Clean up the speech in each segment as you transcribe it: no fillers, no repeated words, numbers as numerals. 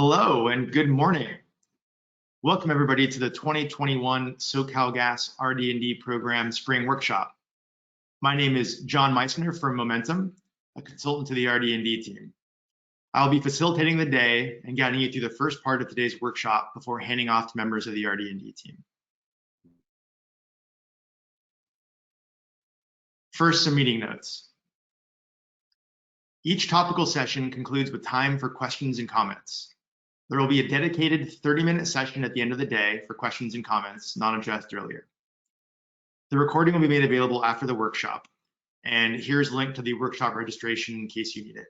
Hello and good morning. Welcome everybody to the 2021 SoCalGas RD&D Program Spring Workshop. My name is John Meissner from Momentum, a consultant to the RD&D team. I'll be facilitating the day and guiding you through the first part of today's workshop before handing off to members of the RD&D team. First, some meeting notes. Each topical session concludes with time for questions and comments. There will be a dedicated 30-minute session at the end of the day for questions and comments not addressed earlier. The recording will be made available after the workshop, and here's a link to the workshop registration in case you need it.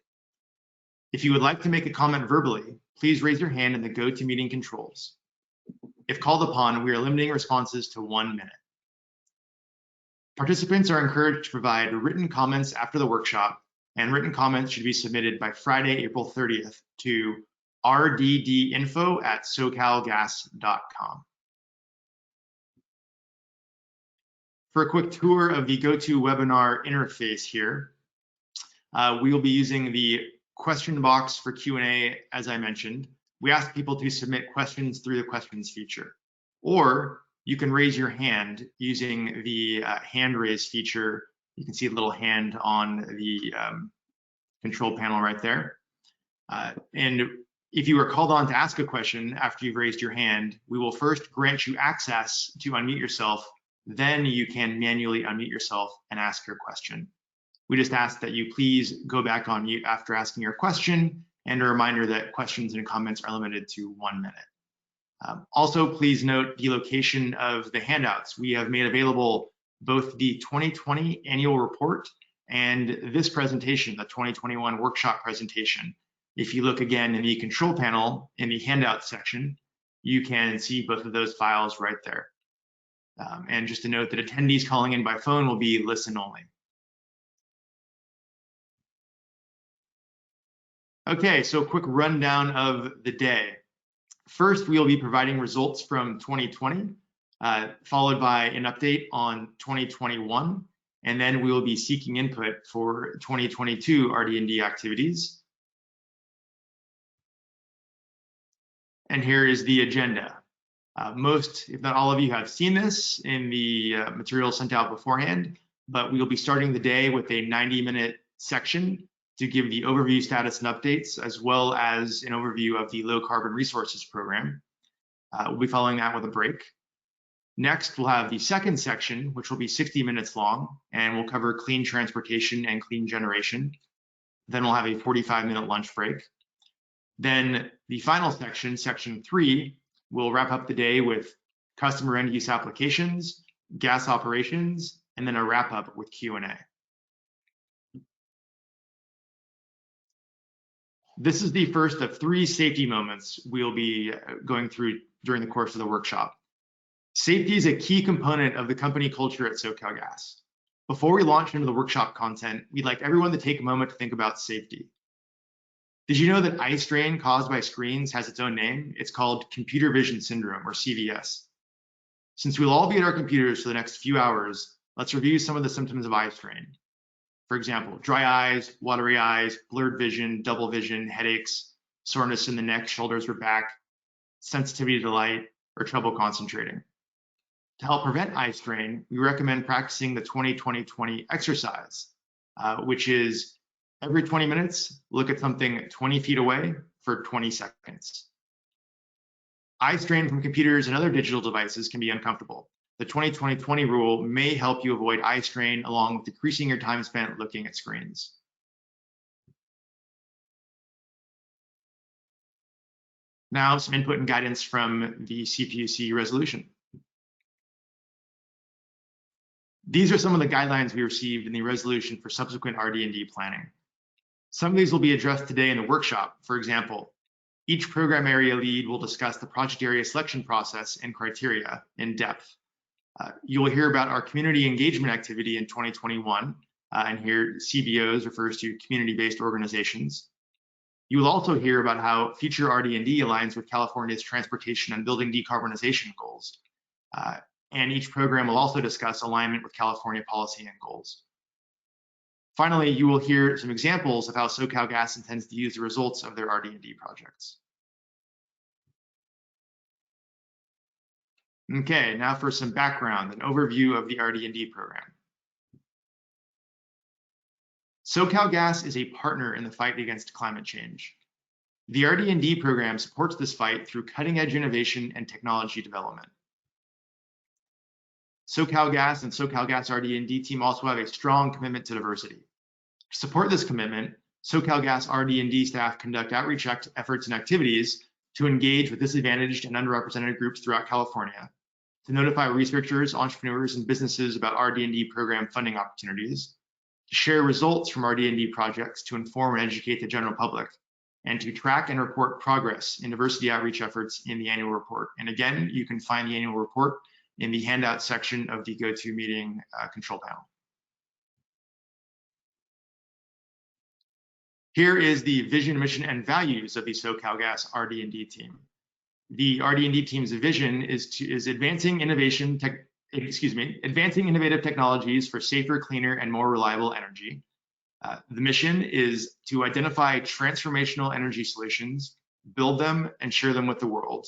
If you would like to make a comment verbally, please raise your hand in the GoToMeeting controls. If called upon, we are limiting responses to 1 minute. Participants are encouraged to provide written comments after the workshop, and written comments should be submitted by Friday, April 30th to rddinfo@socalgas.com. For a quick tour of the GoToWebinar interface here, we will be using the question box for Q&A, as I mentioned. We ask people to submit questions through the questions feature, or you can raise your hand using the hand raise feature. You can see a little hand on the control panel right there. And if you are called on to ask a question after you've raised your hand, we will first grant you access to unmute yourself. Then you can manually unmute yourself and ask your question. We just ask that you please go back on mute after asking your question, and a reminder that questions and comments are limited to 1 minute. Also, please note the location of the handouts. We have made available both the 2020 annual report and this presentation, the 2021 workshop presentation. If you look again in the control panel in the handout section, you can see both of those files right there. And just to note that attendees calling in by phone will be listen only. Okay, so a quick rundown of the day. First, we will be providing results from 2020, followed by an update on 2021, and then we will be seeking input for 2022 RD&D activities. And here is the agenda. Most, if not all of you, have seen this in the material sent out beforehand, but we will be starting the day with a 90-minute section to give the overview, status, and updates, as well as an overview of the Low Carbon Resources Program. We'll be following that with a break. Next, we'll have the second section, which will be 60 minutes long, and we'll cover clean transportation and clean generation. Then we'll have a 45-minute lunch break. Then the final section, section 3, will wrap up the day with customer end use applications, gas operations, and then a wrap up with Q&A. This is the first of 3 safety moments we'll be going through during the course of the workshop. Safety is a key component of the company culture at SoCalGas. Before we launch into the workshop content, we'd like everyone to take a moment to think about safety. Did you know that eye strain caused by screens has its own name? It's called computer vision syndrome, or CVS. Since we'll all be at our computers for the next few hours, let's review some of the symptoms of eye strain. For example, dry eyes, watery eyes, blurred vision, double vision, headaches, soreness in the neck, shoulders, or back, sensitivity to light, or trouble concentrating. To help prevent eye strain, we recommend practicing the 20-20-20 exercise, which is every 20 minutes, look at something 20 feet away for 20 seconds. Eye strain from computers and other digital devices can be uncomfortable. The 20-20-20 rule may help you avoid eye strain along with decreasing your time spent looking at screens. Now, some input and guidance from the CPUC resolution. These are some of the guidelines we received in the resolution for subsequent RD&D planning. Some of these will be addressed today in the workshop. For example, each program area lead will discuss the project area selection process and criteria in depth. You will hear about our community engagement activity in 2021, and here CBOs refers to community-based organizations. You will also hear about how future RD&D aligns with California's transportation and building decarbonization goals. And each program will also discuss alignment with California policy and goals. Finally, you will hear some examples of how SoCalGas intends to use the results of their RD&D projects. Okay, now for some background, an overview of the RD&D program. SoCalGas is a partner in the fight against climate change. The RD&D program supports this fight through cutting-edge innovation and technology development. SoCalGas and SoCalGas RD&D team also have a strong commitment to diversity. To support this commitment, SoCalGas RD&D staff conduct outreach efforts and activities to engage with disadvantaged and underrepresented groups throughout California, to notify researchers, entrepreneurs, and businesses about RD&D program funding opportunities, to share results from RD&D projects to inform and educate the general public, and to track and report progress in diversity outreach efforts in the annual report. And again, you can find the annual report in the handout section of the GoToMeeting control panel. Here is the vision, mission, and values of the SoCalGas RD&D team. The RD&D team's vision is advancing innovative technologies for safer, cleaner, and more reliable energy. The mission is to identify transformational energy solutions, build them, and share them with the world.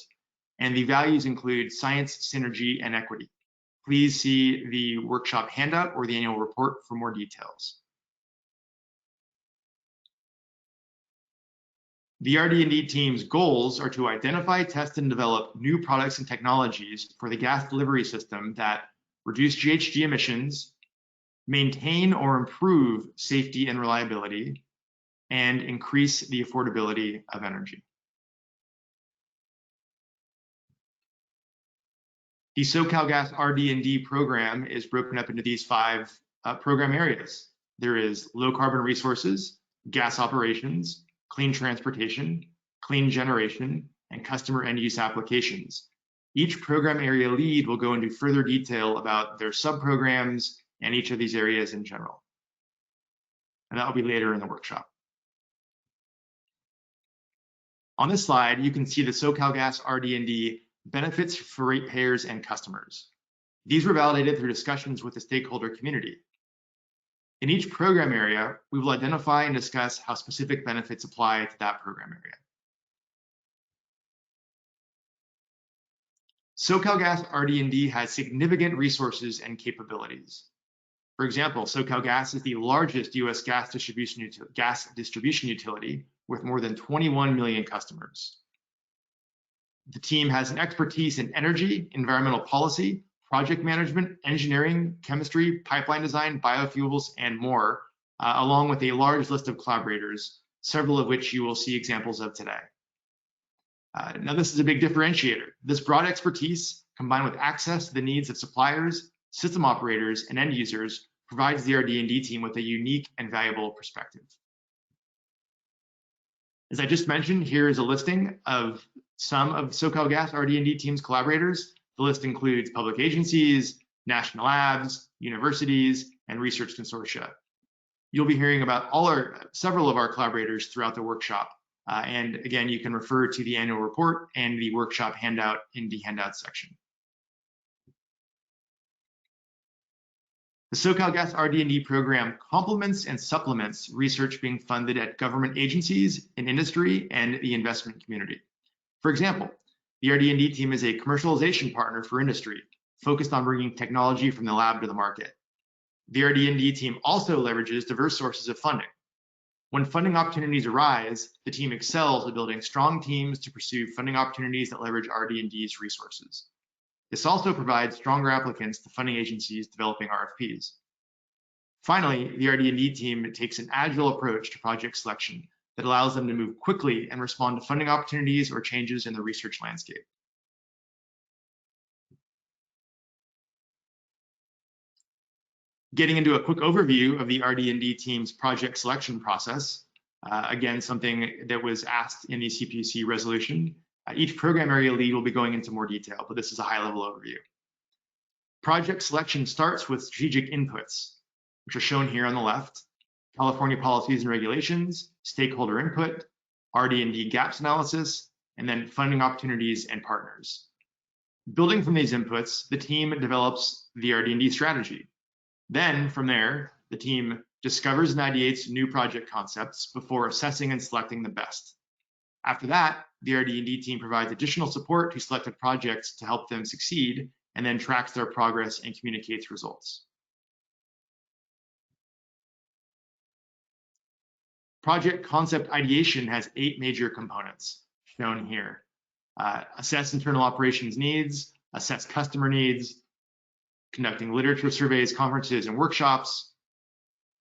And the values include science, synergy, and equity. Please see the workshop handout or the annual report for more details. The RD&D team's goals are to identify, test, and develop new products and technologies for the gas delivery system that reduce GHG emissions, maintain or improve safety and reliability, and increase the affordability of energy. The SoCalGas RD&D program is broken up into these 5 program areas. There is low carbon resources, gas operations, clean transportation, clean generation, and customer end use applications. Each program area lead will go into further detail about their subprograms and each of these areas in general. And that will be later in the workshop. On this slide, you can see the SoCalGas RD&D benefits for ratepayers and customers. These were validated through discussions with the stakeholder community. In each program area, we will identify and discuss how specific benefits apply to that program area. SoCalGas RD&D has significant resources and capabilities. For example, SoCalGas is the largest U.S. gas distribution utility with more than 21 million customers. The team has an expertise in energy, environmental policy, project management, engineering, chemistry, pipeline design, biofuels, and more, along with a large list of collaborators, several of which you will see examples of today. Now, this is a big differentiator. This broad expertise, combined with access to the needs of suppliers, system operators, and end users, provides the RD&D team with a unique and valuable perspective. As I just mentioned, here is a listing of some of SoCalGas RD&D team's collaborators. The list includes public agencies, national labs, universities, and research consortia. You'll be hearing about several of our collaborators throughout the workshop. And again, you can refer to the annual report and the workshop handout in the handout section. The SoCalGas RD&D program complements and supplements research being funded at government agencies, in industry, and the investment community. For example, the RD&D team is a commercialization partner for industry, focused on bringing technology from the lab to the market. The RD&D team also leverages diverse sources of funding. When funding opportunities arise, the team excels at building strong teams to pursue funding opportunities that leverage RD&D's resources. This also provides stronger applicants to funding agencies developing RFPs. Finally, the RD&D team takes an agile approach to project selection that allows them to move quickly and respond to funding opportunities or changes in the research landscape. Getting into a quick overview of the RD&D team's project selection process, again, something that was asked in the CPUC resolution. Each program area lead will be going into more detail, but this is a high-level overview. Project selection starts with strategic inputs, which are shown here on the left: California policies and regulations, stakeholder input, RD&D gaps analysis, and then funding opportunities and partners. Building from these inputs, the team develops the RD&D strategy. Then from there, the team discovers and ideates new project concepts before assessing and selecting the best. After that, the RD&D team provides additional support to selected projects to help them succeed, and then tracks their progress and communicates results. Project concept ideation has 8 major components shown here. Assess internal operations needs, assess customer needs, conducting literature surveys, conferences, and workshops,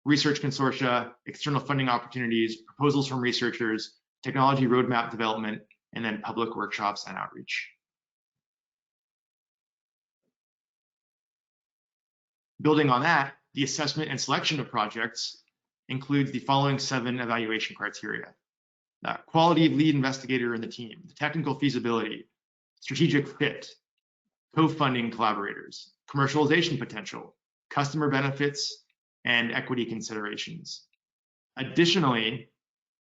research consortia, external funding opportunities, proposals from researchers, technology roadmap development, and then public workshops and outreach. Building on that, the assessment and selection of projects includes the following 7 evaluation criteria: quality of lead investigator in the team, the technical feasibility, strategic fit, co-funding collaborators, commercialization potential, customer benefits, and equity considerations. Additionally,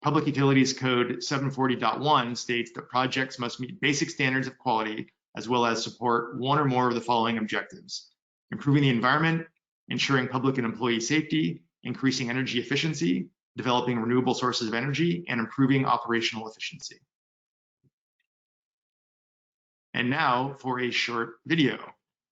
Public Utilities Code 740.1 states that projects must meet basic standards of quality, as well as support one or more of the following objectives: improving the environment, ensuring public and employee safety, increasing energy efficiency, developing renewable sources of energy, and improving operational efficiency. And now for a short video.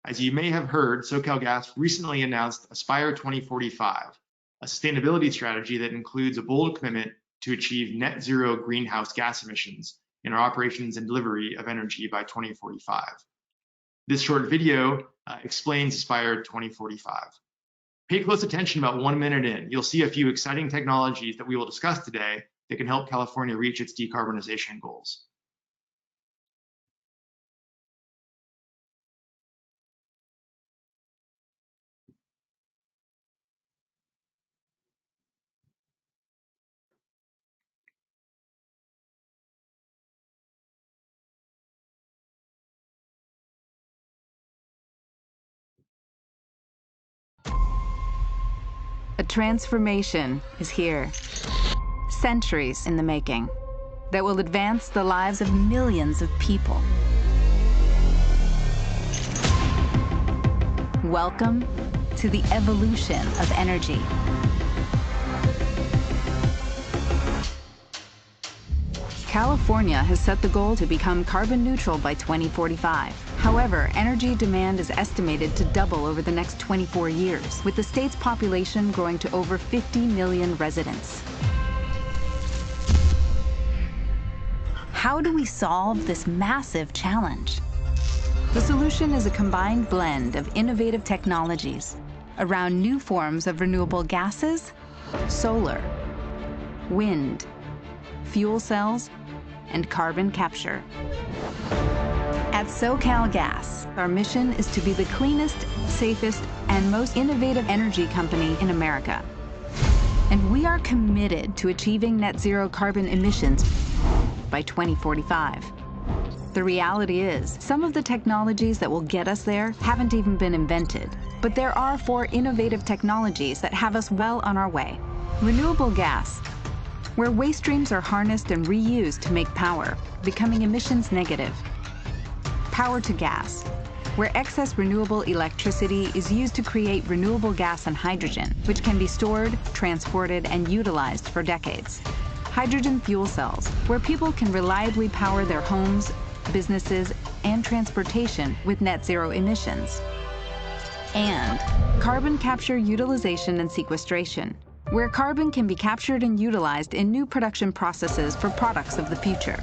As you may have heard, SoCalGas recently announced Aspire 2045, a sustainability strategy that includes a bold commitment to achieve net zero greenhouse gas emissions in our operations and delivery of energy by 2045. This short video explains Aspire 2045. Pay close attention about 1 minute in. You'll see a few exciting technologies that we will discuss today that can help California reach its decarbonization goals. A transformation is here, centuries in the making, that will advance the lives of millions of people. Welcome to the evolution of energy. California has set the goal to become carbon neutral by 2045. However, energy demand is estimated to double over the next 24 years, with the state's population growing to over 50 million residents. How do we solve this massive challenge? The solution is a combined blend of innovative technologies around new forms of renewable gases, solar, wind, fuel cells, and carbon capture. At SoCalGas, our mission is to be the cleanest, safest, and most innovative energy company in America. And we are committed to achieving net zero carbon emissions by 2045. The reality is, some of the technologies that will get us there haven't even been invented. But there are 4 innovative technologies that have us well on our way. Renewable gas, where waste streams are harnessed and reused to make power, becoming emissions negative. Power to gas, where excess renewable electricity is used to create renewable gas and hydrogen, which can be stored, transported, and utilized for decades. Hydrogen fuel cells, where people can reliably power their homes, businesses, and transportation with net zero emissions. And carbon capture, utilization, and sequestration, where carbon can be captured and utilized in new production processes for products of the future.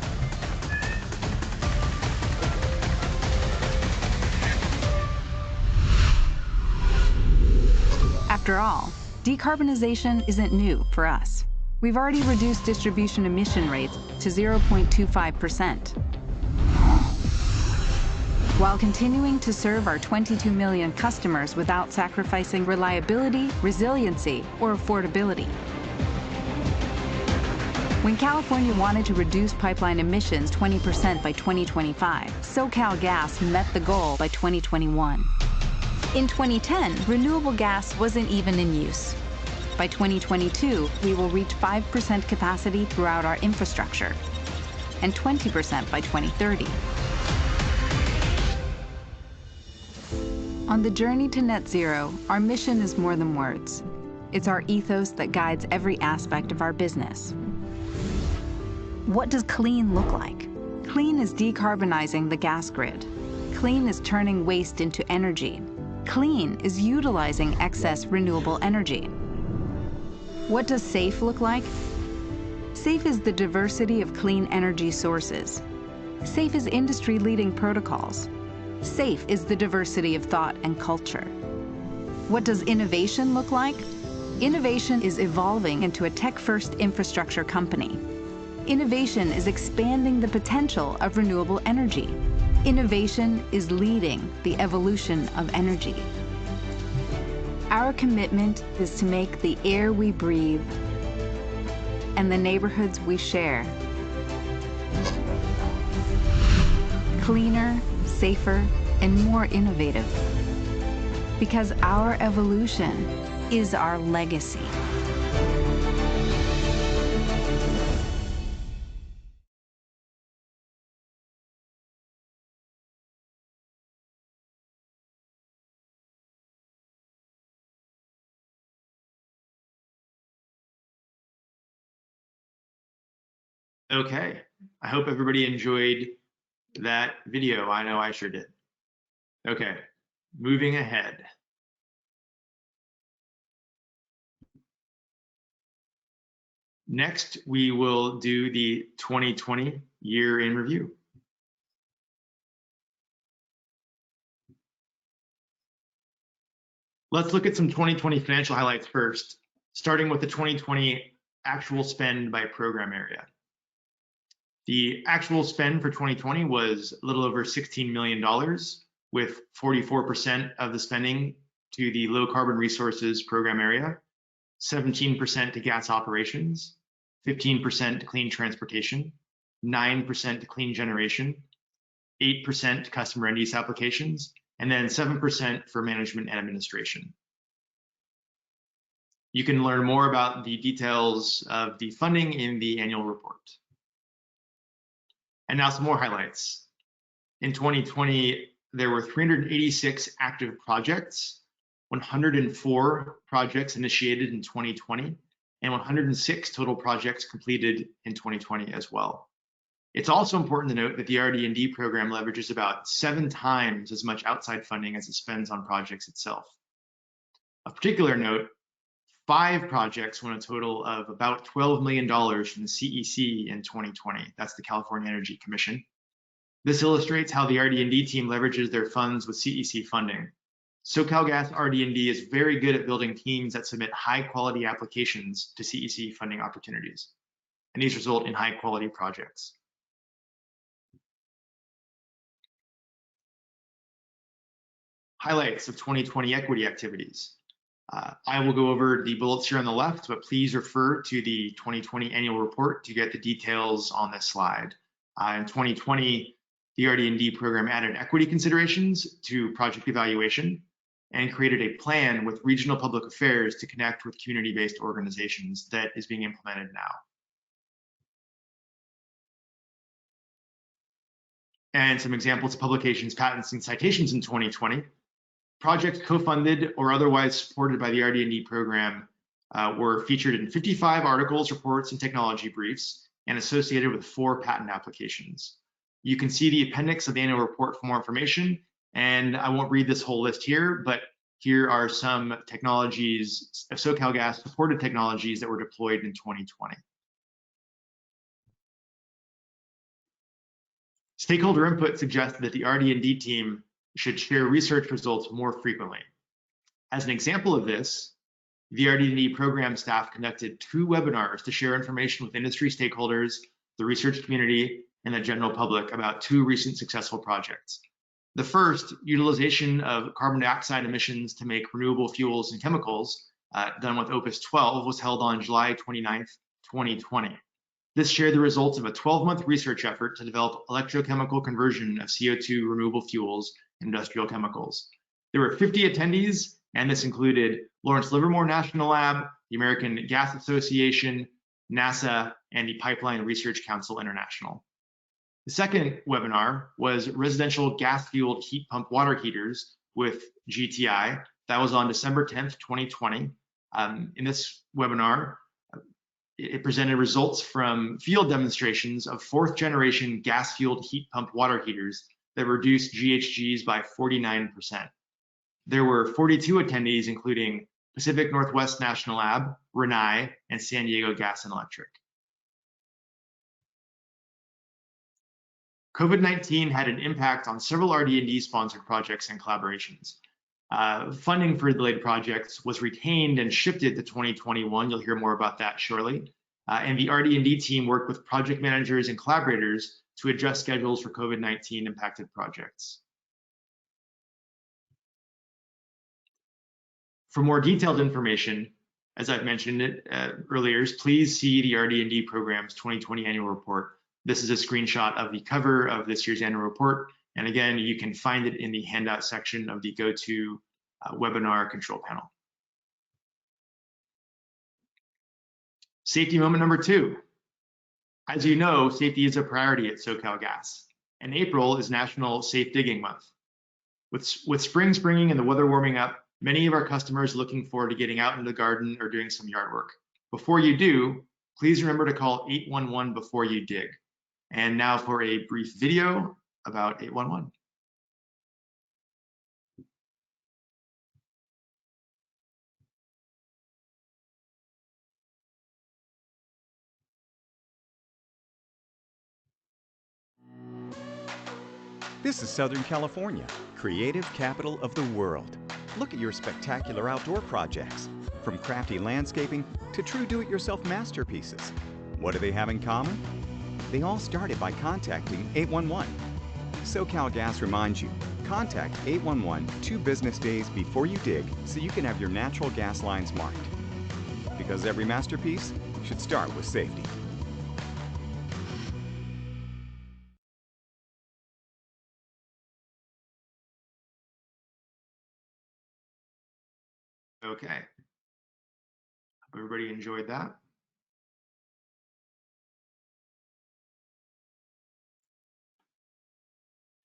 After all, decarbonization isn't new for us. We've already reduced distribution emission rates to 0.25%, while continuing to serve our 22 million customers without sacrificing reliability, resiliency, or affordability. When California wanted to reduce pipeline emissions 20% by 2025, SoCalGas met the goal by 2021. In 2010, renewable gas wasn't even in use. By 2022, we will reach 5% capacity throughout our infrastructure, and 20% by 2030. On the journey to net zero, our mission is more than words. It's our ethos that guides every aspect of our business. What does clean look like? Clean is decarbonizing the gas grid. Clean is turning waste into energy. Clean is utilizing excess renewable energy. What does safe look like? Safe is the diversity of clean energy sources. Safe is industry-leading protocols. Safe is the diversity of thought and culture. What does innovation look like? Innovation is evolving into a tech-first infrastructure company. Innovation is expanding the potential of renewable energy. Innovation is leading the evolution of energy. Our commitment is to make the air we breathe and the neighborhoods we share cleaner, safer, and more innovative. Because our evolution is our legacy. Okay, I hope everybody enjoyed that video. I know I sure did. Okay, moving ahead. Next, we will do the 2020 year in review. Let's look at some 2020 financial highlights first, starting with the 2020 actual spend by program area. The actual spend for 2020 was a little over $16 million, with 44% of the spending to the low carbon resources program area, 17% to gas operations, 15% to clean transportation, 9% to clean generation, 8% to customer end use applications, and then 7% for management and administration. You can learn more about the details of the funding in the annual report. And now some more highlights. In 2020, there were 386 active projects, 104 projects initiated in 2020, and 106 total projects completed in 2020 as well. It's also important to note that the RD&D program leverages about 7 times as much outside funding as it spends on projects itself. Of particular note, 5 projects won a total of about $12 million from the CEC in 2020. That's the California Energy Commission. This illustrates how the RD&D team leverages their funds with CEC funding. SoCalGas RD&D is very good at building teams that submit high-quality applications to CEC funding opportunities, and these result in high-quality projects. Highlights of 2020 equity activities. I will go over the bullets here on the left, but please refer to the 2020 annual report to get the details on this slide. In 2020, the RD&D program added equity considerations to project evaluation and created a plan with regional public affairs to connect with community-based organizations that is being implemented now. And some examples of publications, patents, and citations in 2020. Projects co-funded or otherwise supported by the RD&D program were featured in 55 articles, reports, and technology briefs, and associated with 4 patent applications. You can see the appendix of the annual report for more information, and I won't read this whole list here, but here are some technologies, SoCalGas supported technologies that were deployed in 2020. Stakeholder input suggested that the RD&D team should share research results more frequently. As an example of this, the RD&D program staff conducted 2 webinars to share information with industry stakeholders, the research community, and the general public about 2 recent successful projects. The first, utilization of carbon dioxide emissions to make renewable fuels and chemicals, done with Opus 12, was held on July 29th, 2020. This shared the results of a 12-month research effort to develop electrochemical conversion of CO2 renewable fuels and industrial chemicals. There were 50 attendees, and this included Lawrence Livermore National Lab, the American Gas Association, NASA, and the Pipeline Research Council International. The second webinar was residential gas-fueled heat pump water heaters with GTI. That was on December 10th, 2020. In this webinar, It presented results from field demonstrations of 4th generation gas-fueled heat pump water heaters that reduced GHGs by 49%. There were 42 attendees, including Pacific Northwest National Lab, Renai, and San Diego Gas and Electric. COVID-19 had an impact on several RD&D sponsored projects and collaborations. Funding for delayed projects was retained and shifted to 2021. You'll hear more about that shortly. And the RD&D team worked with project managers and collaborators to adjust schedules for COVID-19 impacted projects. For more detailed information, as I've mentioned it earlier, please see the RD&D program's 2020 annual report. This is a screenshot of the cover of this year's annual report. And again, you can find it in the handout section of the GoTo webinar control panel. Safety moment number 2. As you know, safety is a priority at SoCalGas, and April is National Safe Digging Month. With spring springing and the weather warming up, many of our customers are looking forward to getting out in the garden or doing some yard work. Before you do, please remember to call 811 before you dig. And now for a brief video about 811. This is Southern California, creative capital of the world. Look at your spectacular outdoor projects, from crafty landscaping to true do-it-yourself masterpieces. What do they have in common? They all started by contacting 811. SoCalGas reminds you, contact 811 2 business days before you dig so you can have your natural gas lines marked. Because every masterpiece should start with safety. Okay. Hope everybody enjoyed that.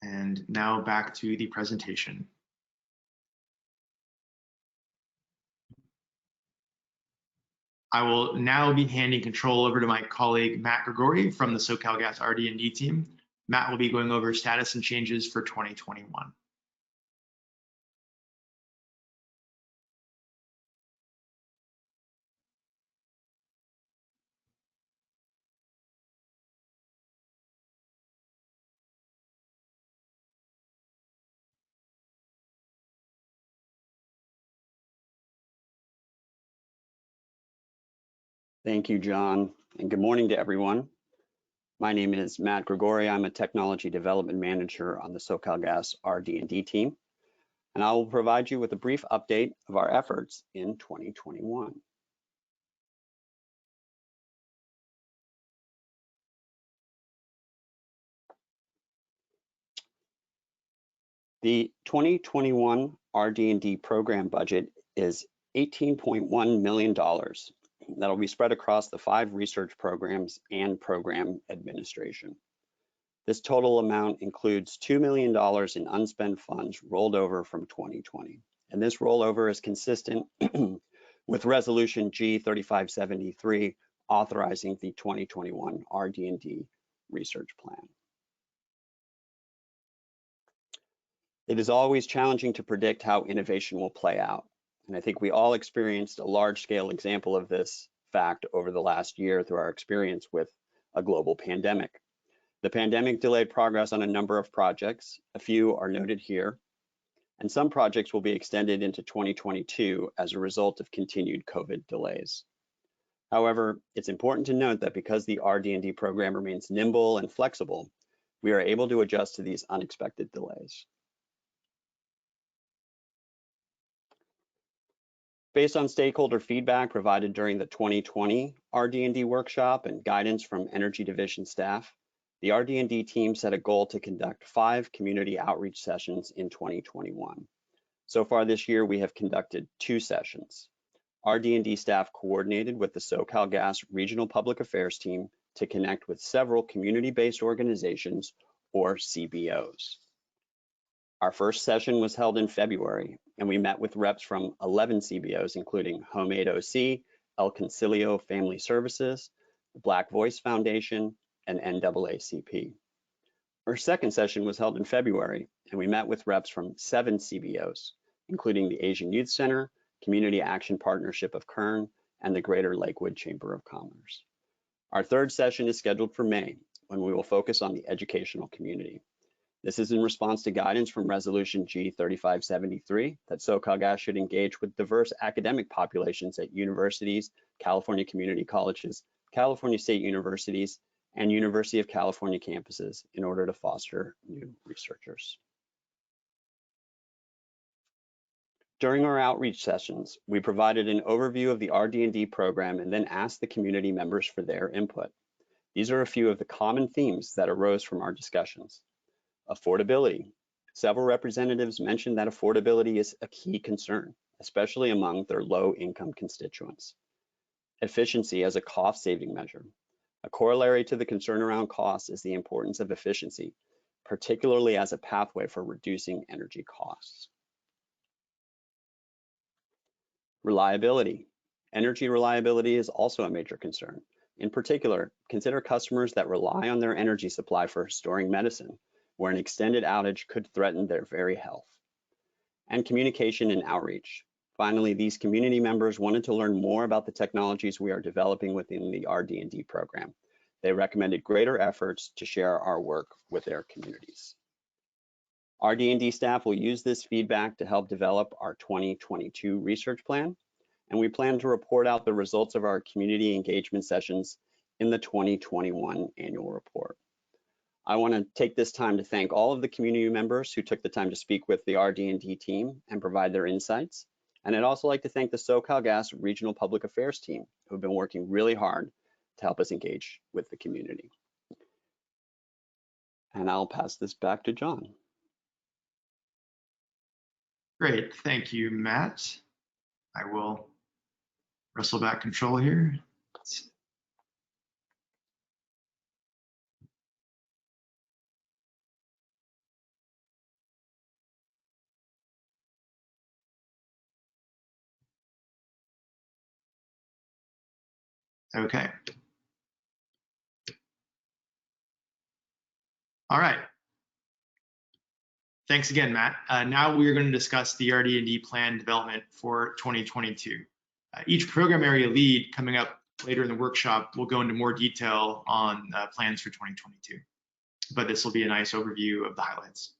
And now back to the presentation. I will now be handing control over to my colleague, Matt Grigori from the SoCalGas RD&D team. Matt will be going over status and changes for 2021. Thank you, John, and good morning to everyone. My name is Matt Grigori. I'm a Technology Development Manager on the SoCalGas RD&D team, and I will provide you with a brief update of our efforts in 2021. The 2021 RD&D program budget is $18.1 million. That'll be spread across the 5 research programs and program administration. This total amount includes $2 million in unspent funds rolled over from 2020. And this rollover is consistent with Resolution G3573 authorizing the 2021 RD&D research plan. It is always challenging to predict how innovation will play out. And I think we all experienced a large-scale example of this fact over the last year through our experience with a global pandemic. The pandemic delayed progress on a number of projects. A few are noted here, and some projects will be extended into 2022 as a result of continued COVID delays. However, it's important to note that because the RD&D program remains nimble and flexible, we are able to adjust to these unexpected delays. Based on stakeholder feedback provided during the 2020 RD&D workshop and guidance from Energy Division staff, the RD&D team set a goal to conduct 5 community outreach sessions in 2021. So far this year, we have conducted 2 sessions. RD&D staff coordinated with the SoCalGas Regional Public Affairs team to connect with several community-based organizations, or CBOs. Our first session was held in February, and we met with reps from 11 CBOs, including Homemade OC, El Concilio Family Services, the Black Voice Foundation, and NAACP. Our second session was held in February, and we met with reps from 7 CBOs, including the Asian Youth Center, Community Action Partnership of Kern, and the Greater Lakewood Chamber of Commerce. Our third session is scheduled for May, when we will focus on the educational community. This is in response to guidance from Resolution G3573 that SoCalGas should engage with diverse academic populations at universities, California community colleges, California state universities, and University of California campuses in order to foster new researchers. During our outreach sessions, we provided an overview of the RD&D program and then asked the community members for their input. These are a few of the common themes that arose from our discussions. Affordability. Several representatives mentioned that affordability is a key concern, especially among their low-income constituents. Efficiency as a cost-saving measure. A corollary to the concern around costs is the importance of efficiency, particularly as a pathway for reducing energy costs. Reliability. Energy reliability is also a major concern. In particular, consider customers that rely on their energy supply for storing medicine, where an extended outage could threaten their very health. And communication and outreach. Finally, these community members wanted to learn more about the technologies we are developing within the RD&D program. They recommended greater efforts to share our work with their communities. RD&D staff will use this feedback to help develop our 2022 research plan, and we plan to report out the results of our community engagement sessions in the 2021 annual report. I want to take this time to thank all of the community members who took the time to speak with the RD&D team and provide their insights. And I'd also like to thank the SoCalGas Regional Public Affairs team, who have been working really hard to help us engage with the community. And I'll pass this back to John. Great, thank you, Matt. I will wrestle back control here. Okay. All right. Thanks again, Matt. Now we're going to discuss the RD&D plan development for 2022. Each program area lead coming up later in the workshop will go into more detail on plans for 2022, but this will be a nice overview of the highlights.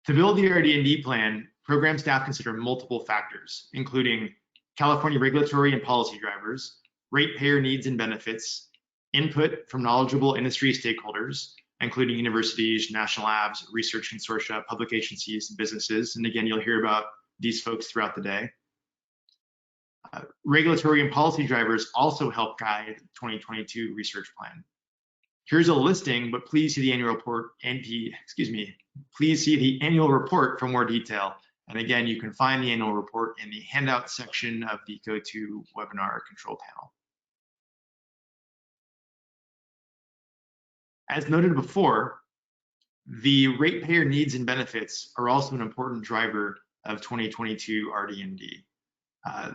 To build the RD&D plan, program staff consider multiple factors, including California regulatory and policy drivers, ratepayer needs and benefits, input from knowledgeable industry stakeholders, including universities, national labs, research consortia, public agencies, and businesses. And again, you'll hear about these folks throughout the day. Regulatory and policy drivers also help guide the 2022 research plan. Here's a listing, but please see the annual report please see the annual report for more detail. And again, you can find the annual report in the handout section of the GoToWebinar control panel. As noted before, the ratepayer needs and benefits are also an important driver of 2022 RD&D.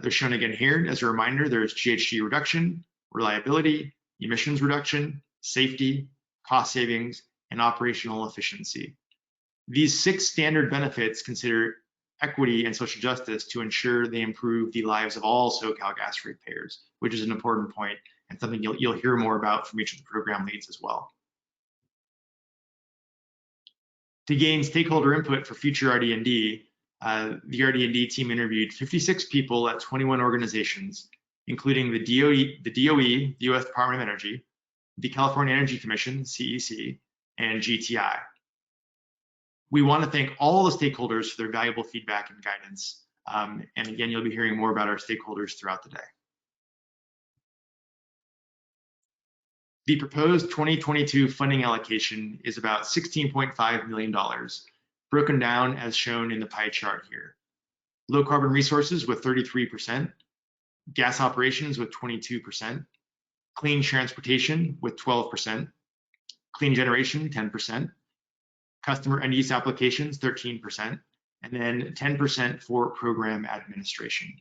They're shown again here as a reminder. There's GHG reduction, reliability, emissions reduction, safety, cost savings, and operational efficiency. These 6 standard benefits consider equity and social justice to ensure they improve the lives of all SoCalGas ratepayers, which is an important point and something you'll hear more about from each of the program leads as well. To gain stakeholder input for future RD&D, the RD&D team interviewed 56 people at 21 organizations, including the DOE, the U.S. Department of Energy, the California Energy Commission, CEC, and GTI. We want to thank all the stakeholders for their valuable feedback and guidance. And again, you'll be hearing more about our stakeholders throughout the day. The proposed 2022 funding allocation is about $16.5 million, broken down as shown in the pie chart here. Low carbon resources with 33%, gas operations with 22%, clean transportation with 12%, clean generation 10%, customer end use applications 13%, and then 10% for program administration.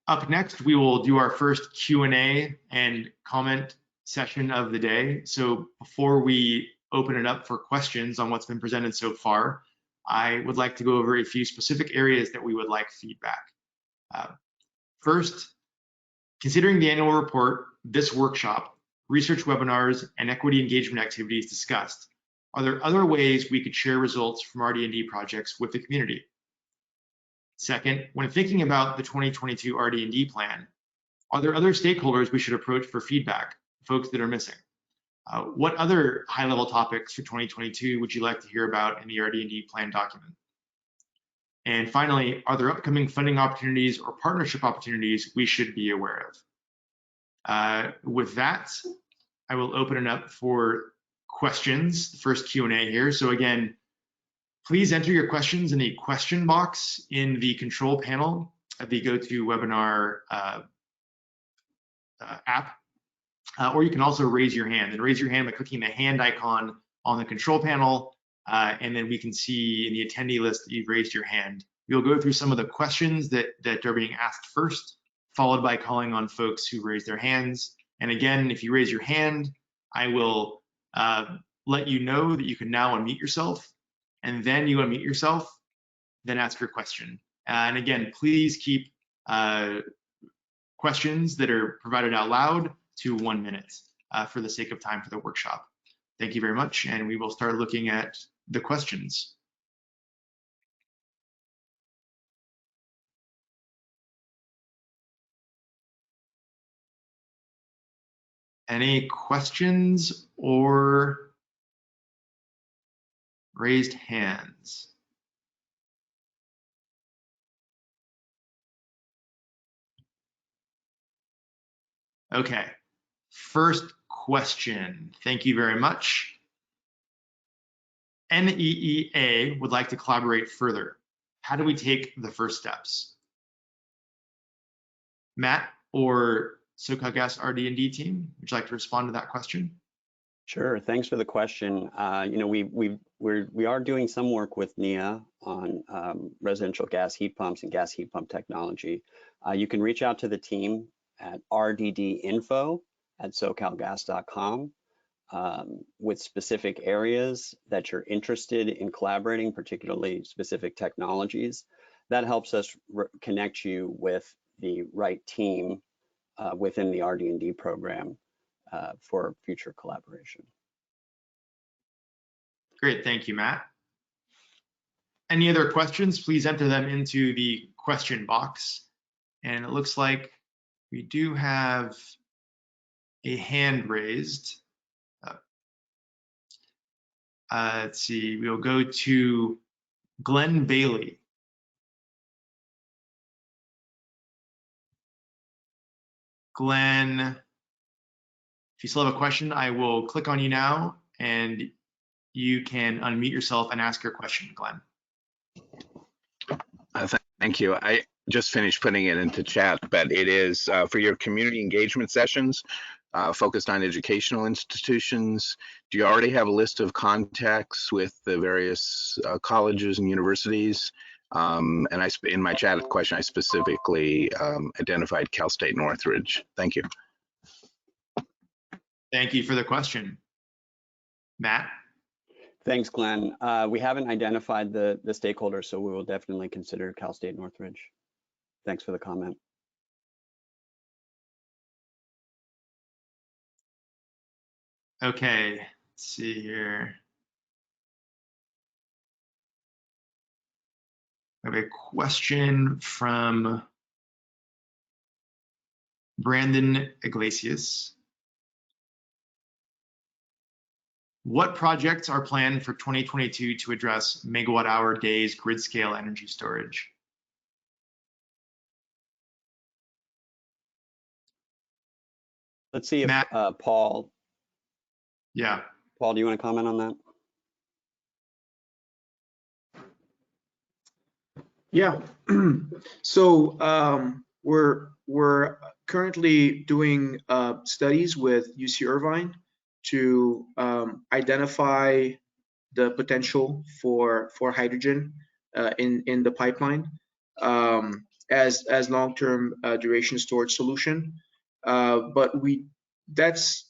Up next, we will do our first Q&A and comment session of the day. So before we open it up for questions on what's been presented so far, I would like to go over a few specific areas that we would like feedback. First, considering the annual report, this workshop, research webinars, and equity engagement activities discussed, are there other ways we could share results from RD&D projects with the community? Second, when thinking about the 2022 RD&D plan, are there other stakeholders we should approach for feedback, folks that are missing? What other high-level topics for 2022 would you like to hear about in the RD&D plan document? And finally, are there upcoming funding opportunities or partnership opportunities we should be aware of? With that, I will open it up for questions, the first Q&A here. So again, please enter your questions in the question box in the control panel of the GoToWebinar app, or you can also raise your hand. And raise your hand by clicking the hand icon on the control panel, and then we can see in the attendee list that you've raised your hand. We'll go through some of the questions that are being asked first, followed by calling on folks who raise their hands. And again, if you raise your hand, I will let you know that you can now unmute yourself, and then you unmute yourself, then ask your question. And again, please keep questions that are provided out loud to 1 minute for the sake of time for the workshop. Thank you very much, and we will start looking at the questions. Any questions or raised hands? Okay, first question. Thank you very much. NEEA would like to collaborate further. How do we take the first steps? Matt or SoCalGas RD&D team, would you like to respond to that question? Sure, thanks for the question. We are doing some work with NEEA on residential gas heat pumps and gas heat pump technology. You can reach out to the team at rddinfo@socalgas.com with specific areas that you're interested in collaborating, particularly specific technologies. That helps us connect you with the right team within the RD&D program for future collaboration. Great, thank you, Matt. Any other questions, please enter them into the question box. And it looks like we do have a hand raised. Let's see, we'll go to Glenn Bailey. Glenn, if you still have a question, I will click on you now and you can unmute yourself and ask your question, Glenn. Thank you. I just finished putting it into chat, but it is for your community engagement sessions focused on educational institutions. Do you already have a list of contacts with the various colleges and universities? And in my chat question, I specifically identified Cal State Northridge. Thank you. Thank you for the question. Matt? Thanks, Glenn. We haven't identified the stakeholders, so we will definitely consider Cal State Northridge. Thanks for the comment. Okay, let's see here. I have a question from Brandon Iglesias. What projects are planned for 2022 to address megawatt-hour days grid scale energy storage? Let's see if Matt, Paul. Yeah. Paul, do you want to comment on that? Yeah. So we're currently doing studies with UC Irvine to identify the potential for hydrogen in the pipeline. as long-term duration storage solution. But that's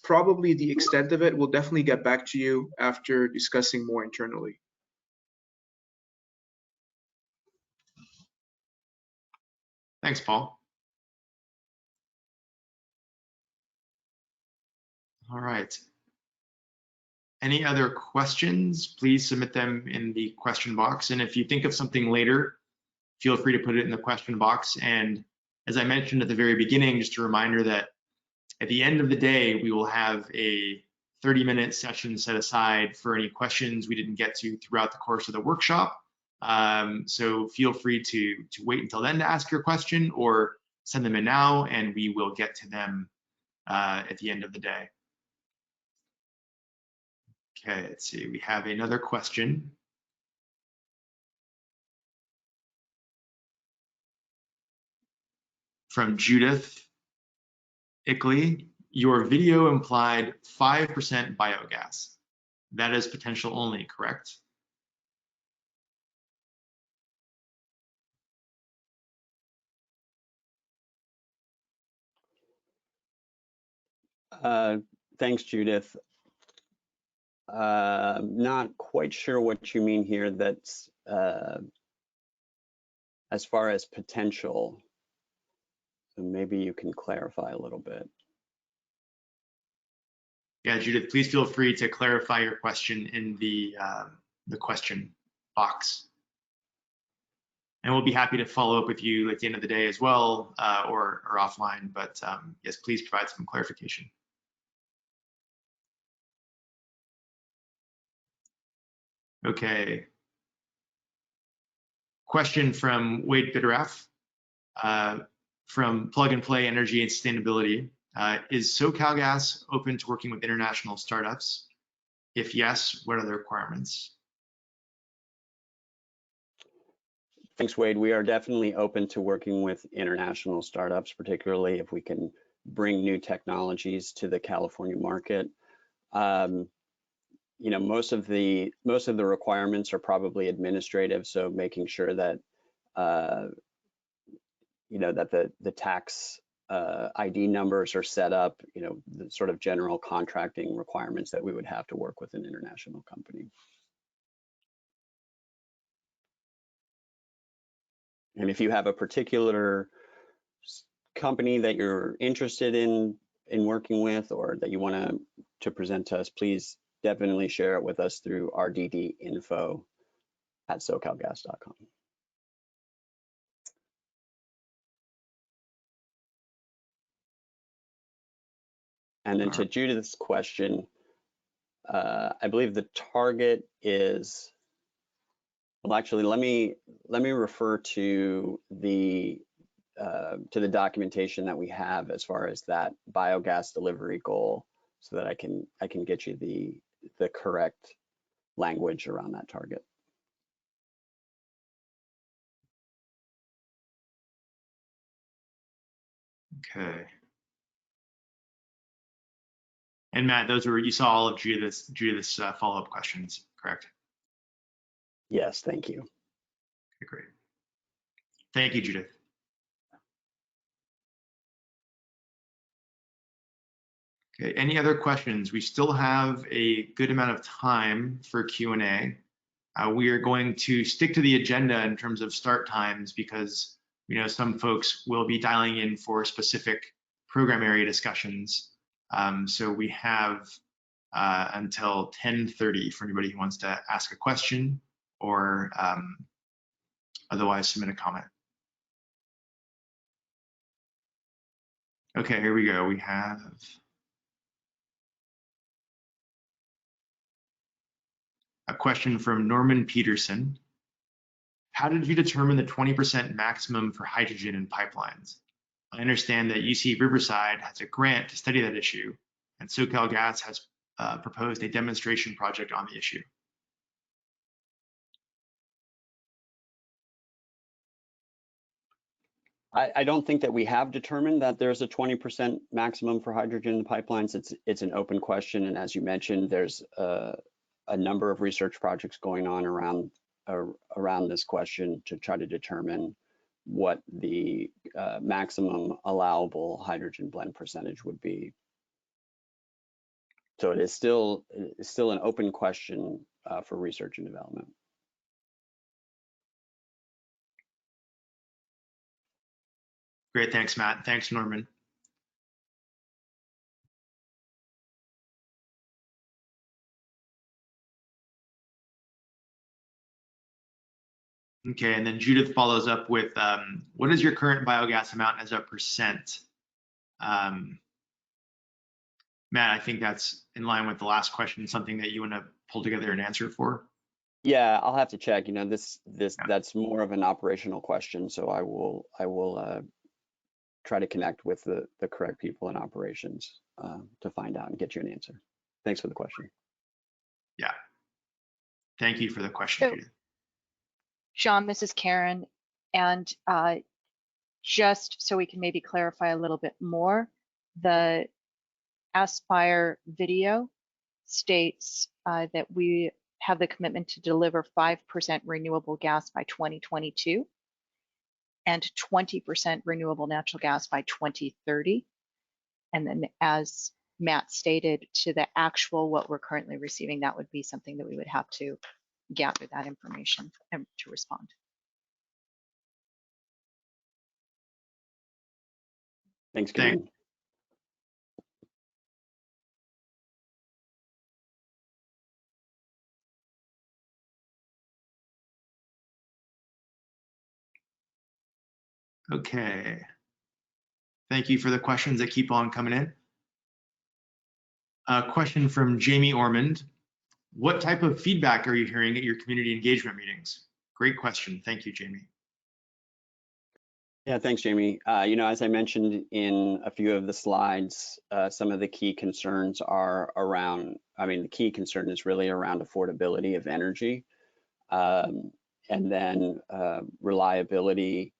probably the extent of it. We'll definitely get back to you after discussing more internally. Thanks, Paul. All right. Any other questions? Please submit them in the question box. And if you think of something later, feel free to put it in the question box. And as I mentioned at the very beginning, just a reminder that at the end of the day, we will have a 30-minute session set aside for any questions we didn't get to throughout the course of the workshop. So feel free to wait until then to ask your question, or send them in now and we will get to them at the end of the day. Okay, let's see, we have another question. From Judith Ickley. Your video implied 5% biogas. That is potential only, correct? Thanks, Judith. Not quite sure what you mean here. That's as far as potential. So maybe you can clarify a little bit. Yeah, Judith, please feel free to clarify your question in the question box. And we'll be happy to follow up with you at the end of the day as well, or offline, but yes, please provide some clarification. Okay. Question from Wade Bitteraff from Plug and Play Energy and Sustainability. Is SoCalGas open to working with international startups? If yes, what are the requirements? Thanks, Wade. We are definitely open to working with international startups, particularly if we can bring new technologies to the California market. You know, most of the requirements are probably administrative, so making sure that you know, that the tax ID numbers are set up, you know, the sort of general contracting requirements that we would have to work with an international company. And if you have a particular company that you're interested in working with, or that you want to present to us, please definitely share it with us through rddinfo@socalgas.com. And then to Judith's question, I believe the target is, well, actually, let me refer to the documentation that we have as far as that biogas delivery goal, so that I can get you the correct language around that target. Okay. And Matt, those were, you saw all of Judith's follow-up questions, correct? Yes, thank you. Okay, great. Thank you, Judith. Okay, any other questions? We still have a good amount of time for Q&A. We are going to stick to the agenda in terms of start times, because we know some folks will be dialing in for specific program area discussions. So we have until 10:30 for anybody who wants to ask a question or otherwise submit a comment. Okay, here we go. We have a question from Norman Peterson. How did you determine the 20% maximum for hydrogen in pipelines? I understand that UC Riverside has a grant to study that issue, and SoCalGas has proposed a demonstration project on the issue. I don't think that we have determined that there's a 20% maximum for hydrogen in pipelines. It's an open question, and as you mentioned, there's a number of research projects going on around this question to try to determine what the maximum allowable hydrogen blend percentage would be. So it is still an open question for research and development. Great, thanks, Matt. Thanks, Norman. Okay, and then Judith follows up with, what is your current biogas amount as a percent? Matt, I think that's in line with the last question, something that you want to pull together an answer for. Yeah, I'll have to check. You know, that's more of an operational question, so I will try to connect with the correct people in operations to find out and get you an answer. Thanks for the question. Yeah. Thank you for the question, Judith. Sean, this is Karen, and just so we can maybe clarify a little bit more, the Aspire video states that we have the commitment to deliver 5% renewable gas by 2022 and 20% renewable natural gas by 2030. And then, as Matt stated, to the actual what we're currently receiving, that would be something that we would have to gather that information and to respond. Thanks, Karen. Okay. Thank you for the questions that keep on coming in. A question from Jamie Ormond. What type of feedback are you hearing at your community engagement meetings? Great question. Thank you, Jamie. Yeah, thanks, Jamie. You know, as I mentioned in a few of the slides, some of the key concerns are around, the key concern is really around affordability of energy, and then reliability,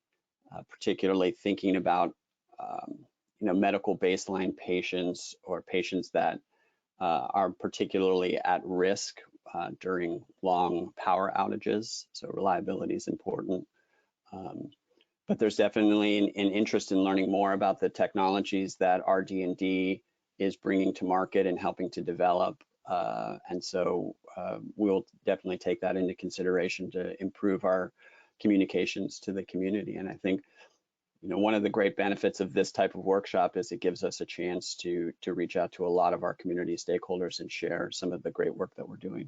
particularly thinking about, medical baseline patients or patients that are particularly at risk during long power outages. So reliability is important. But there's definitely an interest in learning more about the technologies that RD&D is bringing to market and helping to develop. And so we'll definitely take that into consideration to improve our communications to the community. And I think, one of the great benefits of this type of workshop is it gives us a chance to reach out to a lot of our community stakeholders and share some of the great work that we're doing.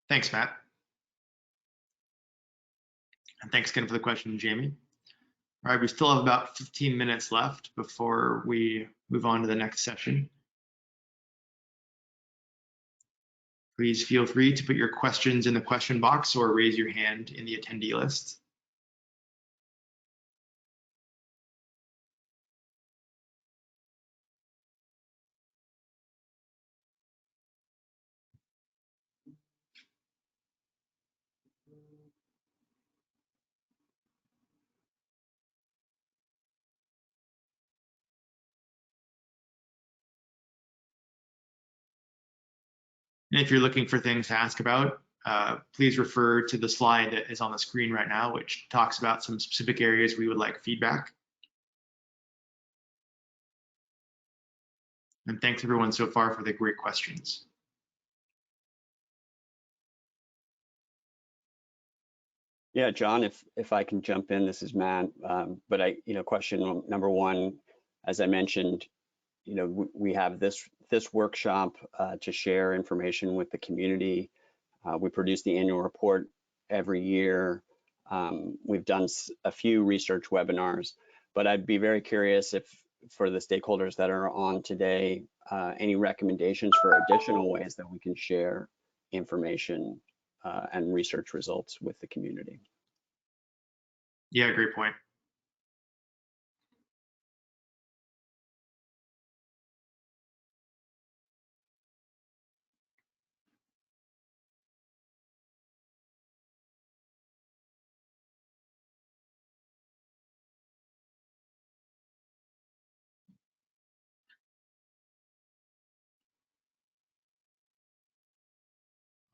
Thanks, Matt. And thanks again for the question, Jamie. All right, we still have about 15 minutes left before we move on to the next session. Please feel free to put your questions in the question box or raise your hand in the attendee list. And if you're looking for things to ask about, please refer to the slide that is on the screen right now, which talks about some specific areas we would like feedback. And thanks everyone so far for the great questions. Yeah, John, if I can jump in, this is Matt. But question number one, as I mentioned, we have this workshop to share information with the community. We produce the annual report every year. We've done a few research webinars, but I'd be very curious if, for the stakeholders that are on today, any recommendations for additional ways that we can share information and research results with the community. Yeah, great point.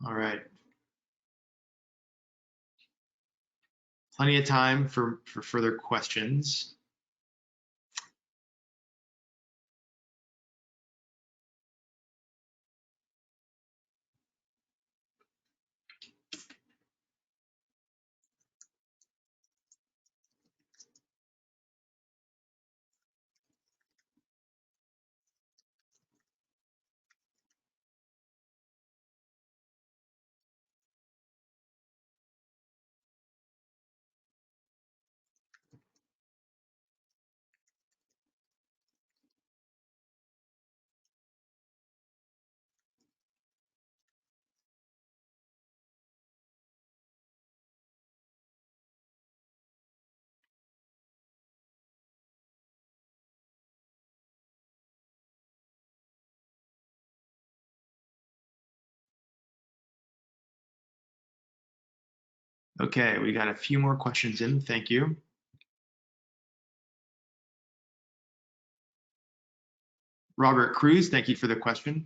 All right. Plenty of time for further questions. Okay, we got a few more questions in. Thank you. Robert Cruz, thank you for the question.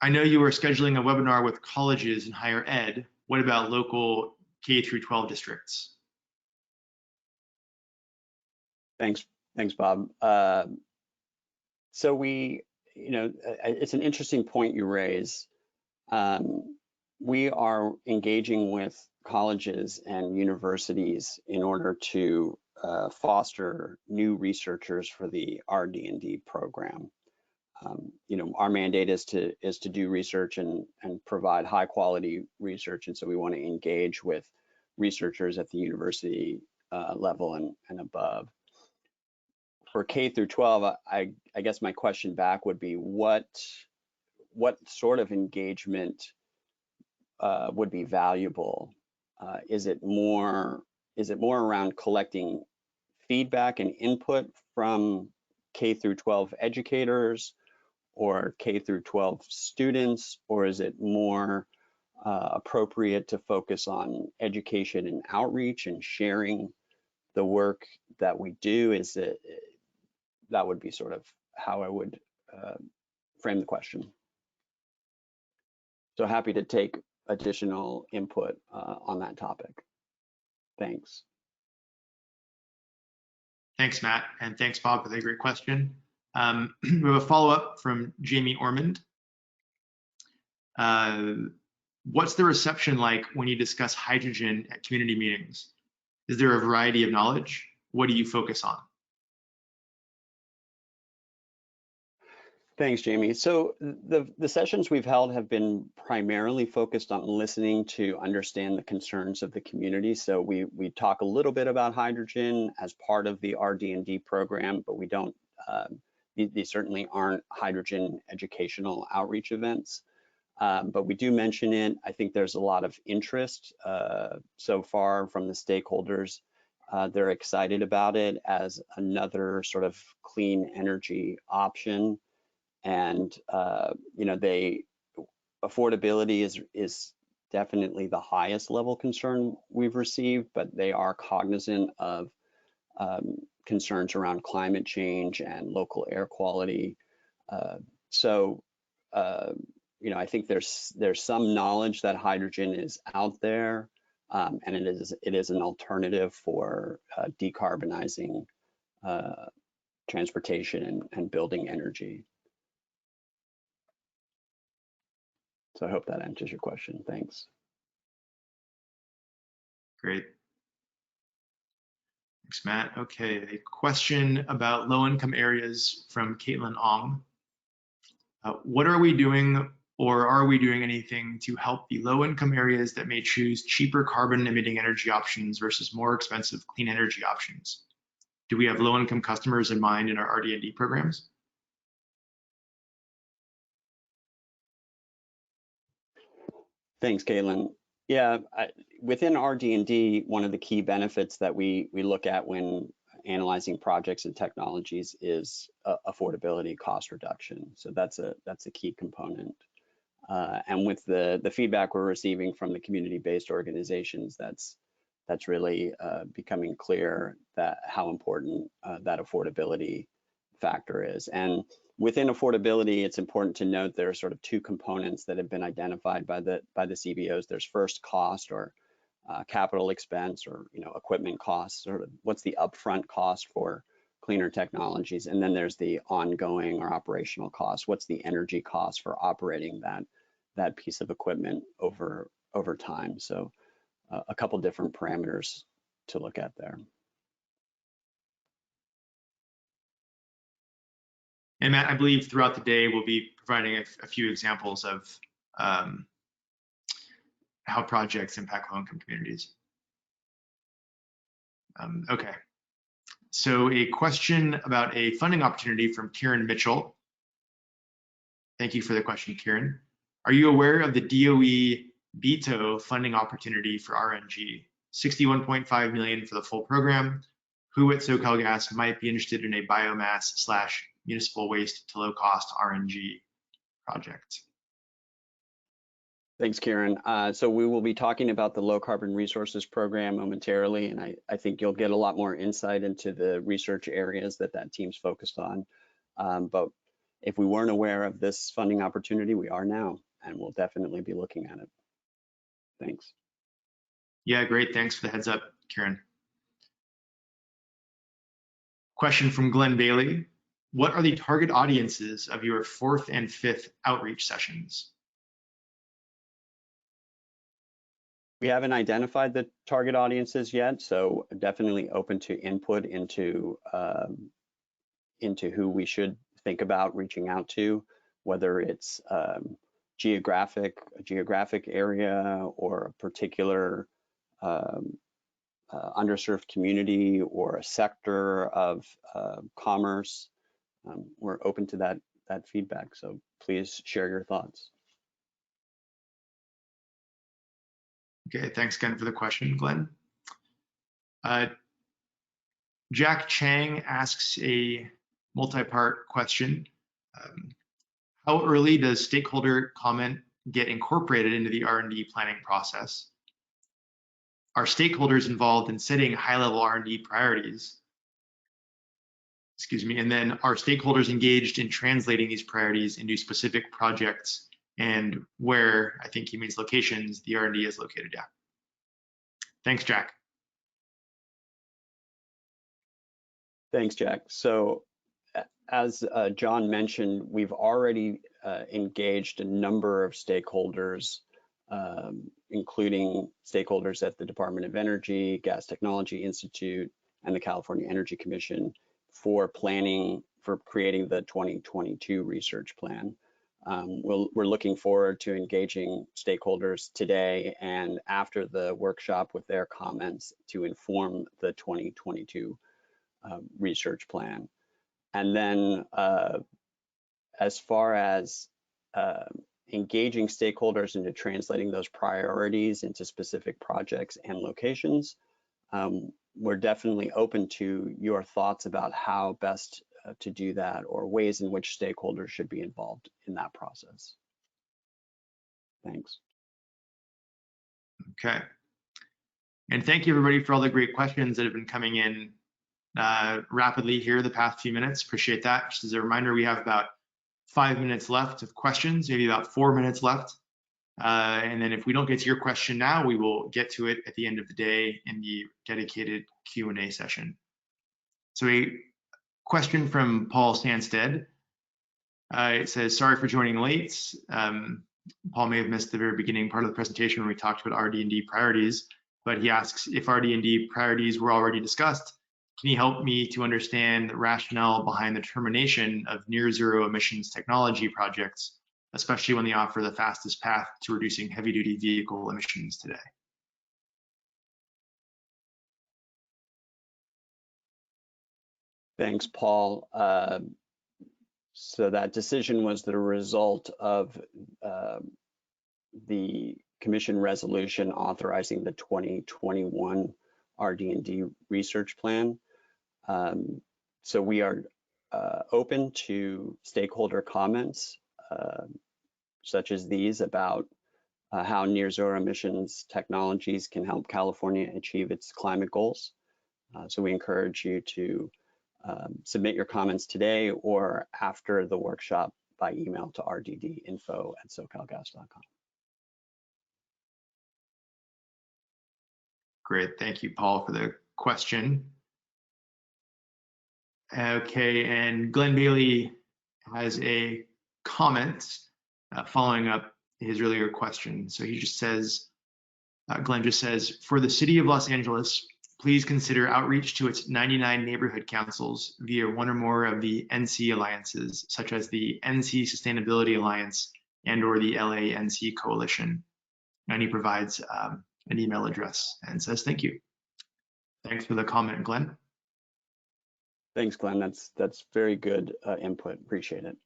I know you are scheduling a webinar with colleges and higher ed. What about local K through 12 districts? Thanks, Bob. So it's an interesting point you raise. We are engaging with colleges and universities in order to foster new researchers for the RD&D program. Our mandate is to do research and provide high quality research, and so we want to engage with researchers at the university level and above. For K through 12, I guess my question back would be what sort of engagement would be valuable? Is it more around collecting feedback and input from K through 12 educators or K through 12 students, or is it more appropriate to focus on education and outreach and sharing the work that we do? That would be sort of how I would frame the question. So happy to take additional input on that topic. Thanks. Thanks, Matt, and thanks, Bob, for the great question. We have a follow-up from Jamie Ormond. What's the reception like when you discuss hydrogen at community meetings? Is there a variety of knowledge? What do you focus on? Thanks, Jamie. So the sessions we've held have been primarily focused on listening to understand the concerns of the community. So we talk a little bit about hydrogen as part of the RD&D program, but we don't, these certainly aren't hydrogen educational outreach events. But we do mention it. I think there's a lot of interest so far from the stakeholders. They're excited about it as another sort of clean energy option. And affordability is definitely the highest level concern we've received, but they are cognizant of concerns around climate change and local air quality. I think there's some knowledge that hydrogen is out there, and it is an alternative for decarbonizing transportation and building energy. So I hope that answers your question. Thanks. Great. Thanks, Matt. Okay, a question about low-income areas from Caitlin Ong. What are we doing, or are we doing anything to help the low-income areas that may choose cheaper carbon-emitting energy options versus more expensive clean energy options? Do we have low-income customers in mind in our RD&D programs? Thanks, Caitlin. Yeah, within RD&D, one of the key benefits that we look at when analyzing projects and technologies is affordability, cost reduction. So that's a key component. And with the feedback we're receiving from the community-based organizations, that's really becoming clear that how important that affordability factor is. And within affordability, it's important to note there are sort of two components that have been identified by the CBOs. There's first cost, or capital expense or equipment costs, or what's the upfront cost for cleaner technologies, and then there's the ongoing or operational cost. What's the energy cost for operating that piece of equipment over time? So a couple different parameters to look at there. And Matt, I believe throughout the day we'll be providing a few examples of how projects impact low-income communities. Okay. So a question about a funding opportunity from Kieran Mitchell. Thank you for the question, Kieran. Are you aware of the DOE BETO funding opportunity for RNG? $61.5 million for the full program. Who at SoCalGas might be interested in a biomass/municipal waste to low-cost RNG project? Thanks, Kieran. So we will be talking about the Low Carbon Resources Program momentarily, and I think you'll get a lot more insight into the research areas that team's focused on. But if we weren't aware of this funding opportunity, we are now, and we'll definitely be looking at it. Thanks. Yeah, great. Thanks for the heads up, Kieran. Question from Glenn Bailey. What are the target audiences of your 4th and 5th outreach sessions? We haven't identified the target audiences yet, so definitely open to input into who we should think about reaching out to, whether it's a geographic area or a particular underserved community or a sector of commerce. We're open to that feedback, so please share your thoughts. Okay, thanks again for the question, Glenn. Jack Chang asks a multi-part question. How early does stakeholder comment get incorporated into the R&D planning process? Are stakeholders involved in setting high-level R&D priorities? Excuse me, and then are stakeholders engaged in translating these priorities into specific projects and where, I think he means locations, the R&D is located? Yeah. Thanks, Jack. Thanks, Jack. So as John mentioned, we've already engaged a number of stakeholders, including stakeholders at the Department of Energy, Gas Technology Institute, and the California Energy Commission for creating the 2022 research plan. We're looking forward to engaging stakeholders today and after the workshop with their comments to inform the 2022 research plan. And then as far as engaging stakeholders into translating those priorities into specific projects and locations, we're definitely open to your thoughts about how best to do that or ways in which stakeholders should be involved in that process. Thanks. Okay. And thank you everybody for all the great questions that have been coming in rapidly here the past few minutes. Appreciate that. Just as a reminder, we have about 5 minutes left of questions, maybe about 4 minutes left. And then if we don't get to your question now, we will get to it at the end of the day in the dedicated Q&A session. So a question from Paul Sanstead. It says, sorry for joining late. Paul may have missed the very beginning part of the presentation when we talked about RD&D priorities, but he asks if RD&D priorities were already discussed. Can you help me to understand the rationale behind the termination of near zero emissions technology projects, especially when they offer the fastest path to reducing heavy duty vehicle emissions today? Thanks, Paul. So that decision was the result of the Commission resolution authorizing the 2021 RD&D research plan. So we are open to stakeholder comments such as these about how near zero emissions technologies can help California achieve its climate goals. So we encourage you to submit your comments today or after the workshop by email to rddinfo@socalgas.com. Great, thank you, Paul, for the question. Okay, and Glenn Bailey has a comment following up his earlier question. So he just says, Glenn just says, for the city of Los Angeles, please consider outreach to its 99 neighborhood councils via one or more of the NC alliances, such as the NC Sustainability Alliance and or the LA NC Coalition. And he provides an email address and says, thank you. Thanks for the comment, Glenn. Thanks, Glenn. That's very good input. Appreciate it.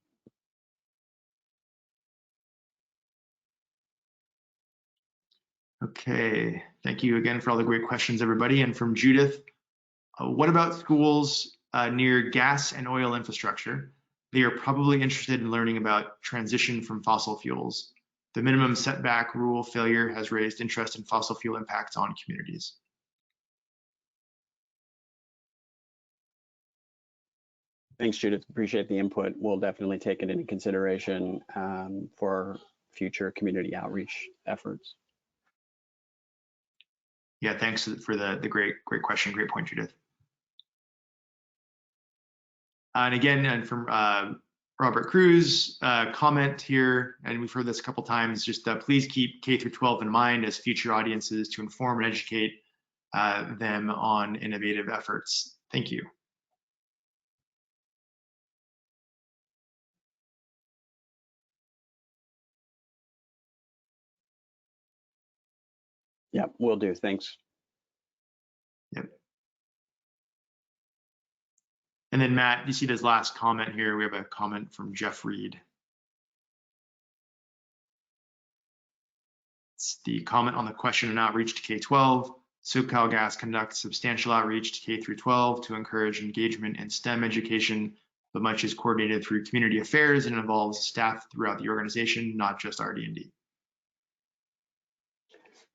Okay, thank you again for all the great questions, everybody. And from Judith, what about schools near gas and oil infrastructure? They are probably interested in learning about transition from fossil fuels. The minimum setback rule failure has raised interest in fossil fuel impacts on communities. Thanks, Judith. Appreciate the input. We'll definitely take it into consideration for future community outreach efforts. Yeah, thanks for the great question, great point, Judith. And again, and from Robert Cruz, comment here, and we've heard this a couple times, just please keep K through 12 in mind as future audiences to inform and educate them on innovative efforts. Thank you. Yeah, will do. Thanks. Yep. And then Matt, you see this last comment here. We have a comment from Jeff Reed. It's the comment on the question and outreach to K-12. SoCalGas conducts substantial outreach to K through 12 to encourage engagement in STEM education, but much is coordinated through community affairs and involves staff throughout the organization, not just RD&D.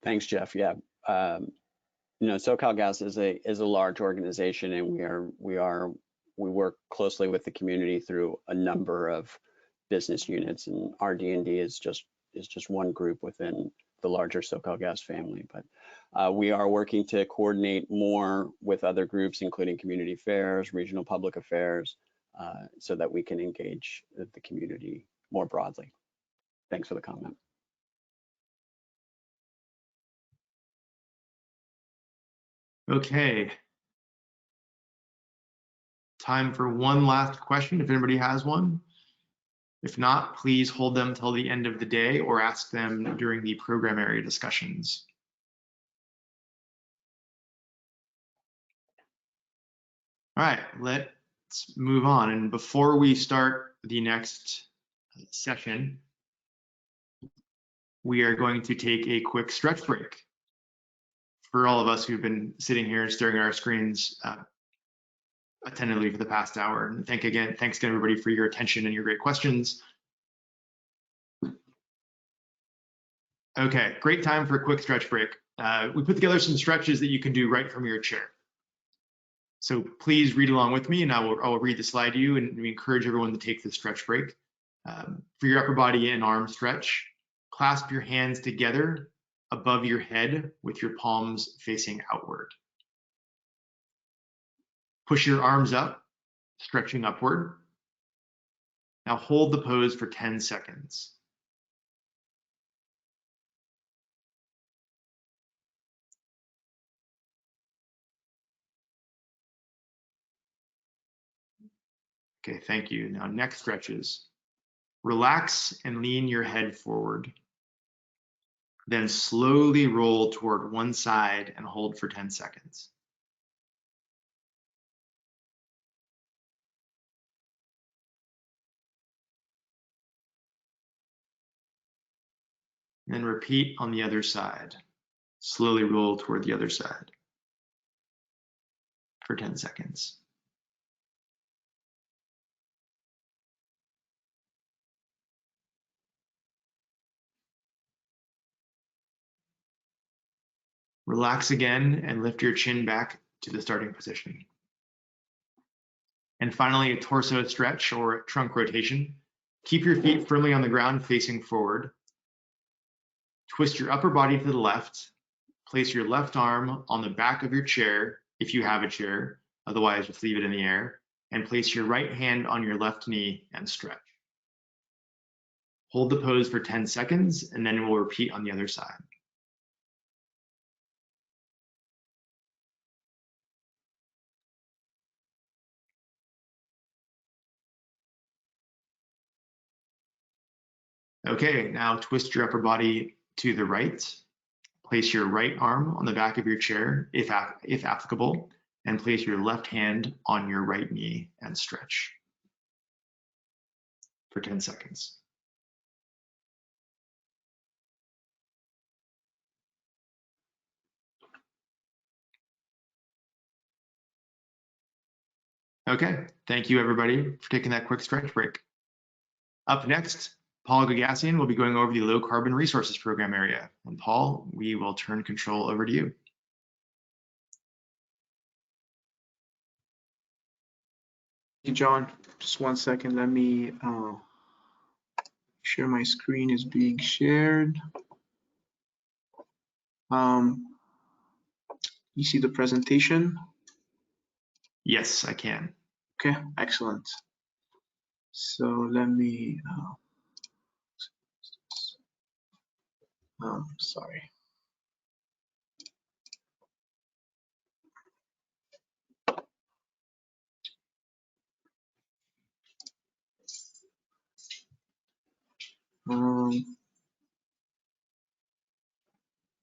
Thanks, Jeff. Yeah, you know, SoCalGas is a large organization, and we work closely with the community through a number of business units, and RD&D is just one group within the larger SoCalGas family. But we are working to coordinate more with other groups, including community affairs, regional public affairs, so that we can engage the community more broadly. Thanks for the comment. Okay. Time for one last question, if anybody has one. If not, please hold them till the end of the day or ask them during the program area discussions. All right, let's move on. And before we start the next session, we are going to take a quick stretch break. For all of us who've been sitting here staring at our screens attentively for the past hour. And thanks again, everybody, for your attention and your great questions. Okay, great time for a quick stretch break. We put together some stretches that you can do right from your chair. So please read along with me, and I will read the slide to you, and we encourage everyone to take this stretch break. For your upper body and arm stretch, clasp your hands together above your head with your palms facing outward. Push your arms up, stretching upward. Now hold the pose for 10 seconds. Okay, thank you. Now neck stretches. Relax and lean your head forward. Then slowly roll toward one side and hold for 10 seconds. Then repeat on the other side. Slowly roll toward the other side for 10 seconds. Relax again and lift your chin back to the starting position. And finally, a torso stretch or trunk rotation. Keep your feet firmly on the ground facing forward. Twist your upper body to the left. place your left arm on the back of your chair if you have a chair, otherwise just leave it in the air, and place your right hand on your left knee and stretch. Hold the pose for 10 seconds and then we'll repeat on the other side. Okay, now twist your upper body to the right. Place your right arm on the back of your chair, if applicable, and place your left hand on your right knee and stretch for 10 seconds. Okay, thank you everybody for taking that quick stretch break. Up next, Paul Gagassian will be going over the Low Carbon Resources Program area. And Paul, we will turn control over to you. Thank you, John. Just 1 second. Let me share my screen is being shared. You see the presentation? Yes, I can. Okay, excellent. So let me, sorry.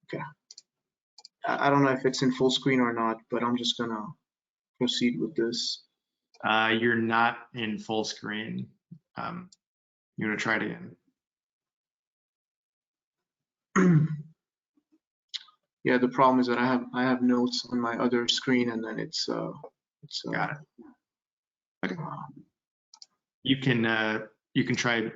Okay. I don't know if it's in full screen or not, but I'm just gonna proceed with this. You're not in full screen. You want to try it again? Yeah, the problem is that I have notes on my other screen, and then it's got it. Okay. You can try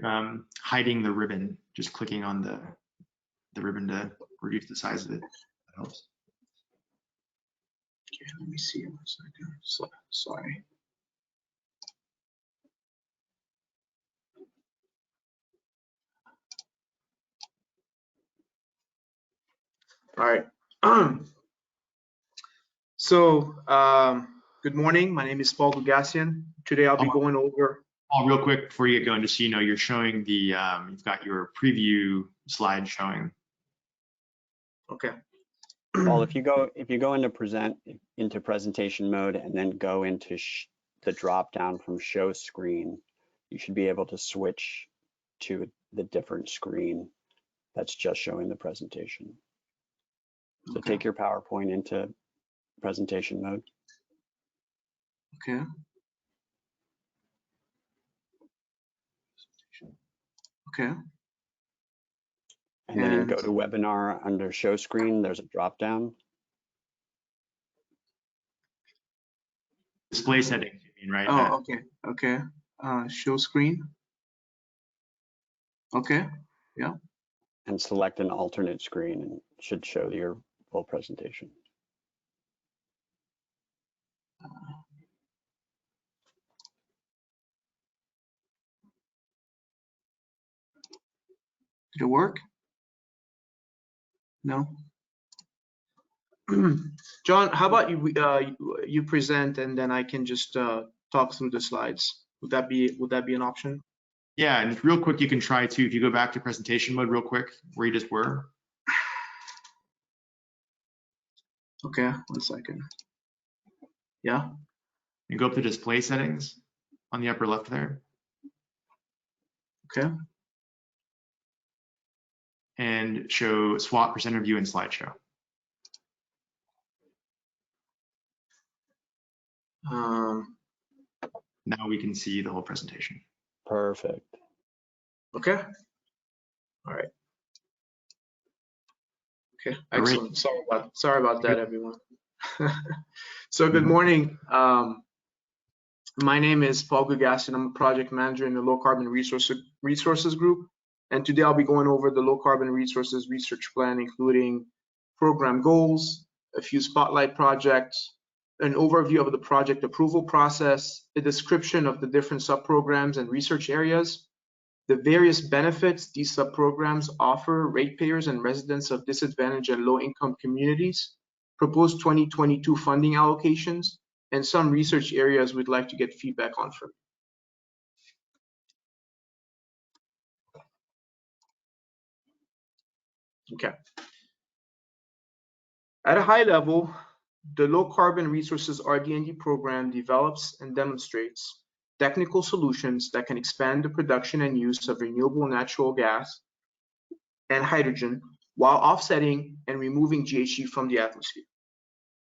hiding the ribbon, just clicking on the ribbon to reduce the size of it. That helps. Okay, let me see 1 second. So, sorry. All right. So, good morning. My name is Paul Gagassian. Today I'll be going over. Paul, real quick before you get going, just so you know, you're showing the you've got your preview slide showing. Okay. Paul, if you go into presentation mode and then go into the drop down from show screen, you should be able to switch to the different screen that's just showing the presentation. So Okay. take your PowerPoint into presentation mode. Okay. Okay. And then go to webinar under show screen. There's a drop down. Display settings, you mean, right? Oh, okay. Okay. Show screen. Okay. Yeah. And select an alternate screen, and it should show your full presentation. Did it work? No. John, how about you present and then I can just talk through the slides? Would that be an option? Yeah, and real quick, you can try to, if you go back to presentation mode real quick, where you just were. Okay, 1 second. Yeah. And go up to display settings on the upper left there. Okay. And show swap presenter view and slideshow. Now we can see the whole presentation. Perfect. Okay. All right. Okay, excellent. Sorry about that, everyone. So good morning. My name is Paul Gagassian. I'm a project manager in the Low Carbon Resources Group. And today I'll be going over the Low Carbon Resources Research Plan, including program goals, a few spotlight projects, an overview of the project approval process, a description of the different subprograms and research areas, the various benefits these sub-programs offer ratepayers and residents of disadvantaged and low-income communities, proposed 2022 funding allocations, and some research areas we'd like to get feedback on from you. Okay. At a high level, the Low Carbon Resources RD&D program develops and demonstrates technical solutions that can expand the production and use of renewable natural gas and hydrogen while offsetting and removing GHG from the atmosphere.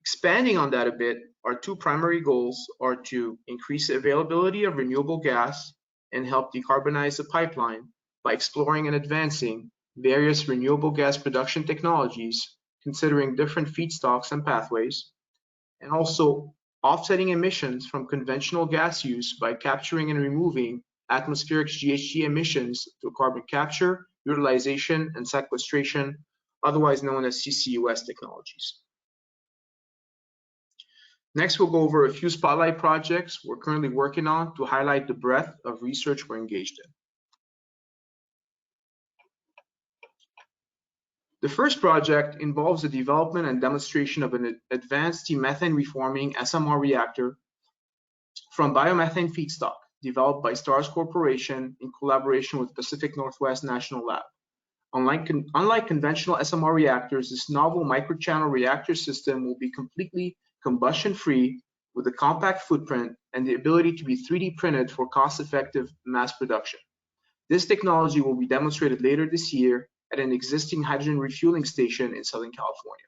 Expanding on that a bit, our two primary goals are to increase the availability of renewable gas and help decarbonize the pipeline by exploring and advancing various renewable gas production technologies, considering different feedstocks and pathways, and also offsetting emissions from conventional gas use by capturing and removing atmospheric GHG emissions through carbon capture, utilization, and sequestration, otherwise known as CCUS technologies. Next, we'll go over a few spotlight projects we're currently working on to highlight the breadth of research we're engaged in. The first project involves the development and demonstration of an advanced methane reforming SMR reactor from biomethane feedstock developed by STARS Corporation in collaboration with Pacific Northwest National Lab. Unlike conventional SMR reactors, this novel microchannel reactor system will be completely combustion-free with a compact footprint and the ability to be 3D printed for cost-effective mass production. This technology will be demonstrated later this year at an existing hydrogen refueling station in Southern California.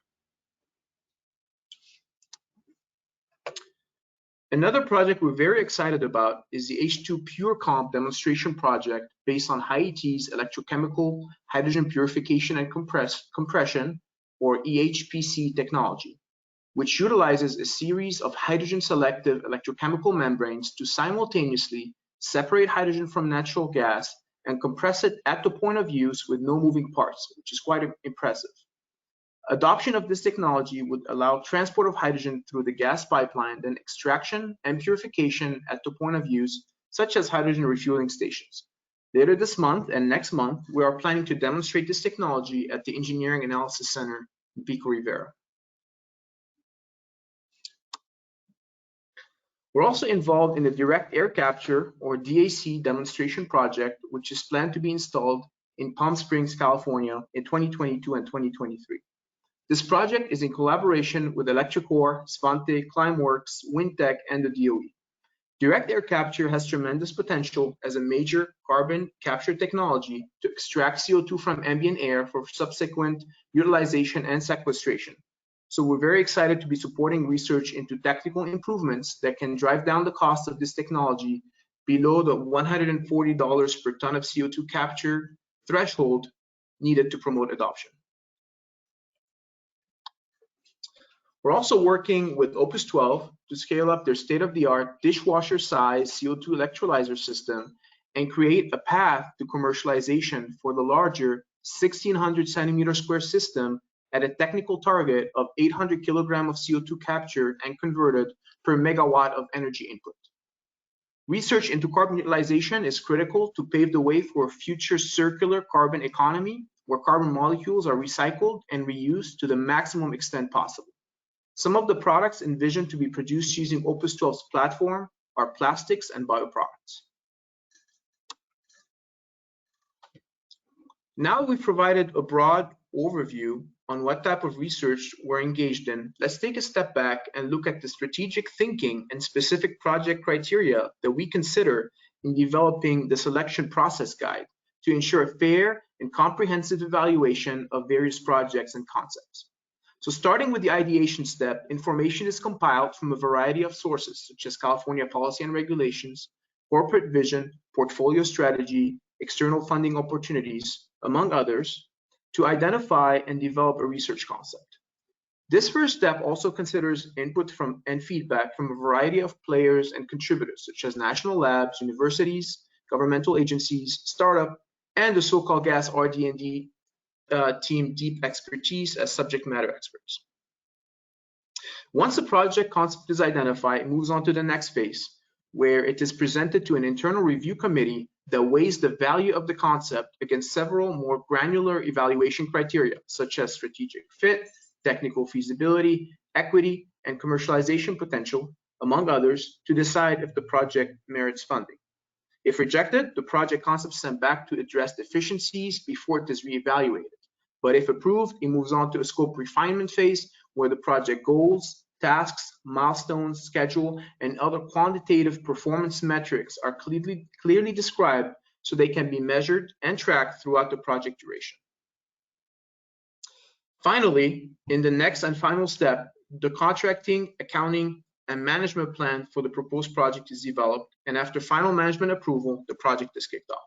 Another project we're very excited about is the H2 PureComp demonstration project based on HIET's electrochemical hydrogen purification and compression, or EHPC technology, which utilizes a series of hydrogen selective electrochemical membranes to simultaneously separate hydrogen from natural gas and compress it at the point of use with no moving parts, which is quite impressive. Adoption of this technology would allow transport of hydrogen through the gas pipeline, then extraction and purification at the point of use, such as hydrogen refueling stations. Later this month and next month, we are planning to demonstrate this technology at the Engineering Analysis Center in Pico Rivera. We're also involved in the direct air capture, or DAC, demonstration project, which is planned to be installed in Palm Springs, California in 2022 and 2023. This project is in collaboration with Electrocore, Svante, Climeworks, Windtech, and the DOE. Direct air capture has tremendous potential as a major carbon capture technology to extract CO2 from ambient air for subsequent utilization and sequestration. So we're very excited to be supporting research into technical improvements that can drive down the cost of this technology below the $140 per ton of CO2 capture threshold needed to promote adoption. We're also working with Opus 12 to scale up their state-of-the-art dishwasher-size CO2 electrolyzer system and create a path to commercialization for the larger 1,600 centimeter square system at a technical target of 800 kilograms of CO2 captured and converted per megawatt of energy input. Research into carbon utilization is critical to pave the way for a future circular carbon economy where carbon molecules are recycled and reused to the maximum extent possible. Some of the products envisioned to be produced using Opus 12's platform are plastics and bioproducts. Now we've provided a broad overview on what type of research we're engaged in. Let's take a step back and look at the strategic thinking and specific project criteria that we consider in developing the selection process guide to ensure a fair and comprehensive evaluation of various projects and concepts. So starting with the ideation step, information is compiled from a variety of sources, such as California policy and regulations, corporate vision, portfolio strategy, external funding opportunities, among others, to identify and develop a research concept. This first step also considers input from and feedback from a variety of players and contributors, such as national labs, universities, governmental agencies, startup, and the SoCalGas RD&D team deep expertise as subject matter experts. Once the project concept is identified, it moves on to the next phase, where it is presented to an internal review committee that weighs the value of the concept against several more granular evaluation criteria, such as strategic fit, technical feasibility, equity, and commercialization potential, among others, to decide if the project merits funding. If rejected, the project concept is sent back to address deficiencies before it is reevaluated. But if approved, it moves on to a scope refinement phase where the project goals, tasks, milestones, schedule, and other quantitative performance metrics are clearly described so they can be measured and tracked throughout the project duration. Finally, in the next and final step, the contracting, accounting, and management plan for the proposed project is developed, and after final management approval, the project is kicked off.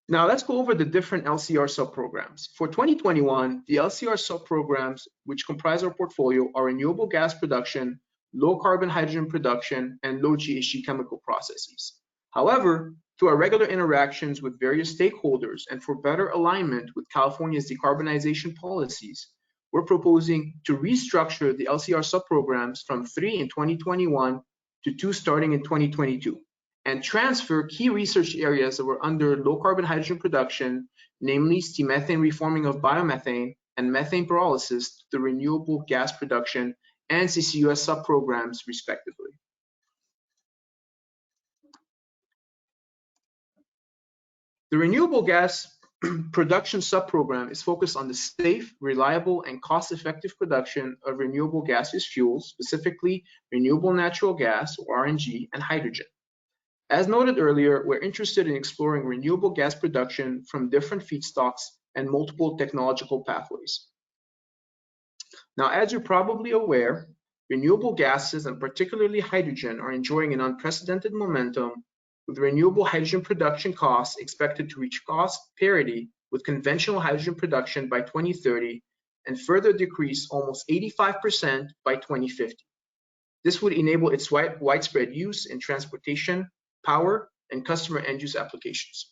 Now let's go over the different LCR subprograms. For 2021, the LCR subprograms, which comprise our portfolio, are renewable gas production, low carbon hydrogen production, and low GHG chemical processes. However, through our regular interactions with various stakeholders and for better alignment with California's decarbonization policies, we're proposing to restructure the LCR subprograms from 3 in 2021 to 2 starting in 2022. And transfer key research areas that were under low carbon hydrogen production, namely steam methane reforming of biomethane and methane pyrolysis, to the renewable gas production and CCUS subprograms, respectively. The renewable gas production subprogram is focused on the safe, reliable, and cost-effective production of renewable gaseous fuels, specifically renewable natural gas, or RNG, and hydrogen. As noted earlier, we're interested in exploring renewable gas production from different feedstocks and multiple technological pathways. Now, as you're probably aware, renewable gases, and particularly hydrogen, are enjoying an unprecedented momentum, with renewable hydrogen production costs expected to reach cost parity with conventional hydrogen production by 2030 and further decrease almost 85% by 2050. This would enable its widespread use in transportation, power, and customer end-use applications.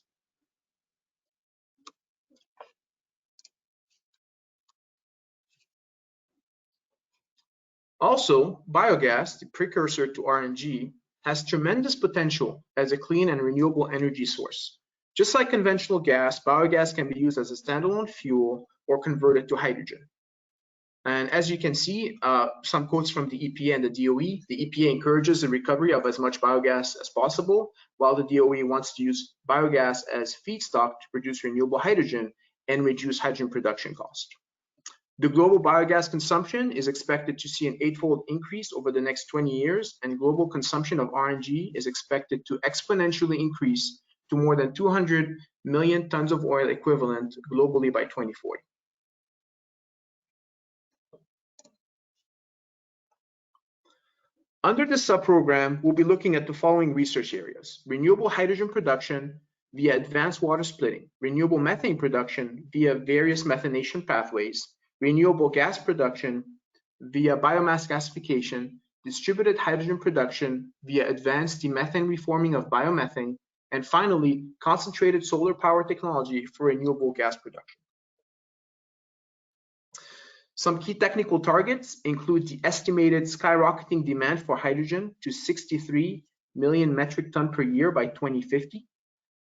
Also, biogas, the precursor to RNG, has tremendous potential as a clean and renewable energy source. Just like conventional gas, biogas can be used as a standalone fuel or converted to hydrogen. And as you can see, some quotes from the EPA and the DOE. The EPA encourages the recovery of as much biogas as possible, while the DOE wants to use biogas as feedstock to produce renewable hydrogen and reduce hydrogen production cost. The global biogas consumption is expected to see an 8-fold increase over the next 20 years, and global consumption of RNG is expected to exponentially increase to more than 200 million tons of oil equivalent globally by 2040. Under this subprogram, we'll be looking at the following research areas: renewable hydrogen production via advanced water splitting, renewable methane production via various methanation pathways, renewable gas production via biomass gasification, distributed hydrogen production via advanced demethane reforming of biomethane, and finally, concentrated solar power technology for renewable gas production. Some key technical targets include the estimated skyrocketing demand for hydrogen to 63 million metric ton per year by 2050,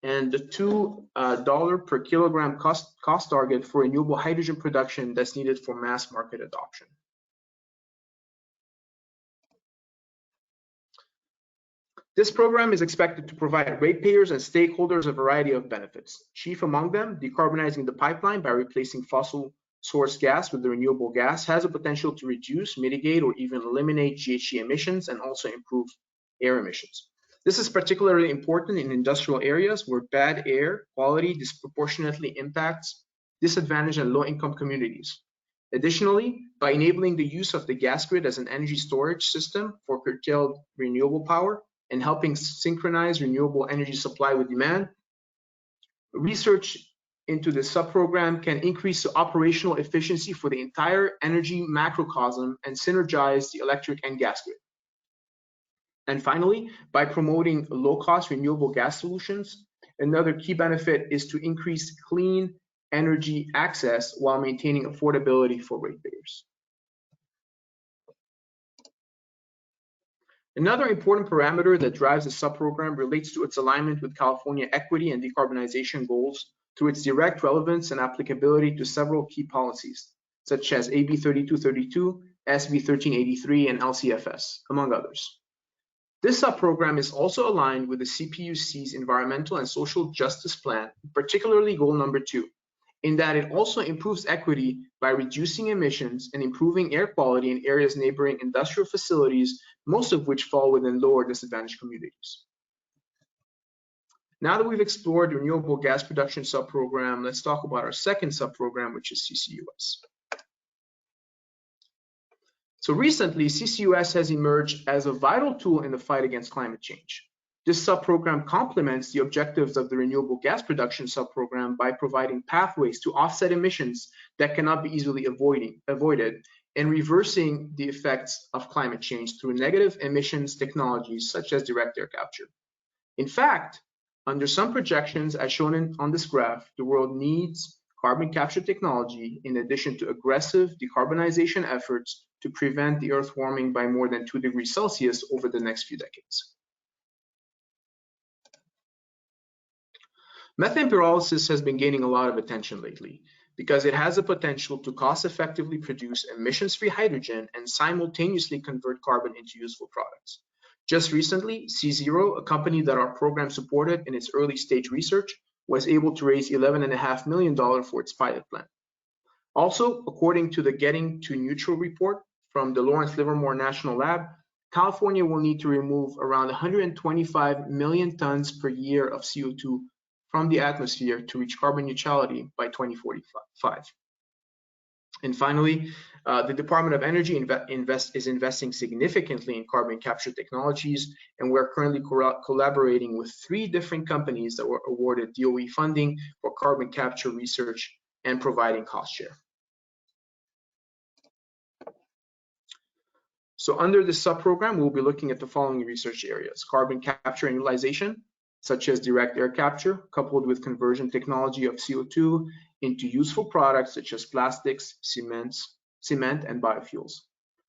and the $2 per kilogram cost target for renewable hydrogen production that's needed for mass market adoption. This program is expected to provide ratepayers and stakeholders a variety of benefits. Chief among them, decarbonizing the pipeline by replacing fossil source gas with the renewable gas has a potential to reduce, mitigate, or even eliminate GHG emissions and also improve air emissions. This is particularly important in industrial areas where bad air quality disproportionately impacts disadvantaged and low-income communities. Additionally, by enabling the use of the gas grid as an energy storage system for curtailed renewable power and helping synchronize renewable energy supply with demand, research into the subprogram can increase the operational efficiency for the entire energy macrocosm and synergize the electric and gas grid. And finally, by promoting low-cost renewable gas solutions, another key benefit is to increase clean energy access while maintaining affordability for ratepayers. Another important parameter that drives the subprogram relates to its alignment with California equity and decarbonization goals through its direct relevance and applicability to several key policies, such as AB 3232, SB 1383, and LCFS, among others. This subprogram is also aligned with the CPUC's Environmental and Social Justice Plan, particularly goal number 2, in that it also improves equity by reducing emissions and improving air quality in areas neighboring industrial facilities, most of which fall within lower disadvantaged communities. Now that we've explored the renewable gas production subprogram, let's talk about our second subprogram, which is CCUS. So recently, CCUS has emerged as a vital tool in the fight against climate change. This subprogram complements the objectives of the renewable gas production subprogram by providing pathways to offset emissions that cannot be easily avoided and reversing the effects of climate change through negative emissions technologies such as direct air capture. In fact, under some projections as shown on this graph, the world needs carbon capture technology in addition to aggressive decarbonization efforts to prevent the Earth warming by more than 2 degrees Celsius over the next few decades. Methane pyrolysis has been gaining a lot of attention lately because it has the potential to cost-effectively produce emissions-free hydrogen and simultaneously convert carbon into useful products. Just recently, C0, a company that our program supported in its early stage research, was able to raise $11.5 million for its pilot plant. Also, according to the Getting to Neutral report from the Lawrence Livermore National Lab, California will need to remove around 125 million tons per year of CO2 from the atmosphere to reach carbon neutrality by 2045. And finally, the Department of Energy is investing significantly in carbon capture technologies, and we're currently collaborating with 3 different companies that were awarded DOE funding for carbon capture research and providing cost share. So under this subprogram, we'll be looking at the following research areas: carbon capture and utilization, such as direct air capture, coupled with conversion technology of CO2 into useful products such as plastics, cement, and biofuels.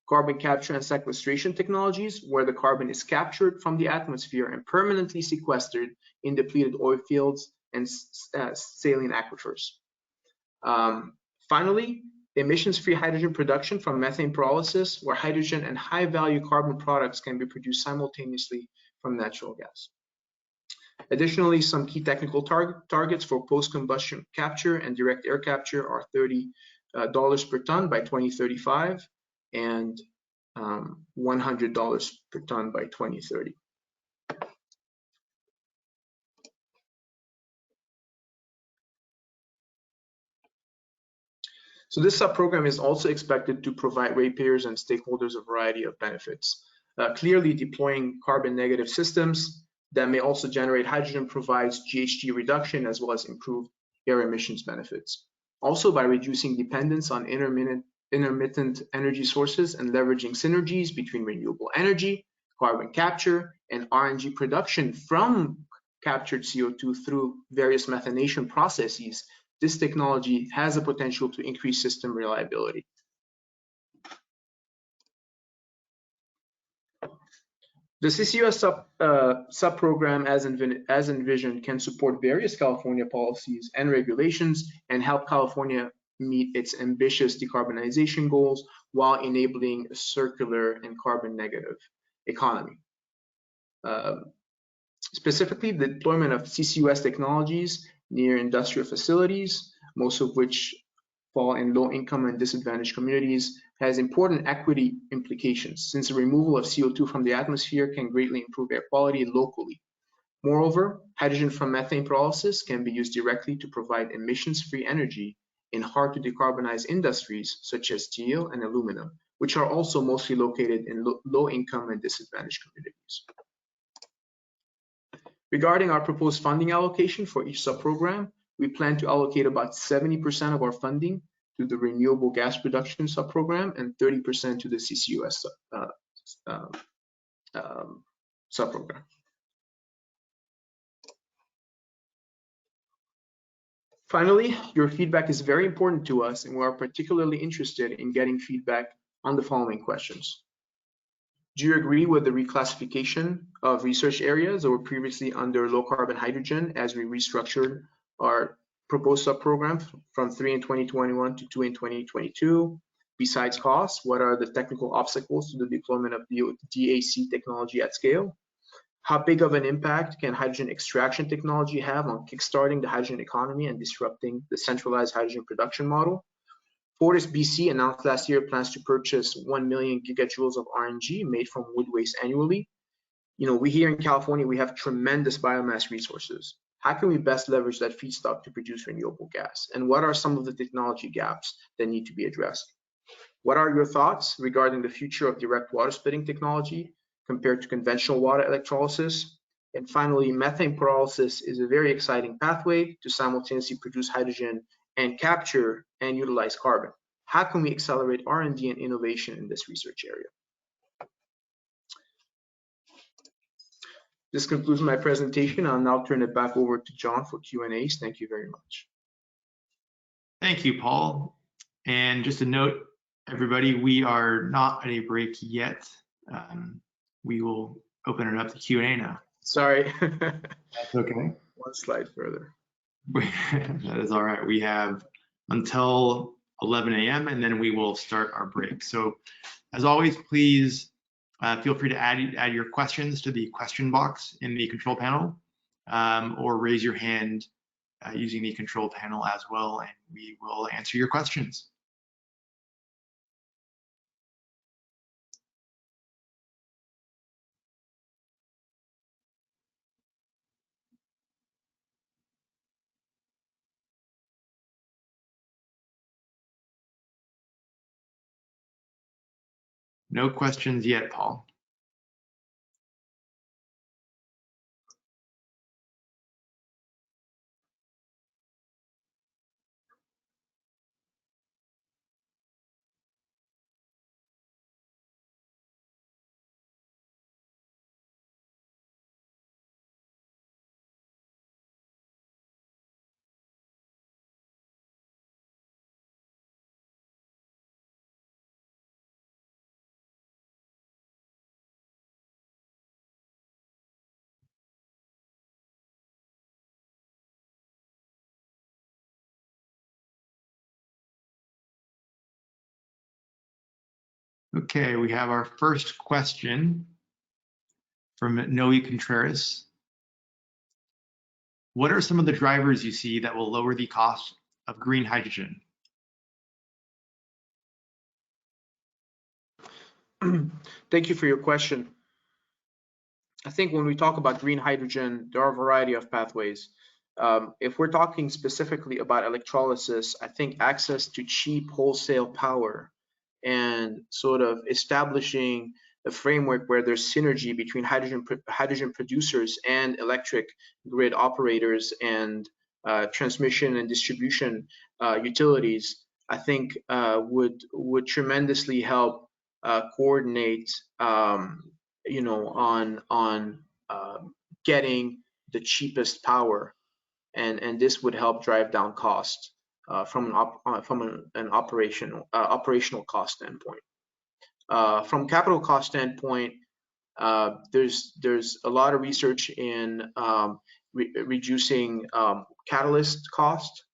Carbon capture and sequestration technologies, where the carbon is captured from the atmosphere and permanently sequestered in depleted oil fields and saline aquifers. Finally, emissions-free hydrogen production from methane pyrolysis, where hydrogen and high-value carbon products can be produced simultaneously from natural gas. Additionally, some key technical targets for post-combustion capture and direct air capture are $30 per ton by 2035 and $100 per ton by 2030. So this subprogram is also expected to provide ratepayers and stakeholders a variety of benefits. Clearly, deploying carbon negative systems that may also generate hydrogen provides GHG reduction as well as improved air emissions benefits. Also, by reducing dependence on intermittent energy sources and leveraging synergies between renewable energy, carbon capture, and RNG production from captured CO2 through various methanation processes, this technology has the potential to increase system reliability. The CCUS subprogram, as envisioned, can support various California policies and regulations and help California meet its ambitious decarbonization goals while enabling a circular and carbon negative economy. Specifically, the deployment of CCUS technologies near industrial facilities, most of which fall in low-income and disadvantaged communities, has important equity implications, since the removal of CO2 from the atmosphere can greatly improve air quality locally. Moreover, hydrogen from methane pyrolysis can be used directly to provide emissions-free energy in hard-to-decarbonize industries such as steel and aluminum, which are also mostly located in low-income and disadvantaged communities. Regarding our proposed funding allocation for each subprogram, we plan to allocate about 70% of our funding to the renewable gas production subprogram and 30% to the CCUS subprogram. Finally, your feedback is very important to us, and we are particularly interested in getting feedback on the following questions. Do you agree with the reclassification of research areas that were previously under low carbon hydrogen as we restructured our proposed sub-program from 3 in 2021 to 2 in 2022? Besides costs, what are the technical obstacles to the deployment of DAC technology at scale? How big of an impact can hydrogen extraction technology have on kickstarting the hydrogen economy and disrupting the centralized hydrogen production model? Fortis BC announced last year plans to purchase 1 million gigajoules of RNG made from wood waste annually. We here in California, we have tremendous biomass resources. How can we best leverage that feedstock to produce renewable gas? And what are some of the technology gaps that need to be addressed? What are your thoughts regarding the future of direct water splitting technology compared to conventional water electrolysis? And finally, methane pyrolysis is a very exciting pathway to simultaneously produce hydrogen and capture and utilize carbon. How can we accelerate R&D and innovation in this research area? This concludes my presentation. I'll now turn it back over to John for Q&As. Thank you very much. Thank you, Paul. And just a note, everybody, we are not at a break yet. We will open it up to Q&A now. Sorry. That's okay. One slide further. That is all right. We have until 11 a.m. and then we will start our break. So as always, please feel free to add your questions to the question box in the control panel, or raise your hand using the control panel as well, and we will answer your questions. No questions yet, Paul. Okay, we have our first question from Noe Contreras. What are some of the drivers you see that will lower the cost of green hydrogen? Thank you for your question. I think when we talk about green hydrogen, there are a variety of pathways. If we're talking specifically about electrolysis, I think access to cheap wholesale power and sort of establishing a framework where there's synergy between hydrogen producers and electric grid operators and transmission and distribution utilities, I think would tremendously help coordinate, on getting the cheapest power, and this would help drive down costs from an operational cost standpoint. From capital cost standpoint, there's a lot of research in reducing catalyst cost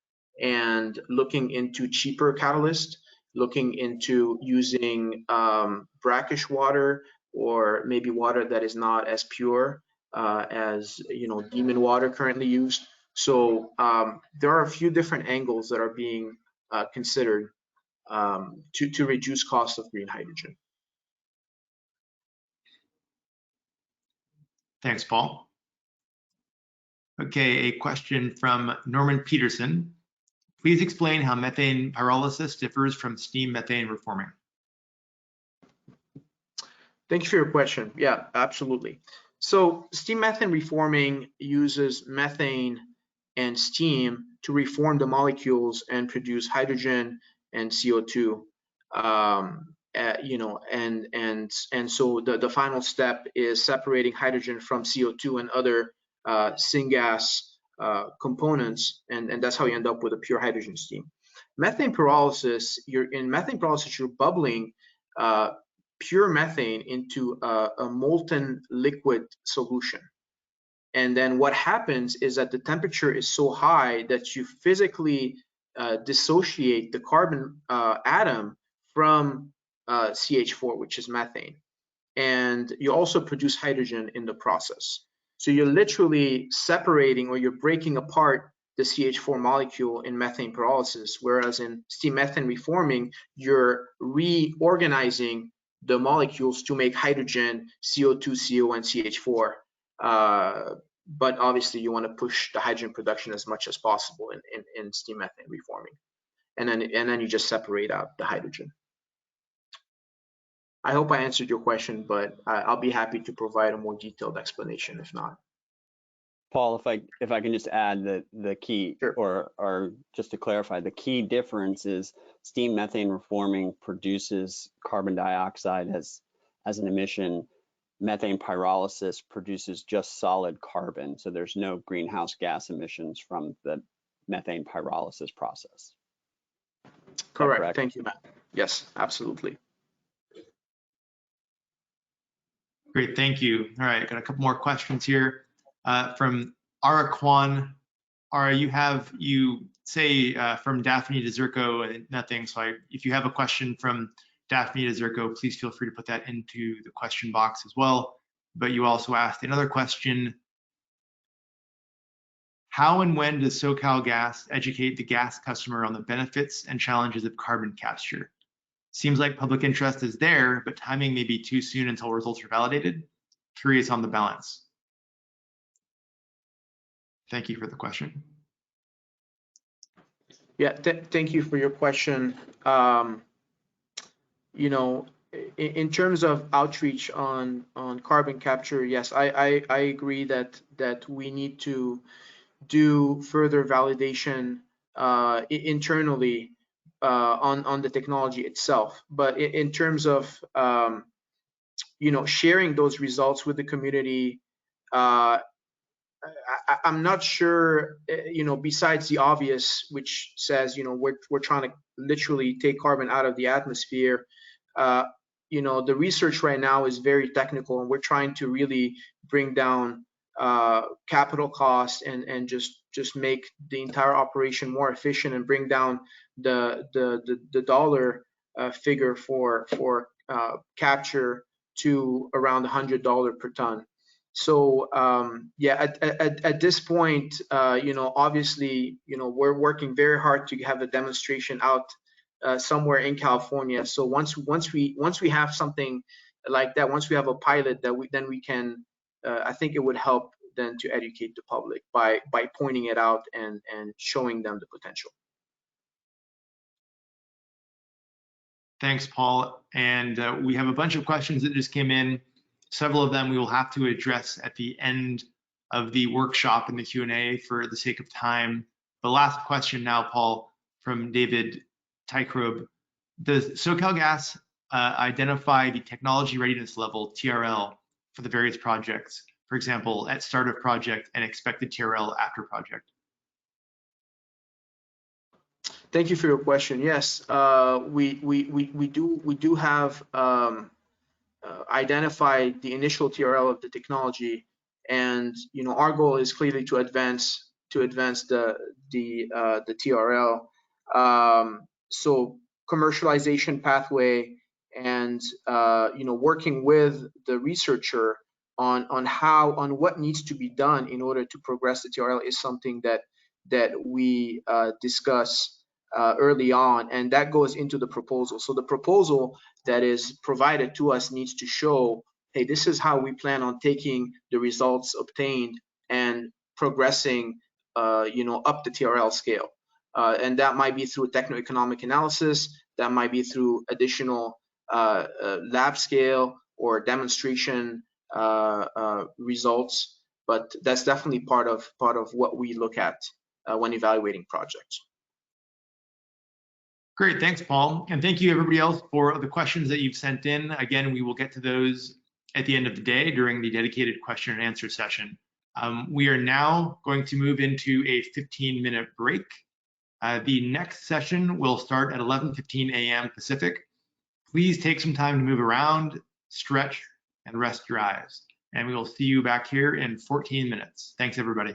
and looking into cheaper catalyst, looking into using brackish water, or maybe water that is not as pure as demon water currently used. So there are a few different angles that are being considered to reduce costs of green hydrogen. Thanks, Paul. Okay, a question from Norman Peterson. Please explain how methane pyrolysis differs from steam methane reforming. Thank you for your question. Yeah, absolutely. So steam methane reforming uses methane and steam to reform the molecules and produce hydrogen and CO2. And so the final step is separating hydrogen from CO2 and other syngas components, and that's how you end up with a pure hydrogen steam. Methane pyrolysis, you're bubbling pure methane into a molten liquid solution. And then what happens is that the temperature is so high that you physically dissociate the carbon atom from CH4, which is methane. And you also produce hydrogen in the process. So you're literally separating, or you're breaking apart the CH4 molecule in methane pyrolysis, whereas in steam methane reforming, you're reorganizing the molecules to make hydrogen, CO2, CO, and CH4. But obviously you want to push the hydrogen production as much as possible in steam methane reforming. And then you just separate out the hydrogen. I hope I answered your question, but I'll be happy to provide a more detailed explanation if not. Paul, if I can just add that the key, Sure. or just to clarify, the key difference is steam methane reforming produces carbon dioxide as an emission. Methane pyrolysis produces just solid carbon, so there's no greenhouse gas emissions from the methane pyrolysis process. Correct. Thank you, Matt. Yes, absolutely. Great, thank you. All right, got a couple more questions here from Ara Kwan. Ara, you say from Daphne to Zirko and nothing. So if you have a question from Daphne to Zirko, please feel free to put that into the question box as well. But you also asked another question. How and when does SoCalGas educate the gas customer on the benefits and challenges of carbon capture? Seems like public interest is there, but timing may be too soon until results are validated. Curious on the balance. Thank you for the question. Yeah, thank you for your question. You know, in terms of outreach on carbon capture, yes, I agree that we need to do further validation internally on the technology itself. But in terms of you know, sharing those results with the community, I'm not sure, you know, besides the obvious, which says, you know, we're trying to literally take carbon out of the atmosphere. You know, the research right now is very technical, and we're trying to really bring down capital costs and just make the entire operation more efficient and bring down the dollar figure for capture to around $100 per ton. So yeah, at this point, you know, obviously, you know, we're working very hard to have a demonstration out somewhere in California. So once we have something like that, once we have a pilot, that we can, I think it would help then to educate the public by pointing it out and showing them the potential. Thanks, Paul. And we have a bunch of questions that just came in. Several of them we will have to address at the end of the workshop in the Q&A for the sake of time. The last question now, Paul, from David Tykrob. Does SoCalGas identify the technology readiness level, TRL, for the various projects? For example, at start of project and expected TRL after project? Thank you for your question. Yes, we do have identified the initial TRL of the technology, and you know, our goal is clearly to advance the TRL. So commercialization pathway, and you know, working with the researcher on what needs to be done in order to progress the TRL is something that we discuss early on, and that goes into the proposal. So the proposal that is provided to us needs to show, hey, this is how we plan on taking the results obtained and progressing, you know, up the TRL scale. And that might be through techno-economic analysis, that might be through additional lab scale or demonstration results, but that's definitely part of what we look at when evaluating projects. Great, thanks, Paul. And thank you everybody else for the questions that you've sent in. Again, we will get to those at the end of the day during the dedicated question and answer session. We are now going to move into a 15-minute break. The next session will start at 11:15 a.m. Pacific. Please take some time to move around, stretch, and rest your eyes. And we will see you back here in 14 minutes. Thanks, everybody.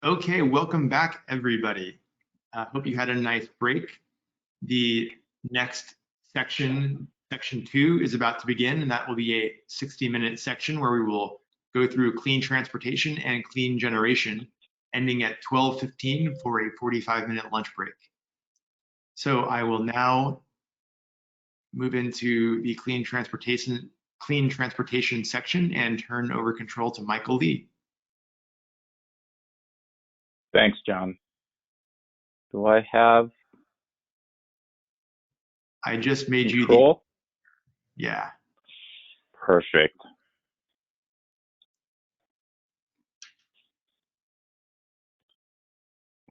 Okay, welcome back, everybody. Hope you had a nice break. The next section, section 2, is about to begin, and that will be a 60-minute section where we will go through clean transportation and clean generation, ending at 12:15 for a 45-minute lunch break. So I will now move into the clean transportation section and turn over control to Michael Lee. Thanks, John. Do I have I just made control? Yeah. Perfect.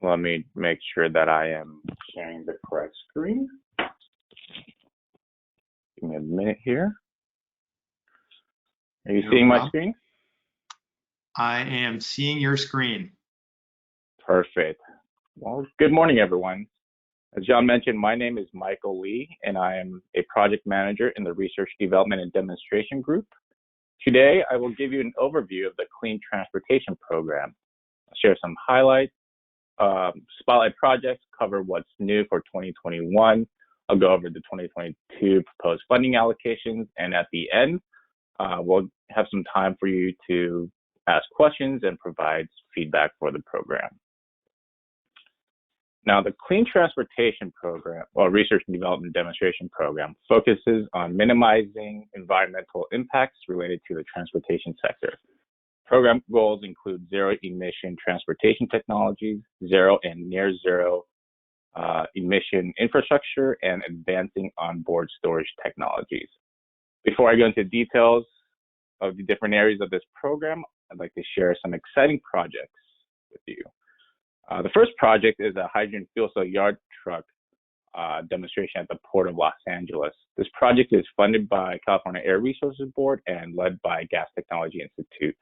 Let me make sure that I am sharing the correct screen. Give me a minute here. Are you seeing my screen? I am seeing your screen. Perfect. Well, good morning, everyone. As John mentioned, my name is Michael Lee, and I am a project manager in the Research, Development, and Demonstration Group. Today, I will give you an overview of the Clean Transportation Program. I'll share some highlights, spotlight projects, cover what's new for 2021. I'll go over the 2022 proposed funding allocations, and at the end, we'll have some time for you to ask questions and provide feedback for the program. Now, the Clean Transportation Program, or Research and Development Demonstration Program, focuses on minimizing environmental impacts related to the transportation sector. Program goals include zero-emission transportation technologies, zero and near-zero emission infrastructure, and advancing onboard storage technologies. Before I go into details of the different areas of this program, I'd like to share some exciting projects with you. The first project is a hydrogen fuel cell yard truck demonstration at the Port of Los Angeles. This project is funded by California Air Resources Board and led by Gas Technology Institute.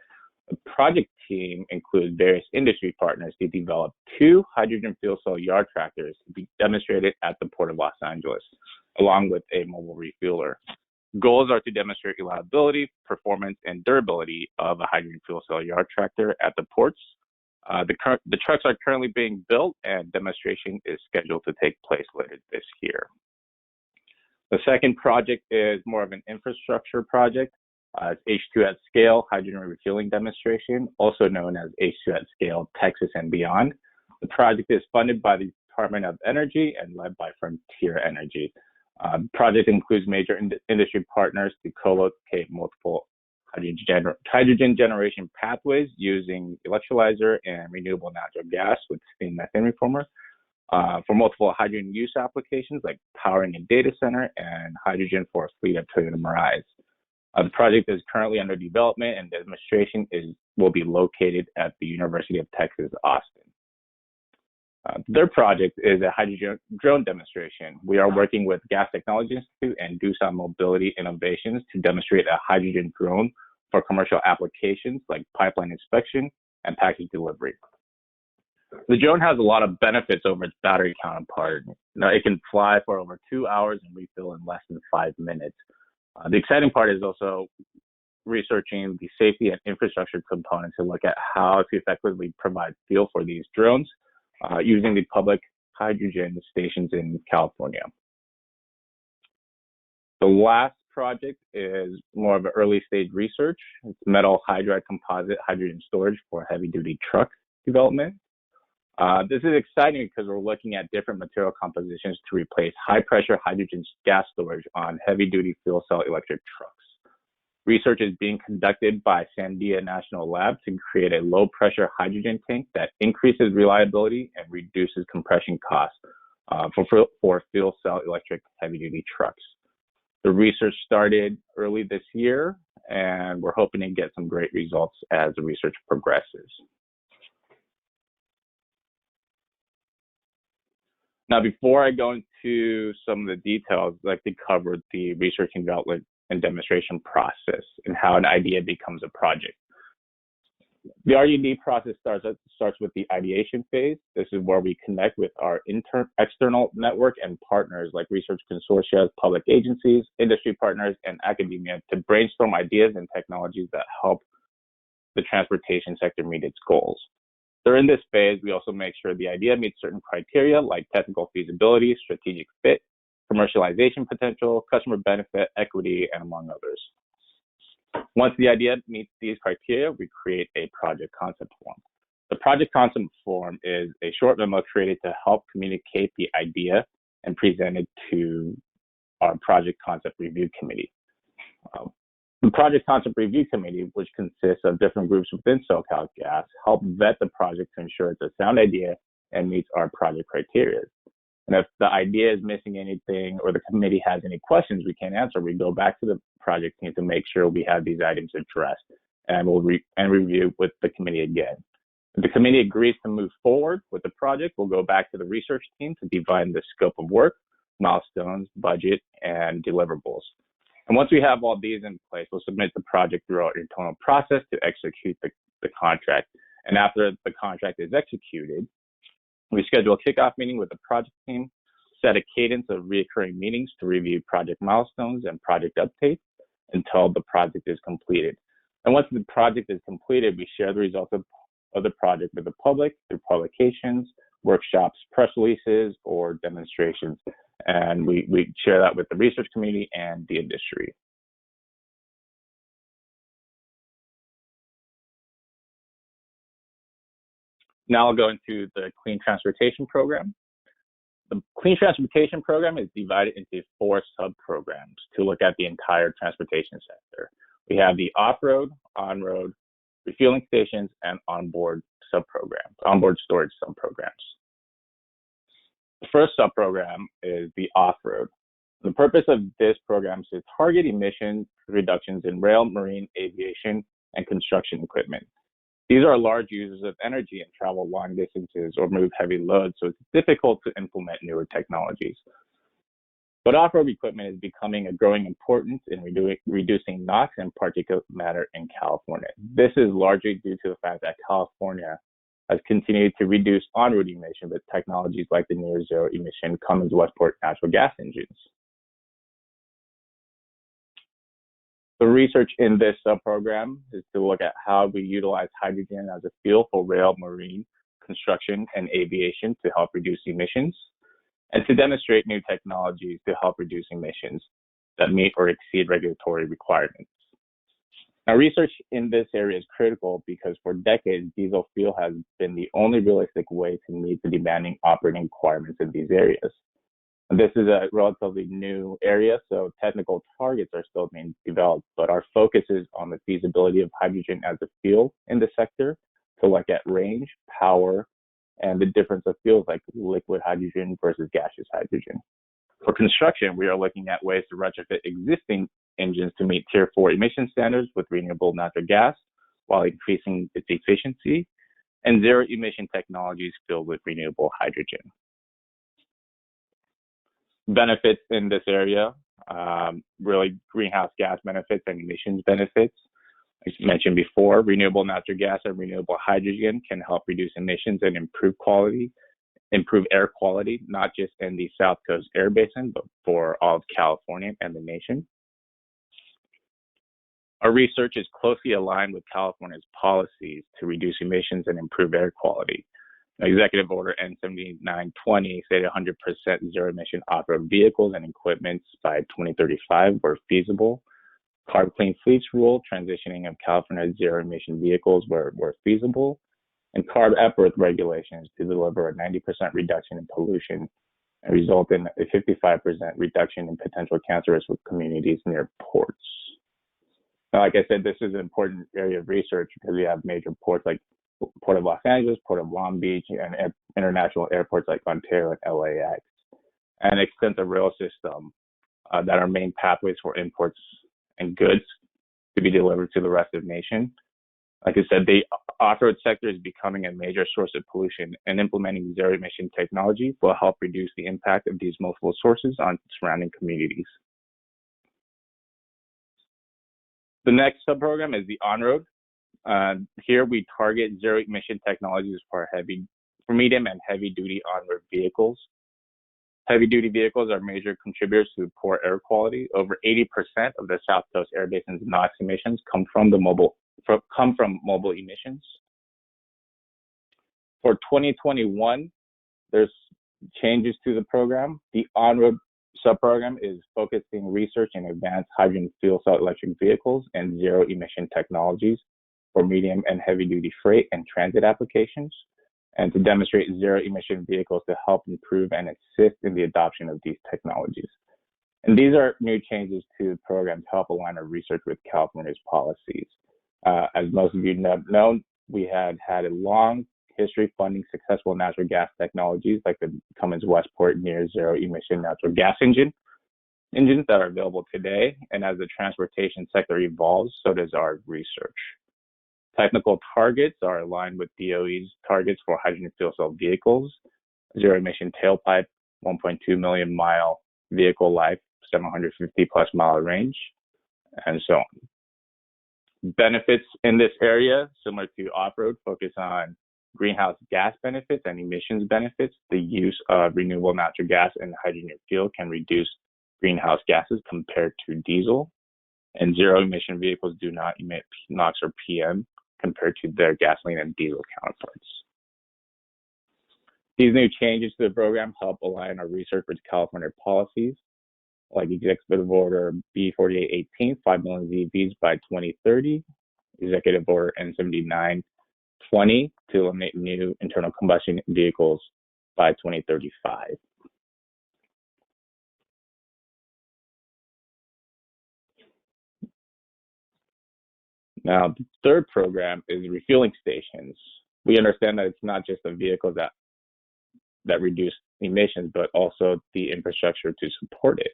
The project team includes various industry partners to develop 2 hydrogen fuel cell yard tractors to be demonstrated at the Port of Los Angeles, along with a mobile refueler. Goals are to demonstrate reliability, performance, and durability of a hydrogen fuel cell yard tractor at the ports. The trucks are currently being built, and demonstration is scheduled to take place later this year. The second project is more of an infrastructure project. It's H2 at Scale Hydrogen Refueling Demonstration, also known as H2 at Scale Texas and Beyond. The project is funded by the Department of Energy and led by Frontier Energy. The project includes major industry partners to co-locate multiple hydrogen generation pathways using electrolyzer and renewable natural gas with steam methane reformer for multiple hydrogen use applications like powering a data center and hydrogen for a fleet of Toyota Mirais. The project is currently under development, and demonstration will be located at the University of Texas, Austin. Their project is a hydrogen drone demonstration. We are working with Gas Technology Institute and Doosan Mobility Innovations to demonstrate a hydrogen drone for commercial applications like pipeline inspection and package delivery. The drone has a lot of benefits over its battery counterpart. It can fly for over 2 hours and refill in less than 5 minutes. The exciting part is also researching the safety and infrastructure components to look at how to effectively provide fuel for these drones using the public hydrogen stations in California. The last project is more of an early stage research. It's metal hydride composite hydrogen storage for heavy duty truck development. This is exciting because we're looking at different material compositions to replace high pressure hydrogen gas storage on heavy duty fuel cell electric trucks. Research is being conducted by Sandia National Lab to create a low pressure hydrogen tank that increases reliability and reduces compression costs for fuel cell electric heavy duty trucks. The research started early this year, and we're hoping to get some great results as the research progresses. Now, before I go into some of the details, I'd like to cover the research and development and demonstration process and how an idea becomes a project. The RD&D process starts with the ideation phase. This is where we connect with our external network and partners like research consortia, public agencies, industry partners, and academia to brainstorm ideas and technologies that help the transportation sector meet its goals. During this phase, we also make sure the idea meets certain criteria like technical feasibility, strategic fit, commercialization potential, customer benefit, equity, and among others. Once the idea meets these criteria, we create a project concept form. The project concept form is a short memo created to help communicate the idea and present it to our project concept review committee. The project concept review committee, which consists of different groups within SoCalGas, help vet the project to ensure it's a sound idea and meets our project criteria. And if the idea is missing anything or the committee has any questions we can't answer, we go back to the project team to make sure we have these items addressed, and we'll review with the committee again. If the committee agrees to move forward with the project, we'll go back to the research team to define the scope of work, milestones, budget, and deliverables. And once we have all these in place, we'll submit the project through our internal process to execute the contract. And after the contract is executed, we schedule a kickoff meeting with the project team, set a cadence of recurring meetings to review project milestones and project updates until the project is completed. And once the project is completed, we share the results of the project with the public through publications, workshops, press releases, or demonstrations. And we share that with the research community and the industry. Now I'll go into the Clean Transportation Program. The Clean Transportation Program is divided into 4 sub-programs to look at the entire transportation sector. We have the off-road, on-road, refueling stations, and onboard storage sub-programs. The first sub-program is the off-road. The purpose of this program is to target emission reductions in rail, marine, aviation, and construction equipment. These are large users of energy and travel long distances or move heavy loads, so it's difficult to implement newer technologies. But off-road equipment is becoming a growing importance in reducing NOx and particulate matter in California. This is largely due to the fact that California has continued to reduce on-road emission with technologies like the near zero emission Cummins Westport natural gas engines. The research in this sub-program is to look at how we utilize hydrogen as a fuel for rail, marine, construction, and aviation to help reduce emissions, and to demonstrate new technologies to help reduce emissions that meet or exceed regulatory requirements. Now, research in this area is critical because for decades, diesel fuel has been the only realistic way to meet the demanding operating requirements in these areas. And this is a relatively new area, so technical targets are still being developed, but our focus is on the feasibility of hydrogen as a fuel in the sector to look at range, power, and the difference of fuels like liquid hydrogen versus gaseous hydrogen. For construction, we are looking at ways to retrofit existing engines to meet Tier 4 emission standards with renewable natural gas while increasing its efficiency, and zero emission technologies filled with renewable hydrogen. Benefits in this area, really greenhouse gas benefits and emissions benefits. As mentioned before, renewable natural gas and renewable hydrogen can help reduce emissions and improve air quality, not just in the South Coast Air Basin, but for all of California and the nation. Our research is closely aligned with California's policies to reduce emissions and improve air quality. Executive Order N7920 stated 100% zero emission off-road vehicles and equipments by 2035 were feasible. Carb Clean Fleets rule, transitioning of California's zero emission vehicles were feasible. And carb epirth regulations to deliver a 90% reduction in pollution and result in a 55% reduction in potential cancer risk with communities near ports. Now, like I said, this is an important area of research because we have major ports like Port of Los Angeles, Port of Long Beach, and international airports like Ontario and LAX, and extensive rail system that are main pathways for imports and goods to be delivered to the rest of the nation. Like I said, the off-road sector is becoming a major source of pollution, and implementing zero-emission technology will help reduce the impact of these multiple sources on surrounding communities. The next sub-program is the on-road. Here we target zero-emission technologies for medium and heavy-duty on-road vehicles. Heavy-duty vehicles are major contributors to poor air quality. Over 80% of the South Coast Air Basin's NOx emissions come from mobile emissions. For 2021, there's changes to the program. The on-road subprogram is focusing research in advanced hydrogen fuel cell electric vehicles and zero-emission technologies for medium and heavy-duty freight and transit applications, and to demonstrate zero-emission vehicles to help improve and assist in the adoption of these technologies. And these are new changes to the program to help align our research with California's policies. As most of you know, we had a long history funding successful natural gas technologies like the Cummins Westport near zero emission natural gas engines that are available today. And as the transportation sector evolves, so does our research. Technical targets are aligned with DOE's targets for hydrogen fuel cell vehicles, zero emission tailpipe, 1.2 million mile vehicle life, 750 plus mile range, and so on. Benefits in this area, similar to off-road, focus on greenhouse gas benefits and emissions benefits. The use of renewable natural gas and hydrogen fuel can reduce greenhouse gases compared to diesel, and zero emission vehicles do not emit NOx or PM compared to their gasoline and diesel counterparts. These new changes to the program help align our research with California policies, like Executive Order B4818, 5 million ZEVs by 2030, Executive Order N7920 to eliminate new internal combustion vehicles by 2035. Now, the third program is refueling stations. We understand that it's not just the vehicles that reduce emissions, but also the infrastructure to support it.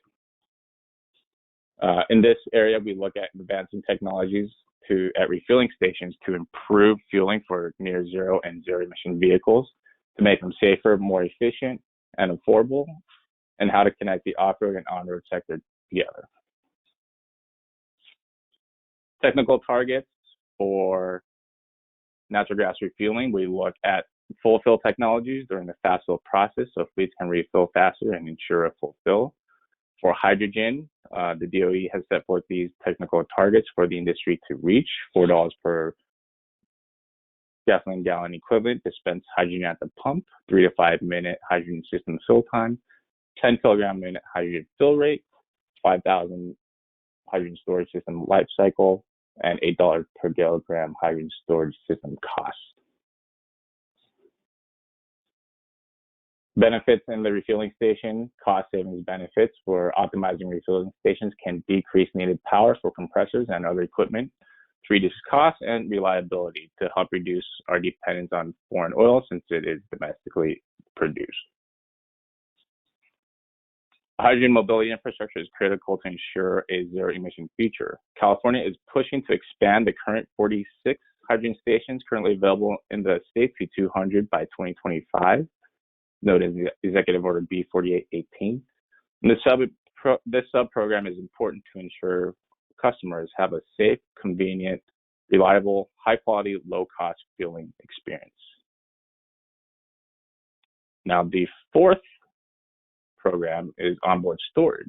In this area, we look at advancing technologies at refueling stations to improve fueling for near zero and zero emission vehicles, to make them safer, more efficient, and affordable, and how to connect the off-road and on-road sector together. Technical targets for natural gas refueling, we look at full fill technologies during the fast fill process so fleets can refill faster and ensure a full fill. For hydrogen, the DOE has set forth these technical targets for the industry to reach: $4 per gasoline gallon equivalent dispense hydrogen at the pump, 3 to 5 minute hydrogen system fill time, 10 kilogram minute hydrogen fill rate, 5,000 hydrogen storage system life cycle, and $8 per kilogram hydrogen storage system cost. Benefits in the refueling station, cost savings benefits for optimizing refueling stations can decrease needed power for compressors and other equipment to reduce costs, and reliability to help reduce our dependence on foreign oil since it is domestically produced. Hydrogen mobility infrastructure is critical to ensure a zero emission future. California is pushing to expand the current 46 hydrogen stations currently available in the state to 200 by 2025. Noted as the Executive Order B4818. This sub-program is important to ensure customers have a safe, convenient, reliable, high-quality, low-cost fueling experience. Now, the fourth program is onboard storage.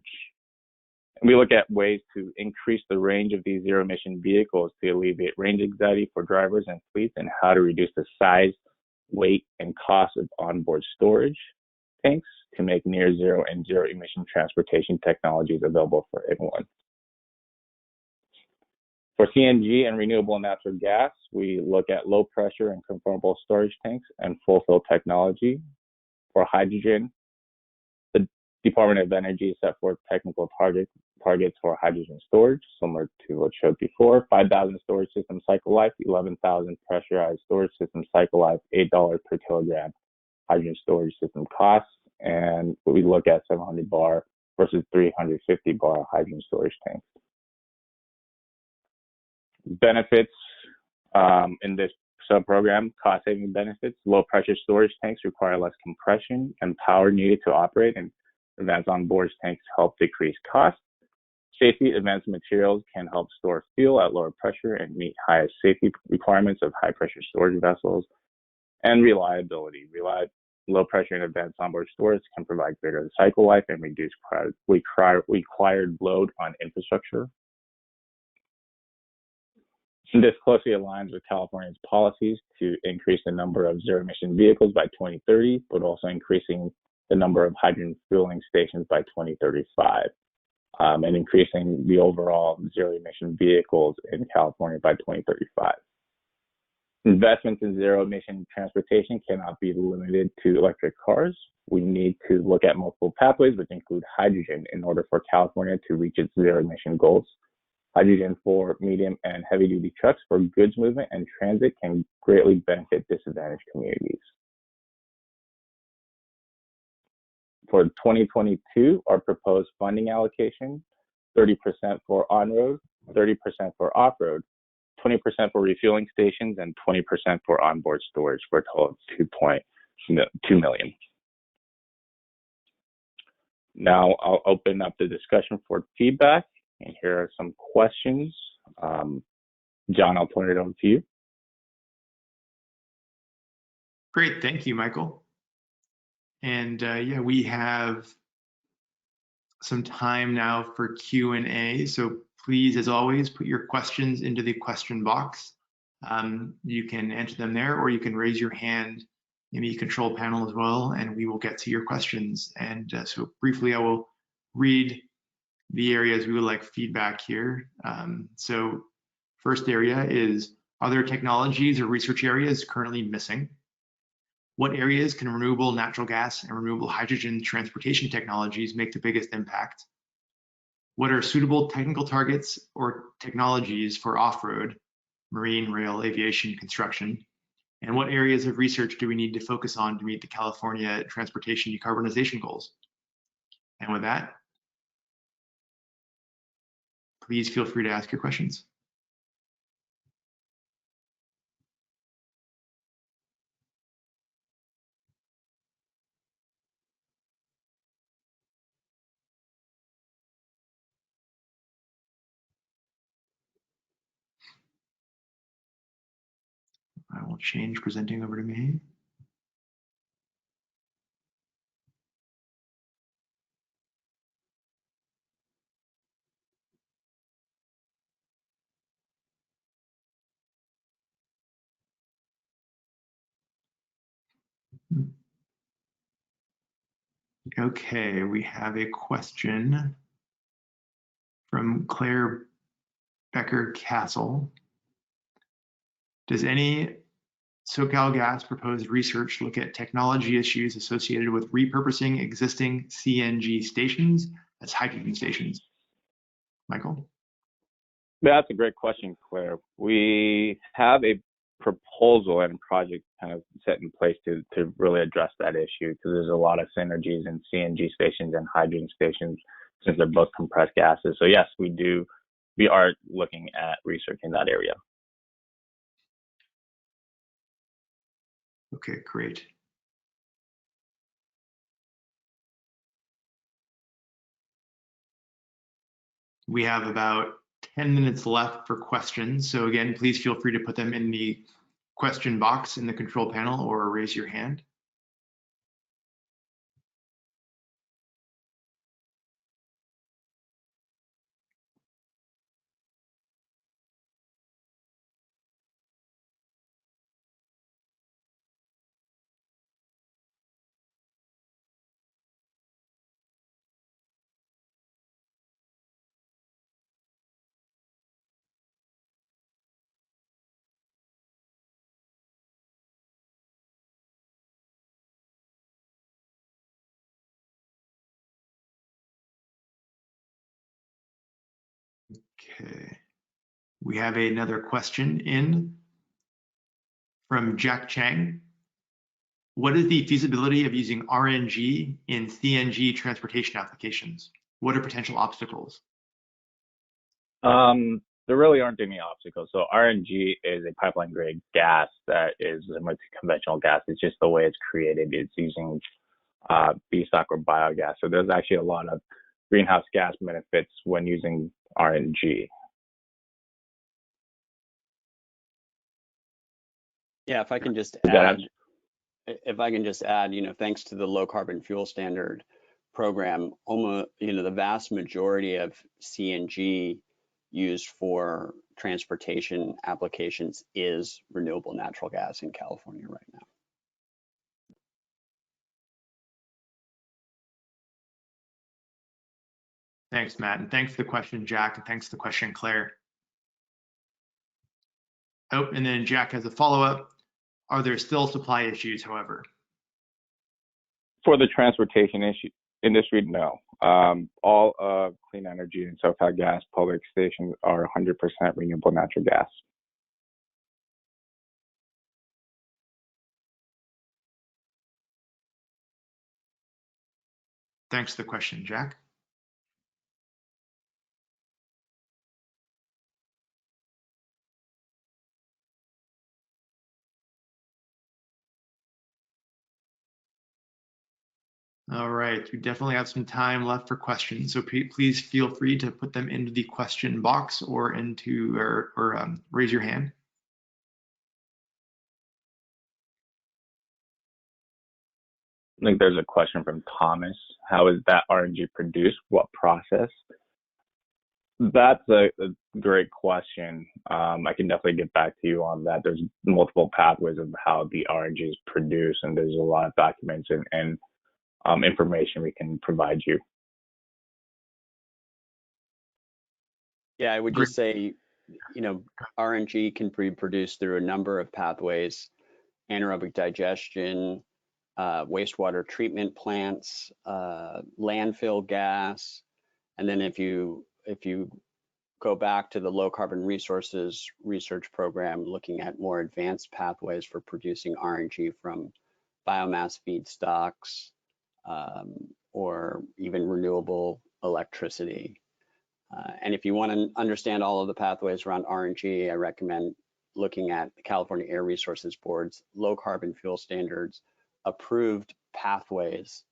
And we look at ways to increase the range of these zero-emission vehicles to alleviate range anxiety for drivers and fleets, and how to reduce the size, weight, and cost of onboard storage tanks to make near zero and zero emission transportation technologies available for everyone. For CNG and renewable natural gas, we look at low pressure and conformable storage tanks and full fill technology. For hydrogen, the Department of Energy set forth technical targets for hydrogen storage, similar to what showed before: 5,000 storage system cycle life, 11,000 pressurized storage system cycle life, $8 per kilogram hydrogen storage system costs, and we look at 700 bar versus 350 bar hydrogen storage tanks. Benefits in this sub-program, cost-saving benefits: low pressure storage tanks require less compression and power needed to operate, and advanced onboard tanks help decrease costs. Safety: advanced materials can help store fuel at lower pressure and meet highest safety requirements of high pressure storage vessels. And reliability: low pressure and advanced onboard storage can provide greater cycle life and reduce required load on infrastructure. And this closely aligns with California's policies to increase the number of zero-emission vehicles by 2030, but also increasing the number of hydrogen fueling stations by 2035, and increasing the overall zero-emission vehicles in California by 2035. Investments in zero-emission transportation cannot be limited to electric cars. We need to look at multiple pathways, which include hydrogen, in order for California to reach its zero-emission goals. Hydrogen for medium and heavy-duty trucks for goods movement and transit can greatly benefit disadvantaged communities. For 2022, our proposed funding allocation, 30% for on-road, 30% for off-road, 20% for refueling stations, and 20% for onboard storage, for a total of $2.2 million. Now I'll open up the discussion for feedback, and here are some questions. John, I'll turn it over to you. Great, thank you, Michael. And yeah, we have some time now for Q&A. So please, as always, put your questions into the question box. You can enter them there, or you can raise your hand in the control panel as well, and we will get to your questions. And so briefly, I will read the areas we would like feedback here. So first area is, are there technologies or research areas currently missing? What areas can renewable natural gas and renewable hydrogen transportation technologies make the biggest impact? What are suitable technical targets or technologies for off-road, marine, rail, aviation, construction? And what areas of research do we need to focus on to meet the California transportation decarbonization goals? And with that, please feel free to ask your questions. I will change presenting over to me. Okay, we have a question from Claire Becker-Castle. Does any SoCalGas proposed research look at technology issues associated with repurposing existing CNG stations as hydrogen stations? Michael? That's a great question, Claire. We have a proposal and project kind of set in place to really address that issue, because there's a lot of synergies in CNG stations and hydrogen stations, since they're both compressed gases. So yes, we are looking at research in that area. Okay, great. We have about 10 minutes left for questions. So again, please feel free to put them in the question box in the control panel or raise your hand. Okay, we have another question in from Jack Chang. What is the feasibility of using RNG in CNG transportation applications? What are potential obstacles? There really aren't any obstacles. So RNG is a pipeline grade gas that is similar to conventional gas. It's just the way it's created. It's using feedstock or biogas. So there's actually a lot of greenhouse gas benefits when using RNG. Yeah, if I can just add, thanks to the low carbon fuel standard program, almost, the vast majority of CNG used for transportation applications is renewable natural gas in California right now. Thanks, Matt, and thanks for the question, Jack, and thanks for the question, Claire. Oh, and then Jack has a follow-up. Are there still supply issues, however? For the transportation industry, no. All of Clean Energy and SoCalGas public stations are 100% renewable natural gas. Thanks for the question, Jack. All right, we definitely have some time left for questions, so please feel free to put them into the question box or into raise your hand. I think there's a question from Thomas. How is that RNG produced? What process? That's a great question. I can definitely get back to you on that. There's multiple pathways of how the RNG is produced, and there's a lot of documents and information we can provide you. Yeah, I would just say, RNG can be produced through a number of pathways: anaerobic digestion, wastewater treatment plants, landfill gas, and then if you go back to the low carbon resources research program, looking at more advanced pathways for producing RNG from biomass feedstocks, or even renewable electricity. And if you want to understand all of the pathways around RNG, I recommend looking at the California Air Resources Board's low carbon fuel standards approved pathways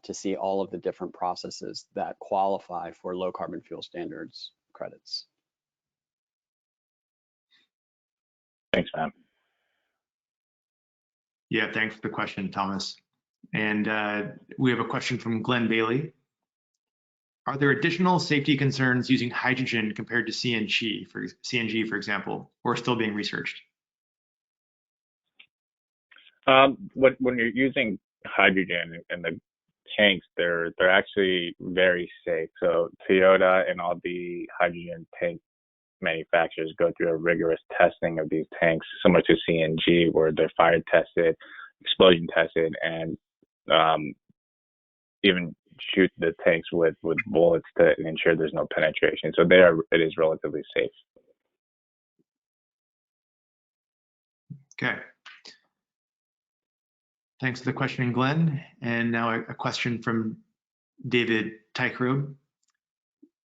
to see all of the different processes that qualify for low carbon fuel standards credits. Thanks, Matt. Yeah, thanks for the question, Thomas. And we have a question from Glenn Bailey. Are there additional safety concerns using hydrogen compared to CNG, for example, or still being researched? When you're using hydrogen in the tanks, they're actually very safe. So Toyota and all the hydrogen tank manufacturers go through a rigorous testing of these tanks, similar to CNG, where they're fire tested, explosion tested, and even shoot the tanks with bullets to ensure there's no penetration. So it is relatively safe. Okay. Thanks for the question, Glenn. And now a question from David Tycrobe.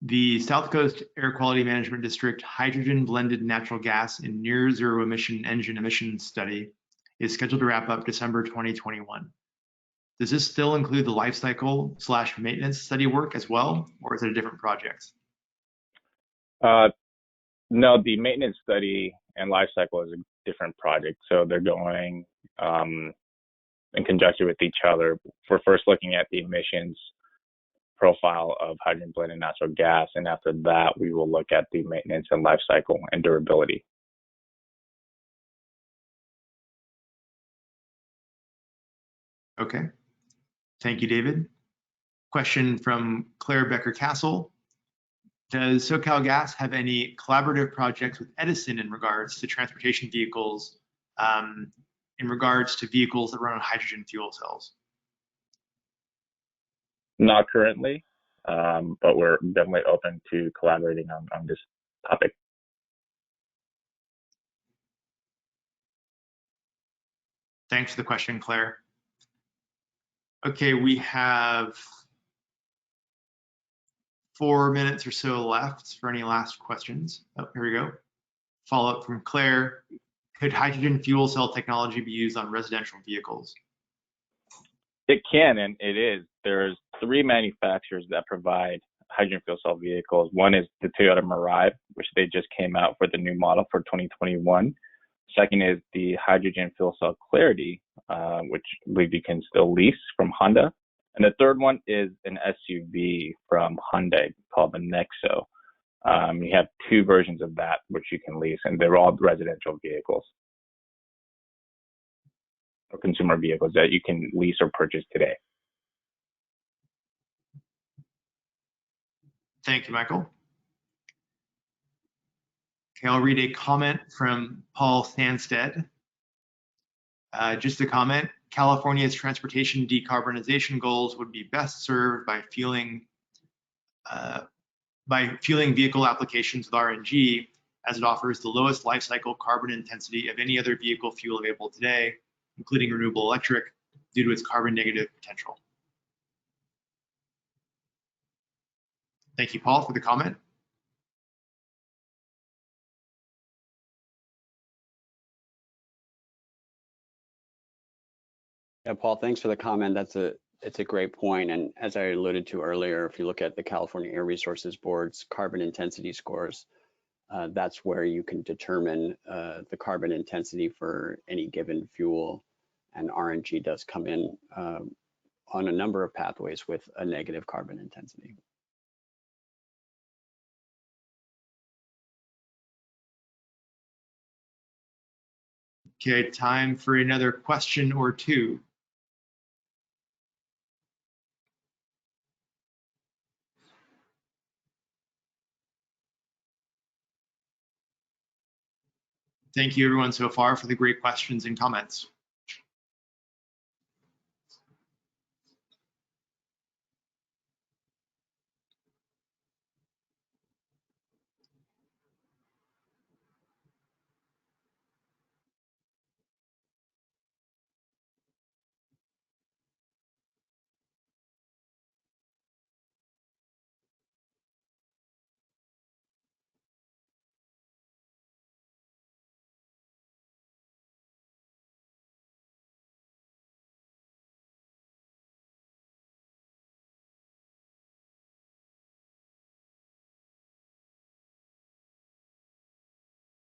The South Coast Air Quality Management District hydrogen blended natural gas in near zero emission engine emissions study is scheduled to wrap up December 2021. Does this still include the life cycle / maintenance study work as well, or is it a different project? No, the maintenance study and life cycle is a different project. So they're going in conjunction with each other. We're first looking at the emissions profile of hydrogen blended natural gas, and after that, we will look at the maintenance and life cycle and durability. Okay. Thank you, David. Question from Claire Becker-Castle. Does SoCalGas have any collaborative projects with Edison in regards to transportation vehicles, in regards to vehicles that run on hydrogen fuel cells? Not currently, but we're definitely open to collaborating on this topic. Thanks for the question, Claire. Okay, we have 4 minutes or so left for any last questions. Oh, here we go. Follow-up from Claire. Could hydrogen fuel cell technology be used on residential vehicles? It can, and it is. There's 3 manufacturers that provide hydrogen fuel cell vehicles. One is the Toyota Mirai, which they just came out for the new model for 2021. Second is the hydrogen fuel cell Clarity, which I believe you can still lease from Honda. And the third one is an SUV from Hyundai called the Nexo. You have 2 versions of that which you can lease, and they're all residential vehicles or consumer vehicles that you can lease or purchase today. Thank you, Michael. Okay, I'll read a comment from Paul Sanstead. Just a comment, California's transportation decarbonization goals would be best served by fueling vehicle applications with RNG, as it offers the lowest life cycle carbon intensity of any other vehicle fuel available today, including renewable electric, due to its carbon negative potential. Thank you, Paul, for the comment. Yeah, Paul, thanks for the comment. It's a great point. And as I alluded to earlier, if you look at the California Air Resources Board's carbon intensity scores, that's where you can determine the carbon intensity for any given fuel. And RNG does come in on a number of pathways with a negative carbon intensity. Okay, time for another question or two. Thank you everyone so far for the great questions and comments.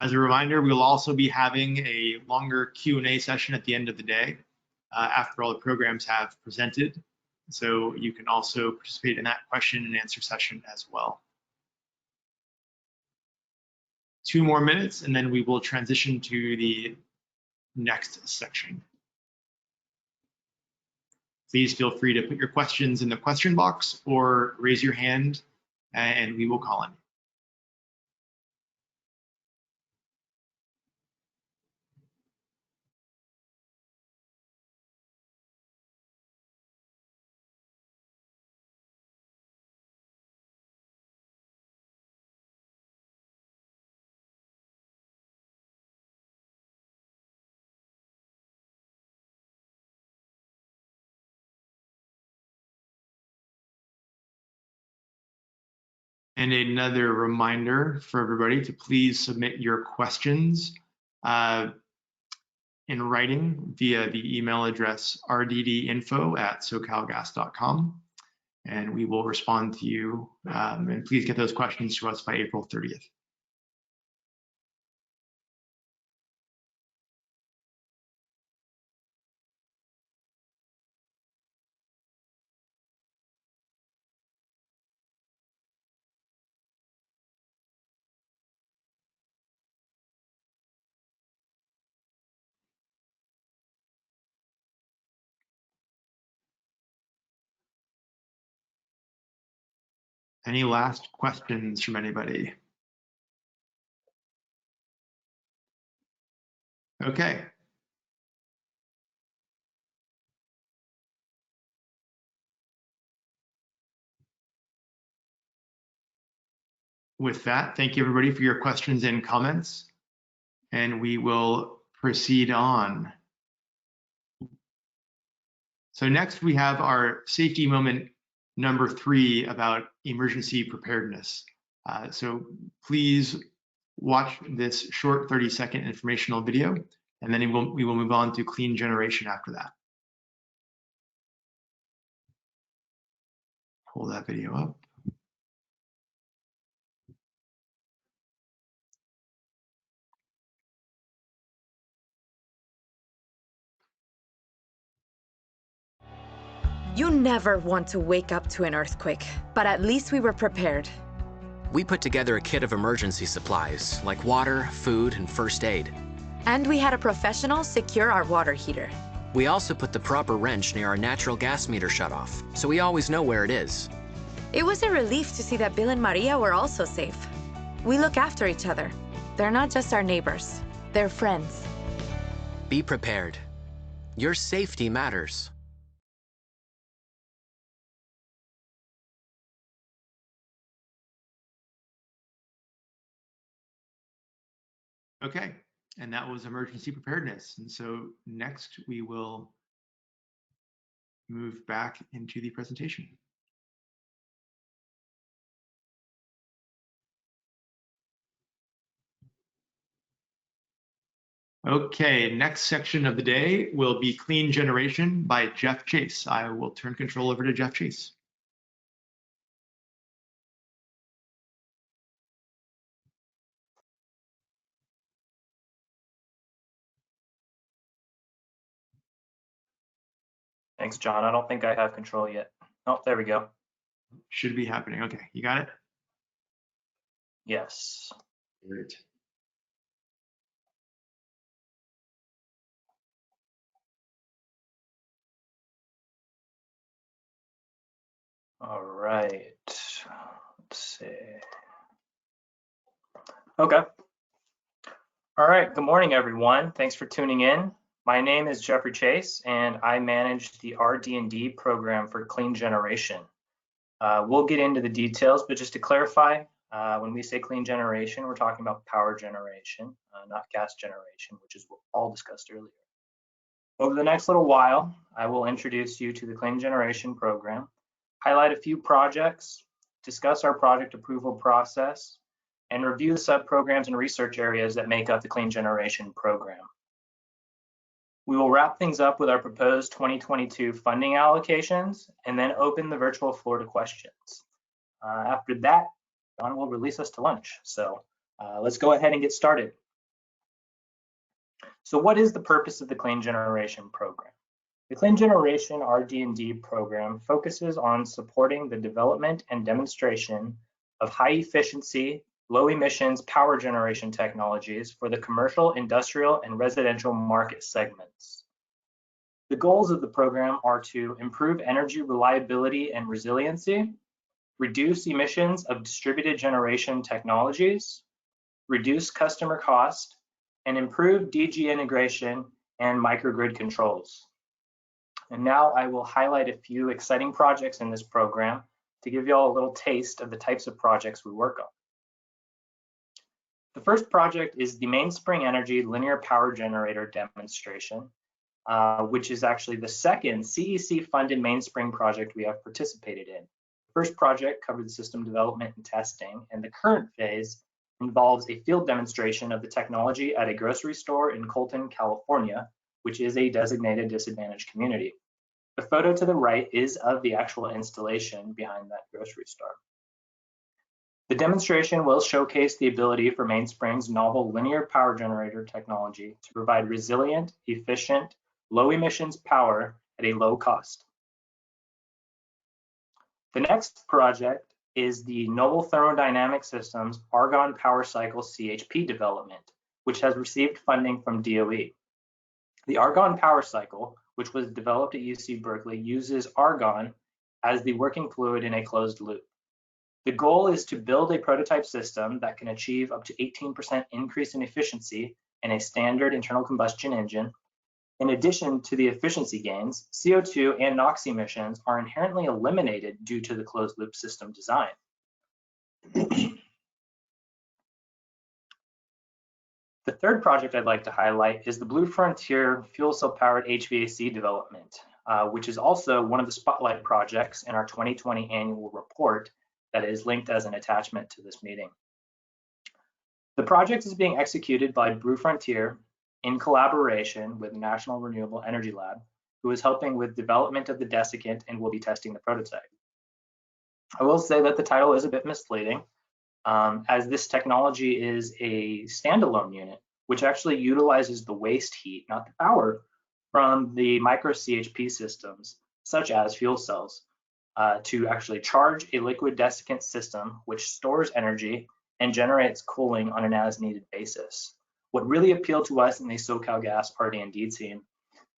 As a reminder, we'll also be having a longer Q&A session at the end of the day after all the programs have presented. So you can also participate in that question and answer session as well. 2 more minutes and then we will transition to the next section. Please feel free to put your questions in the question box or raise your hand and we will call on you. And another reminder for everybody to please submit your questions in writing via the email address rddinfo@socalgas.com, and we will respond to you. And please get those questions to us by April 30th. Any last questions from anybody? Okay. With that, thank you everybody for your questions and comments, and we will proceed on. So next we have our safety moment number 3 about emergency preparedness. So please watch this short 30-second informational video, and then we will move on to clean generation after that. Pull that video up. You never want to wake up to an earthquake, but at least we were prepared. We put together a kit of emergency supplies, like water, food, and first aid. And we had a professional secure our water heater. We also put the proper wrench near our natural gas meter shutoff, so we always know where it is. It was a relief to see that Bill and Maria were also safe. We look after each other. They're not just our neighbors, they're friends. Be prepared. Your safety matters. Okay, and that was emergency preparedness. And so next we will move back into the presentation. Okay, next section of the day will be Clean Generation by Jeff Chase. I will turn control over to Jeff Chase. Thanks, John. I don't think I have control yet. Oh, there we go. Should be happening. Okay, you got it? Yes. Great. All right. Let's see. Okay. All right. Good morning, everyone. Thanks for tuning in. My name is Jeffrey Chase, and I manage the RD&D program for Clean Generation. We'll get into the details, but just to clarify, when we say clean generation, we're talking about power generation, not gas generation, which is what Paul discussed earlier. Over the next little while, I will introduce you to the Clean Generation program, highlight a few projects, discuss our project approval process, and review the sub-programs and research areas that make up the Clean Generation program. We will wrap things up with our proposed 2022 funding allocations and then open the virtual floor to questions. After that, John will release us to lunch. So let's go ahead and get started. So what is the purpose of the Clean Generation program? The Clean Generation RD&D program focuses on supporting the development and demonstration of high efficiency, low emissions power generation technologies for the commercial, industrial, and residential market segments. The goals of the program are to improve energy reliability and resiliency, reduce emissions of distributed generation technologies, reduce customer cost, and improve DG integration and microgrid controls. And now I will highlight a few exciting projects in this program to give you all a little taste of the types of projects we work on. The first project is the Mainspring Energy Linear Power Generator demonstration, which is actually the second CEC-funded Mainspring project we have participated in. The first project covered the system development and testing, and the current phase involves a field demonstration of the technology at a grocery store in Colton, California, which is a designated disadvantaged community. The photo to the right is of the actual installation behind that grocery store. The demonstration will showcase the ability for Mainspring's novel linear power generator technology to provide resilient, efficient, low emissions power at a low cost. The next project is the Noble Thermodynamic Systems Argon Power Cycle CHP development, which has received funding from DOE. The Argon Power Cycle, which was developed at UC Berkeley, uses argon as the working fluid in a closed loop. The goal is to build a prototype system that can achieve up to 18% increase in efficiency in a standard internal combustion engine. In addition to the efficiency gains, CO2 and NOx emissions are inherently eliminated due to the closed loop system design. The third project I'd like to highlight is the Blue Frontier fuel cell powered HVAC development, which is also one of the spotlight projects in our 2020 annual report that is linked as an attachment to this meeting. The project is being executed by Blue Frontier in collaboration with the National Renewable Energy Lab, who is helping with development of the desiccant and will be testing the prototype. I will say that the title is a bit misleading, as this technology is a standalone unit, which actually utilizes the waste heat, not the power, from the micro CHP systems, such as fuel cells. to actually charge a liquid desiccant system, which stores energy and generates cooling on an as-needed basis. What really appealed to us in the SoCalGas RD&D team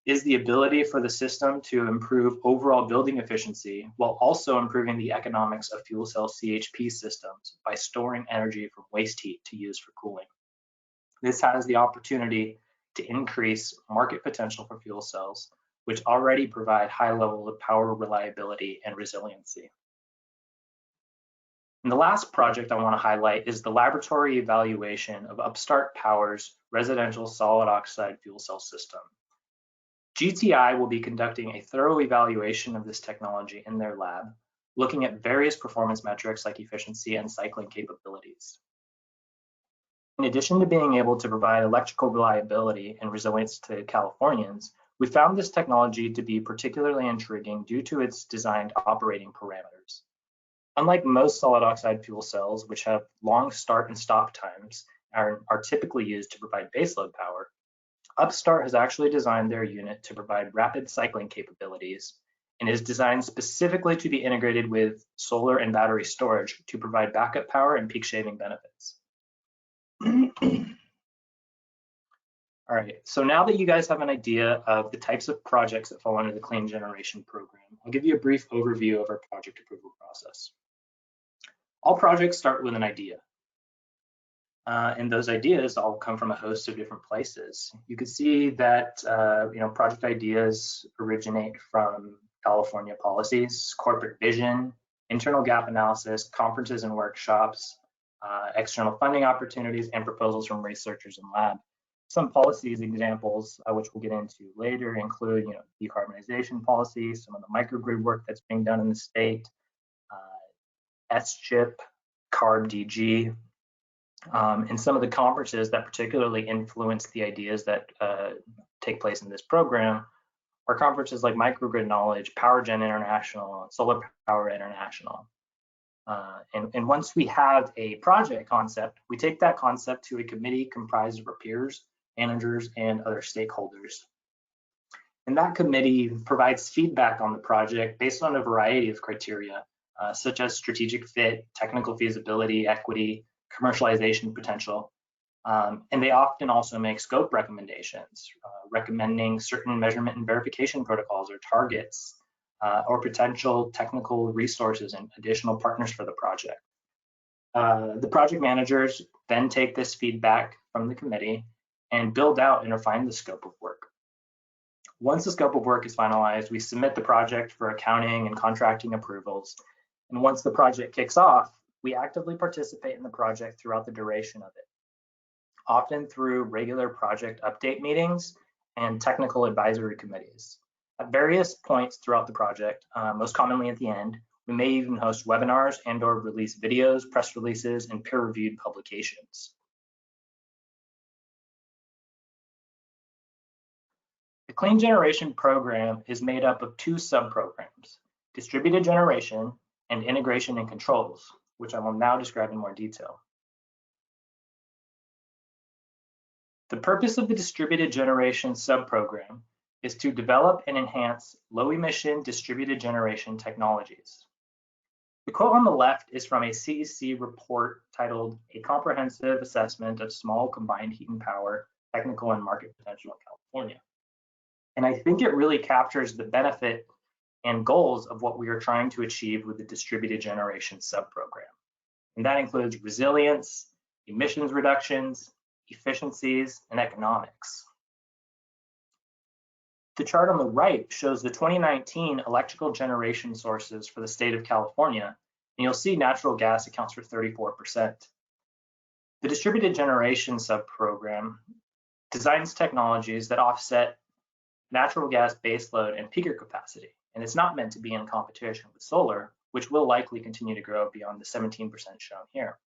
is the ability for the system to improve overall building efficiency while also improving the economics of fuel cell CHP systems by storing energy from waste heat to use for cooling. This has the opportunity to increase market potential for fuel cells, which already provide high levels of power reliability and resiliency. And the last project I want to highlight is the laboratory evaluation of Upstart Power's residential solid oxide fuel cell system. GTI will be conducting a thorough evaluation of this technology in their lab, looking at various performance metrics like efficiency and cycling capabilities. In addition to being able to provide electrical reliability and resilience to Californians, we found this technology to be particularly intriguing due to its designed operating parameters. Unlike most solid oxide fuel cells, which have long start and stop times and are typically used to provide baseload power, Upstart has actually designed their unit to provide rapid cycling capabilities and is designed specifically to be integrated with solar and battery storage to provide backup power and peak shaving benefits. All right, so now that you guys have an idea of the types of projects that fall under the Clean Generation Program, I'll give you a brief overview of our project approval process. All projects start with an idea. And those ideas all come from a host of different places. You can see that project ideas originate from California policies, corporate vision, internal gap analysis, conferences and workshops, external funding opportunities, and proposals from researchers in lab. Some policies examples, which we'll get into later, include decarbonization policies, some of the microgrid work that's being done in the state, SCHIP, CARB-DG, and some of the conferences that particularly influence the ideas that take place in this program are conferences like Microgrid Knowledge, PowerGen International, Solar Power International. And once we have a project concept, we take that concept to a committee comprised of our peers, managers, and other stakeholders. And that committee provides feedback on the project based on a variety of criteria, such as strategic fit, technical feasibility, equity, commercialization potential. And they often also make scope recommendations, recommending certain measurement and verification protocols or targets, or potential technical resources and additional partners for the project. The project managers then take this feedback from the committee and build out and refine the scope of work. Once the scope of work is finalized, we submit the project for accounting and contracting approvals. And once the project kicks off, we actively participate in the project throughout the duration of it, often through regular project update meetings and technical advisory committees. At various points throughout the project, most commonly at the end, we may even host webinars and/or release videos, press releases, and peer-reviewed publications. The Clean Generation Program is made up of two sub-programs, Distributed Generation and Integration and Controls, which I will now describe in more detail. The purpose of the Distributed Generation sub-program is to develop and enhance low-emission distributed generation technologies. The quote on the left is from a CEC report titled A Comprehensive Assessment of Small Combined Heat and Power Technical and Market Potential in California. And I think it really captures the benefit and goals of what we are trying to achieve with the Distributed Generation sub-program. And that includes resilience, emissions reductions, efficiencies, and economics. The chart on the right shows the 2019 electrical generation sources for the state of California, and you'll see natural gas accounts for 34%. The Distributed Generation sub-program designs technologies that offset natural gas baseload and peaker capacity, and it's not meant to be in competition with solar, which will likely continue to grow beyond the 17% shown here.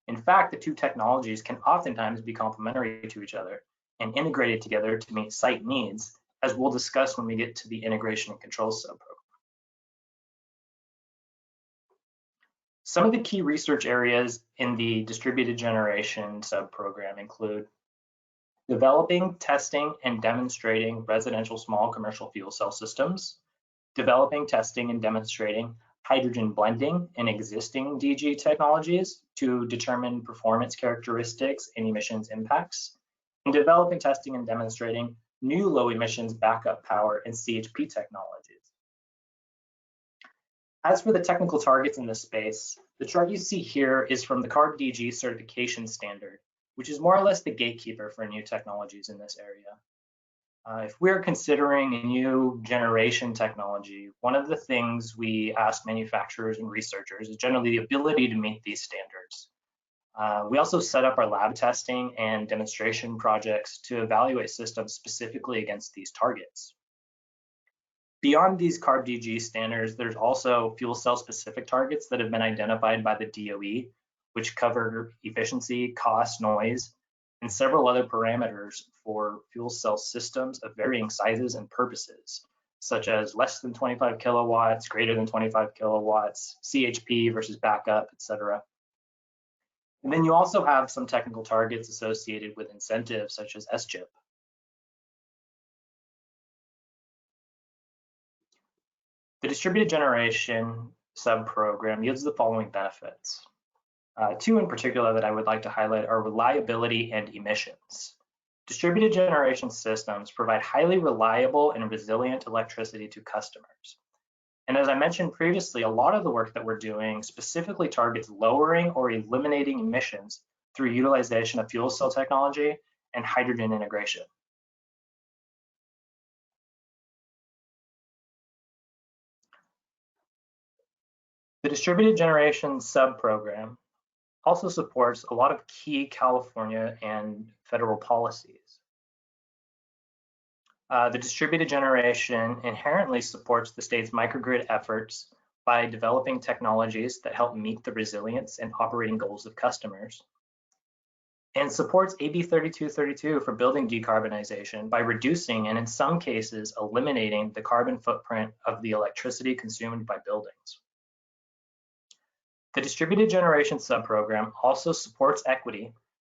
In fact, the two technologies can oftentimes be complementary to each other and integrated together to meet site needs, as we'll discuss when we get to the Integration and Controls sub-program. Some of the key research areas in the Distributed Generation sub-program include developing, testing, and demonstrating residential small commercial fuel cell systems, developing, testing, and demonstrating hydrogen blending in existing DG technologies to determine performance characteristics and emissions impacts, and developing, testing, and demonstrating new low emissions backup power and CHP technologies. As for the technical targets in this space, the chart you see here is from the CARB DG certification standard, which is more or less the gatekeeper for new technologies in this area. If we're considering a new generation technology, one of the things we ask manufacturers and researchers is generally the ability to meet these standards. We also set up our lab testing and demonstration projects to evaluate systems specifically against these targets. Beyond these CARB DG standards, there's also fuel cell specific targets that have been identified by the DOE, which cover efficiency, cost, noise, and several other parameters for fuel cell systems of varying sizes and purposes, such as less than 25 kilowatts, greater than 25 kilowatts, CHP versus backup, etc. And then you also have some technical targets associated with incentives such as SGIP. The distributed generation sub-program yields the following benefits. Two in particular that I would like to highlight are reliability and emissions. Distributed generation systems provide highly reliable and resilient electricity to customers. And as I mentioned previously, a lot of the work that we're doing specifically targets lowering or eliminating emissions through utilization of fuel cell technology and hydrogen integration. The distributed generation sub-program also supports a lot of key California and federal policies. The distributed generation inherently supports the state's microgrid efforts by developing technologies that help meet the resilience and operating goals of customers, and supports AB 3232 for building decarbonization by reducing and in some cases eliminating the carbon footprint of the electricity consumed by buildings. The distributed generation subprogram also supports equity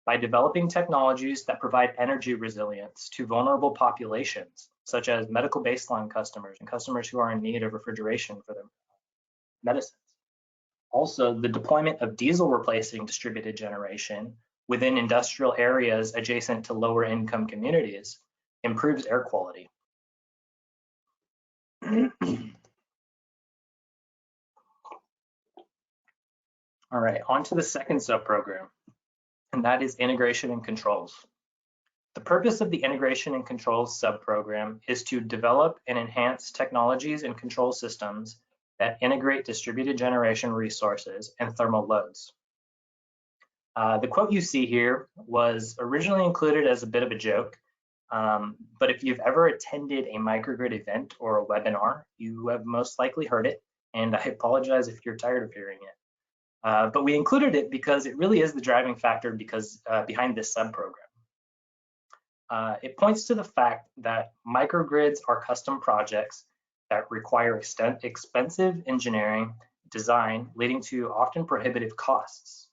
by developing technologies that provide energy resilience to vulnerable populations, such as medical baseline customers and customers who are in need of refrigeration for their medicines. Also, the deployment of diesel replacing distributed generation within industrial areas adjacent to lower income communities improves air quality. All right, on to the second subprogram, and that is integration and controls. The purpose of the integration and controls subprogram is to develop and enhance technologies and control systems that integrate distributed generation resources and thermal loads. The quote you see here was originally included as a bit of a joke, but if you've ever attended a microgrid event or a webinar, you have most likely heard it, and I apologize if you're tired of hearing it. But we included it because it really is the driving factor behind this subprogram. It points to the fact that microgrids are custom projects that require expensive engineering design, leading to often prohibitive costs.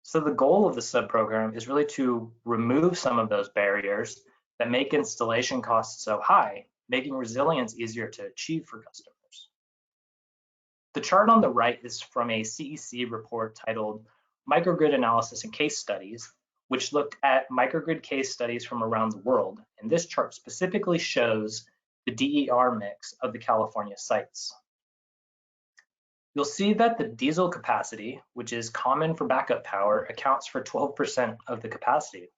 So the goal of the subprogram is really to remove some of those barriers that make installation costs so high, making resilience easier to achieve for customers. The chart on the right is from a CEC report titled Microgrid Analysis and Case Studies, which looked at microgrid case studies from around the world. And this chart specifically shows the DER mix of the California sites. You'll see that the diesel capacity, which is common for backup power, accounts for 12% of the capacity.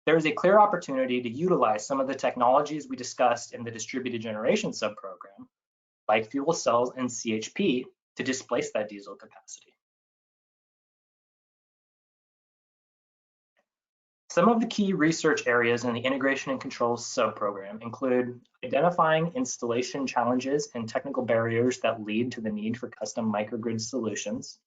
There is a clear opportunity to utilize some of the technologies we discussed in the distributed generation subprogram, like fuel cells and CHP, to displace that diesel capacity. Some of the key research areas in the integration and controls subprogram include identifying installation challenges and technical barriers that lead to the need for custom microgrid solutions,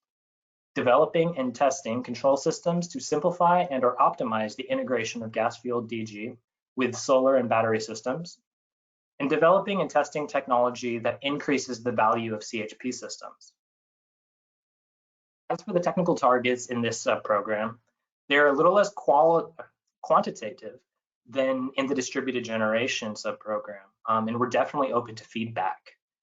developing and testing control systems to simplify and or optimize the integration of gas-fueled DG with solar and battery systems, and developing and testing technology that increases the value of CHP systems. As for the technical targets in this subprogram, they're a little less quantitative, than in the distributed generation subprogram, and we're definitely open to feedback.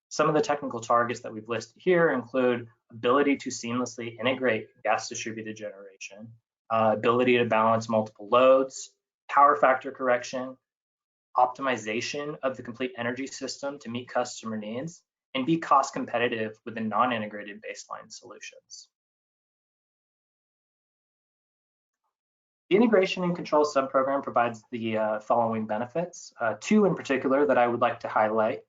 Some of the technical targets that we've listed here include ability to seamlessly integrate gas distributed generation, ability to balance multiple loads, power factor correction, optimization of the complete energy system to meet customer needs, and be cost competitive with the non-integrated baseline solutions. The integration and control subprogram provides the following benefits. Two in particular that I would like to highlight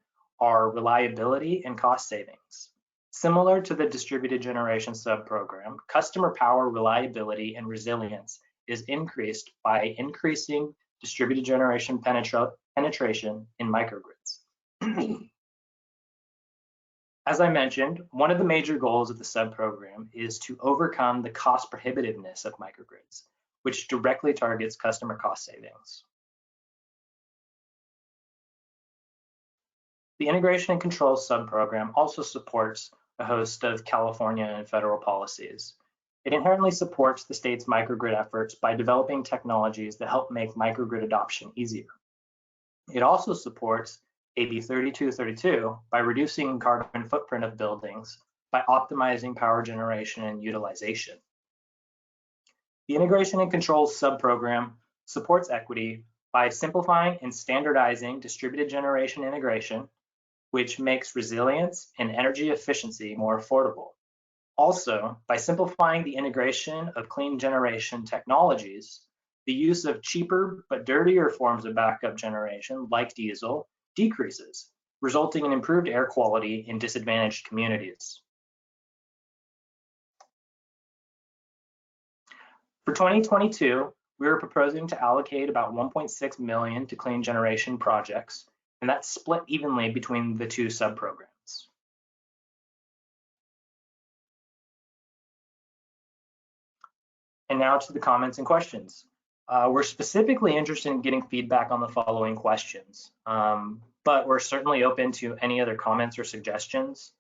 are reliability and cost savings. Similar to the distributed generation subprogram, customer power reliability and resilience is increased by increasing distributed generation penetration in microgrids. As I mentioned, one of the major goals of the subprogram is to overcome the cost prohibitiveness of microgrids, which directly targets customer cost savings. The integration and control subprogram also supports a host of California and federal policies. It inherently supports the state's microgrid efforts by developing technologies that help make microgrid adoption easier. It also supports AB 3232 by reducing carbon footprint of buildings by optimizing power generation and utilization. The integration and control subprogram supports equity by simplifying and standardizing distributed generation integration, which makes resilience and energy efficiency more affordable. Also, by simplifying the integration of clean generation technologies, the use of cheaper but dirtier forms of backup generation, like diesel, decreases, resulting in improved air quality in disadvantaged communities. For 2022, we are proposing to allocate about $1.6 million to clean generation projects, and that's split evenly between the two subprograms. And now to the comments and questions. We're specifically interested in getting feedback on the following questions, but we're certainly open to any other comments or suggestions.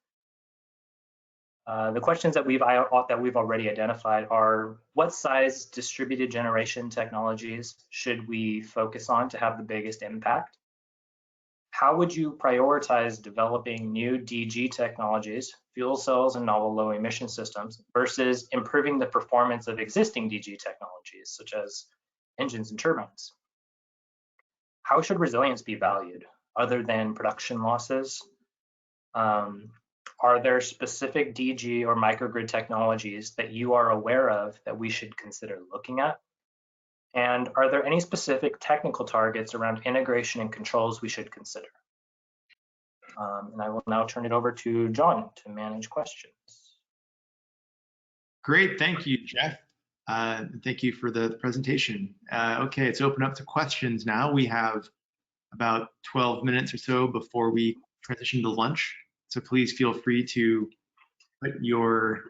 The questions that we've already identified are: what size distributed generation technologies should we focus on to have the biggest impact? How would you prioritize developing new DG technologies, fuel cells and novel low emission systems, versus improving the performance of existing DG technologies, such as engines and turbines? How should resilience be valued other than production losses? Are there specific DG or microgrid technologies that you are aware of that we should consider looking at? And are there any specific technical targets around integration and controls we should consider? And I will now turn it over to John to manage questions. Great, thank you, Jeff. Thank you for the presentation. Okay, let's open up to questions now. We have about 12 minutes or so before we transition to lunch. So please feel free to put your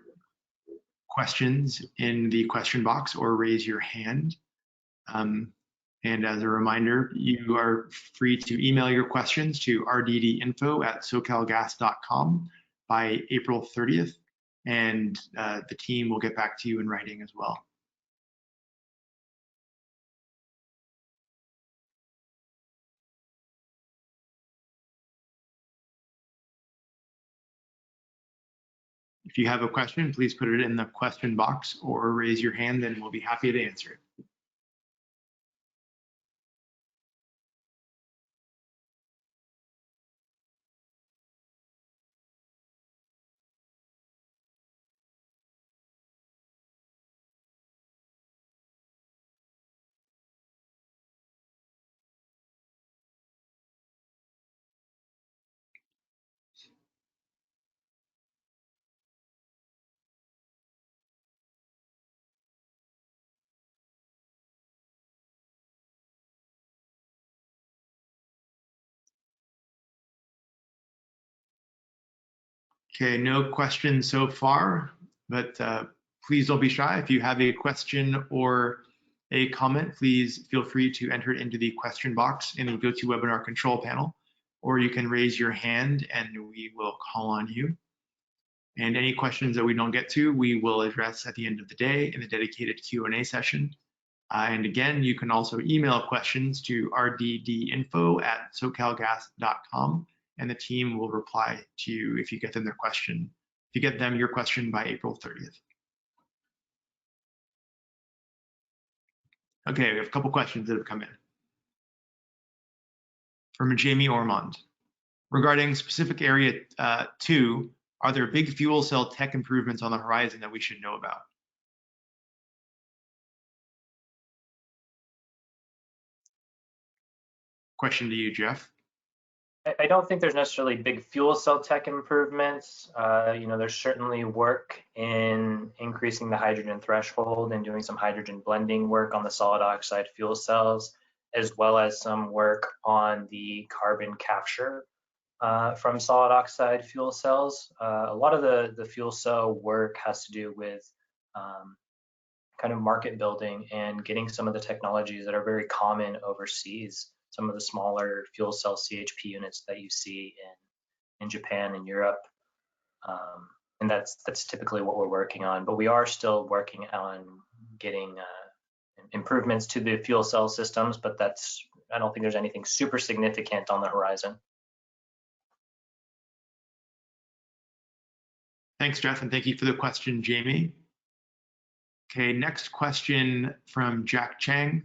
questions in the question box or raise your hand. And as a reminder, you are free to email your questions to rddinfo@socalgas.com by April 30th, and the team will get back to you in writing as well. If you have a question, please put it in the question box or raise your hand and we'll be happy to answer it. Okay, no questions so far, but please don't be shy. If you have a question or a comment, please feel free to enter it into the question box in the GoToWebinar control panel, or you can raise your hand and we will call on you. And any questions that we don't get to, we will address at the end of the day in the dedicated Q&A session. And again, you can also email questions to rddinfo@socalgas.com, and the team will reply to you if you get them their question. If you get them your question by April 30th. Okay, we have a couple questions that have come in. From Jamie Ormond. Regarding specific area 2, are there big fuel cell tech improvements on the horizon that we should know about? Question to you, Jeff. I don't think there's necessarily big fuel cell tech improvements. There's certainly work in increasing the hydrogen threshold and doing some hydrogen blending work on the solid oxide fuel cells, as well as some work on the carbon capture from solid oxide fuel cells. A lot of the fuel cell work has to do with kind of market building and getting some of the technologies that are very common overseas, some of the smaller fuel cell CHP units that you see in Japan and Europe. And that's typically what we're working on, but we are still working on getting improvements to the fuel cell systems, but I don't think there's anything super significant on the horizon. Thanks, Jeff, and thank you for the question, Jamie. Okay, next question from Jack Chang.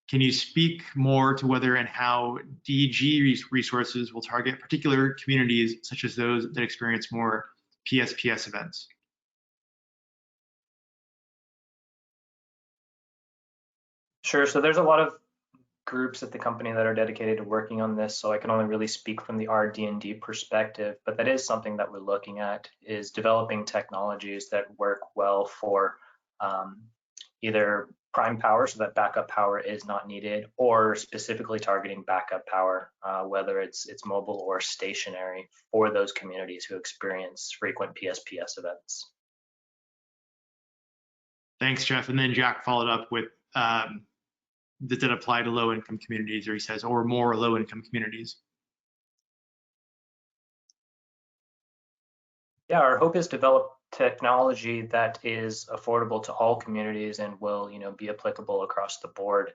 Can you speak more to whether and how DG resources will target particular communities, such as those that experience more PSPS events? Sure, so there's a lot of groups at the company that are dedicated to working on this, so I can only really speak from the RD&D perspective, but that is something that we're looking at, is developing technologies that work well for either prime power, so that backup power is not needed, or specifically targeting backup power, whether it's mobile or stationary, for those communities who experience frequent PSPS events. Thanks, Jeff. And then Jack followed up with, does that apply to low-income communities, or he says, or more low-income communities? Yeah, our hope is to develop technology that is affordable to all communities and will, be applicable across the board.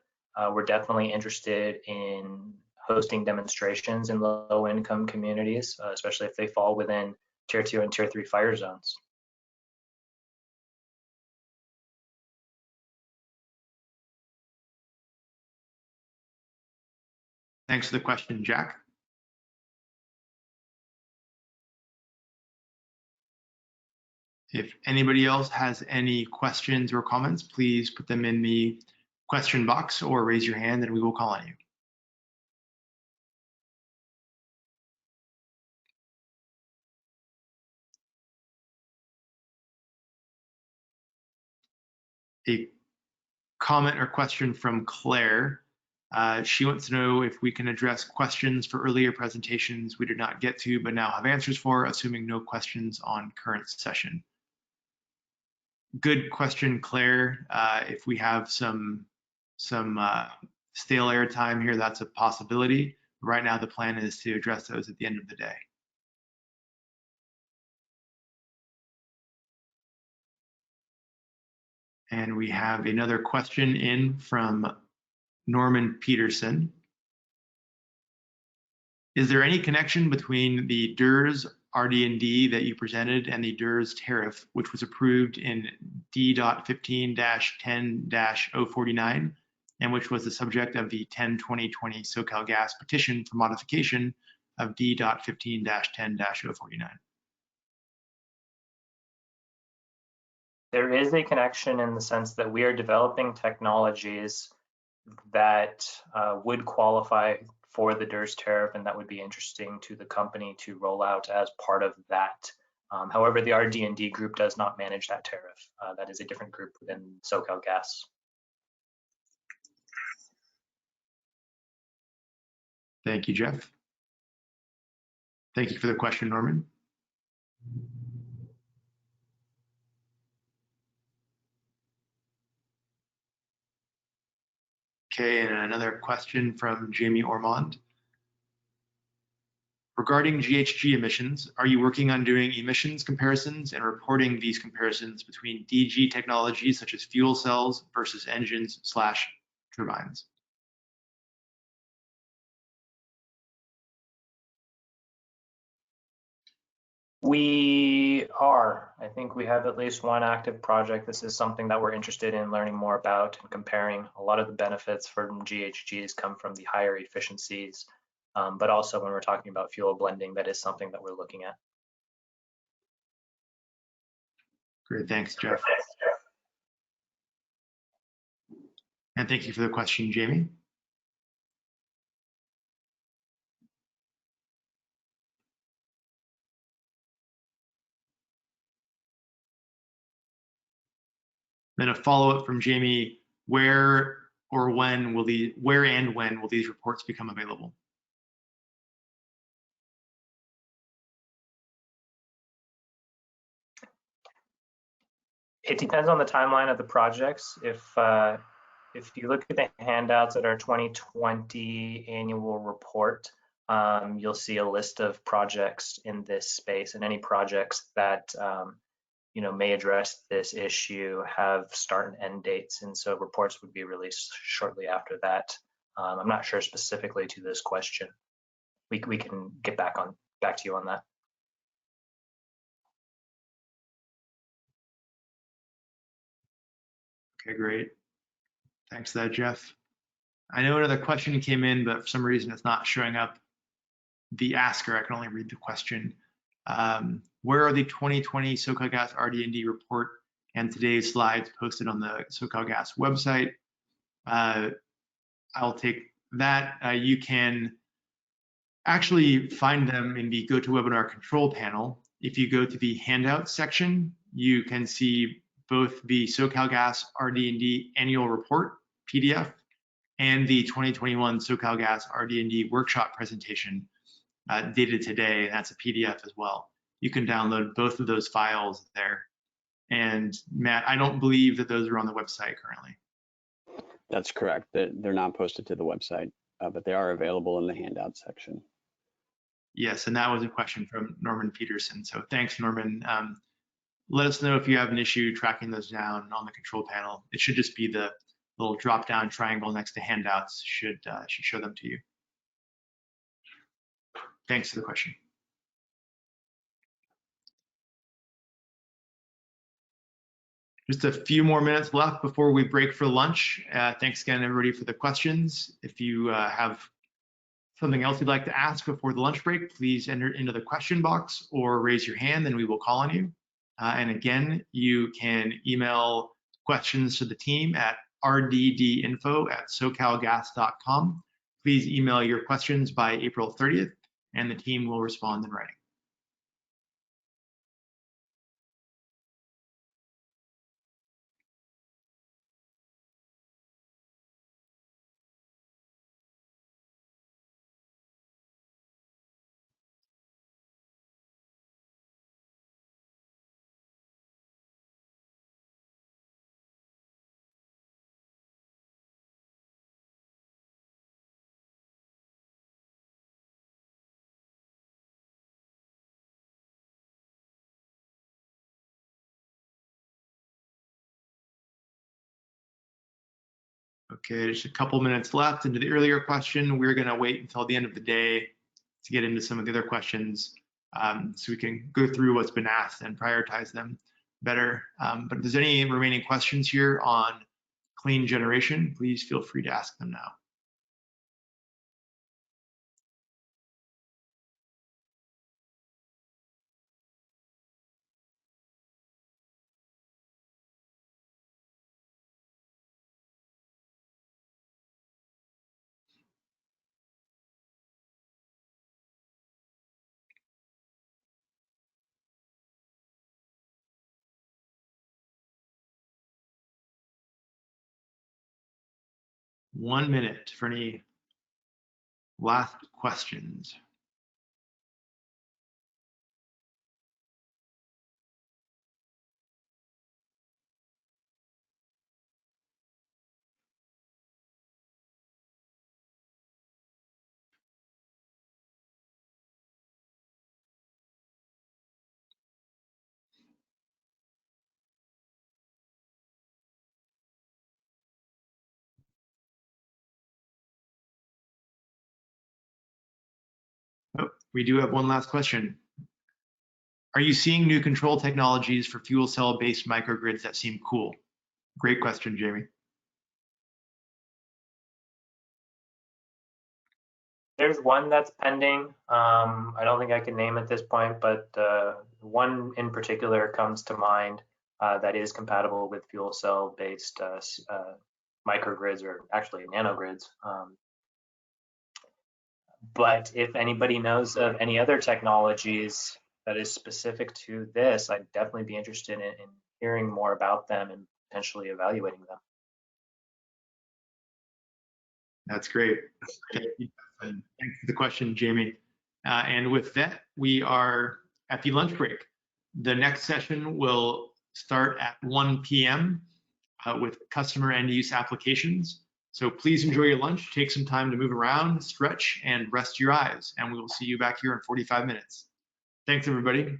We're definitely interested in hosting demonstrations in low-income communities, especially if they fall within Tier 2 and Tier 3 fire zones. Thanks for the question, Jack. If anybody else has any questions or comments, please put them in the question box or raise your hand and we will call on you. A comment or question from Claire. She wants to know if we can address questions for earlier presentations we did not get to, but now have answers for, assuming no questions on current session. Good question, Claire. If we have some stale air time here, that's a possibility. Right now, the plan is to address those at the end of the day. And we have another question in from Norman Peterson. Is there any connection between the DERS RD&D that you presented and the DERS tariff, which was approved in D.15-10-049, and which was the subject of the 10-2020 SoCalGas petition for modification of D.15-10-049? There is a connection in the sense that we are developing technologies that would qualify for the DERS tariff, and that would be interesting to the company to roll out as part of that. However, the RD&D group does not manage that tariff. That is a different group within SoCalGas. Thank you, Jeff. Thank you for the question, Norman. Okay, and another question from Jamie Ormond. Regarding GHG emissions, are you working on doing emissions comparisons and reporting these comparisons between DG technologies such as fuel cells versus engines/turbines? We are. I think we have at least one active project. This is something that we're interested in learning more about and comparing. A lot of the benefits from GHGs come from the higher efficiencies, but also when we're talking about fuel blending, that is something that we're looking at. Great, thanks, Jeff. And thank you for the question, Jamie. Then a follow-up from Jamie, where and when will these reports become available? It depends on the timeline of the projects. If you look at the handouts at our 2020 annual report, you'll see a list of projects in this space, and any projects that may address this issue have start and end dates, and so reports would be released shortly after that. I'm not sure specifically to this question. We can get back to you on that. Okay, great. Thanks for that, Jeff. I know another question came in, but for some reason it's not showing up. The asker, I can only read the question. Where are the 2020 SoCalGas RD&D report and today's slides posted on the SoCalGas website? I'll take that. You can actually find them in the GoToWebinar control panel. If you go to the handouts section, you can see both the SoCalGas RD&D annual report PDF and the 2021 SoCalGas RD&D workshop presentation dated today. That's a PDF as well. You can download both of those files there. And Matt, I don't believe that those are on the website currently. That's correct. They're not posted to the website, but they are available in the handout section. Yes, and that was a question from Norman Peterson. So thanks, Norman. Let us know if you have an issue tracking those down on the control panel. It should just be the little drop-down triangle next to handouts should show them to you. Thanks for the question. Just a few more minutes left before we break for lunch. Thanks again, everybody, for the questions. If you have something else you'd like to ask before the lunch break, please enter into the question box or raise your hand and we will call on you. And again, you can email questions to the team at rddinfo@socalgas.com. Please email your questions by April 30th and the team will respond in writing. Okay, just a couple minutes left into the earlier question. We're going to wait until the end of the day to get into some of the other questions so we can go through what's been asked and prioritize them better. But if there's any remaining questions here on clean generation, please feel free to ask them now. One minute for any last questions. we do have one last question. Are you seeing new control technologies for fuel cell-based microgrids that seem cool? Great question, Jamie. There's one that's pending. I don't think I can name at this point, but one in particular comes to mind that is compatible with fuel cell based microgrids, or actually nanogrids. But if anybody knows of any other technologies that is specific to this, I'd definitely be interested in hearing more about them and potentially evaluating them. That's great. Thank you. And thanks for the question, Jamie. And with that, we are at the lunch break. The next session will start at 1 p.m. With customer end use applications. So please enjoy your lunch, take some time to move around, stretch, and rest your eyes. And we will see you back here in 45 minutes. Thanks, everybody.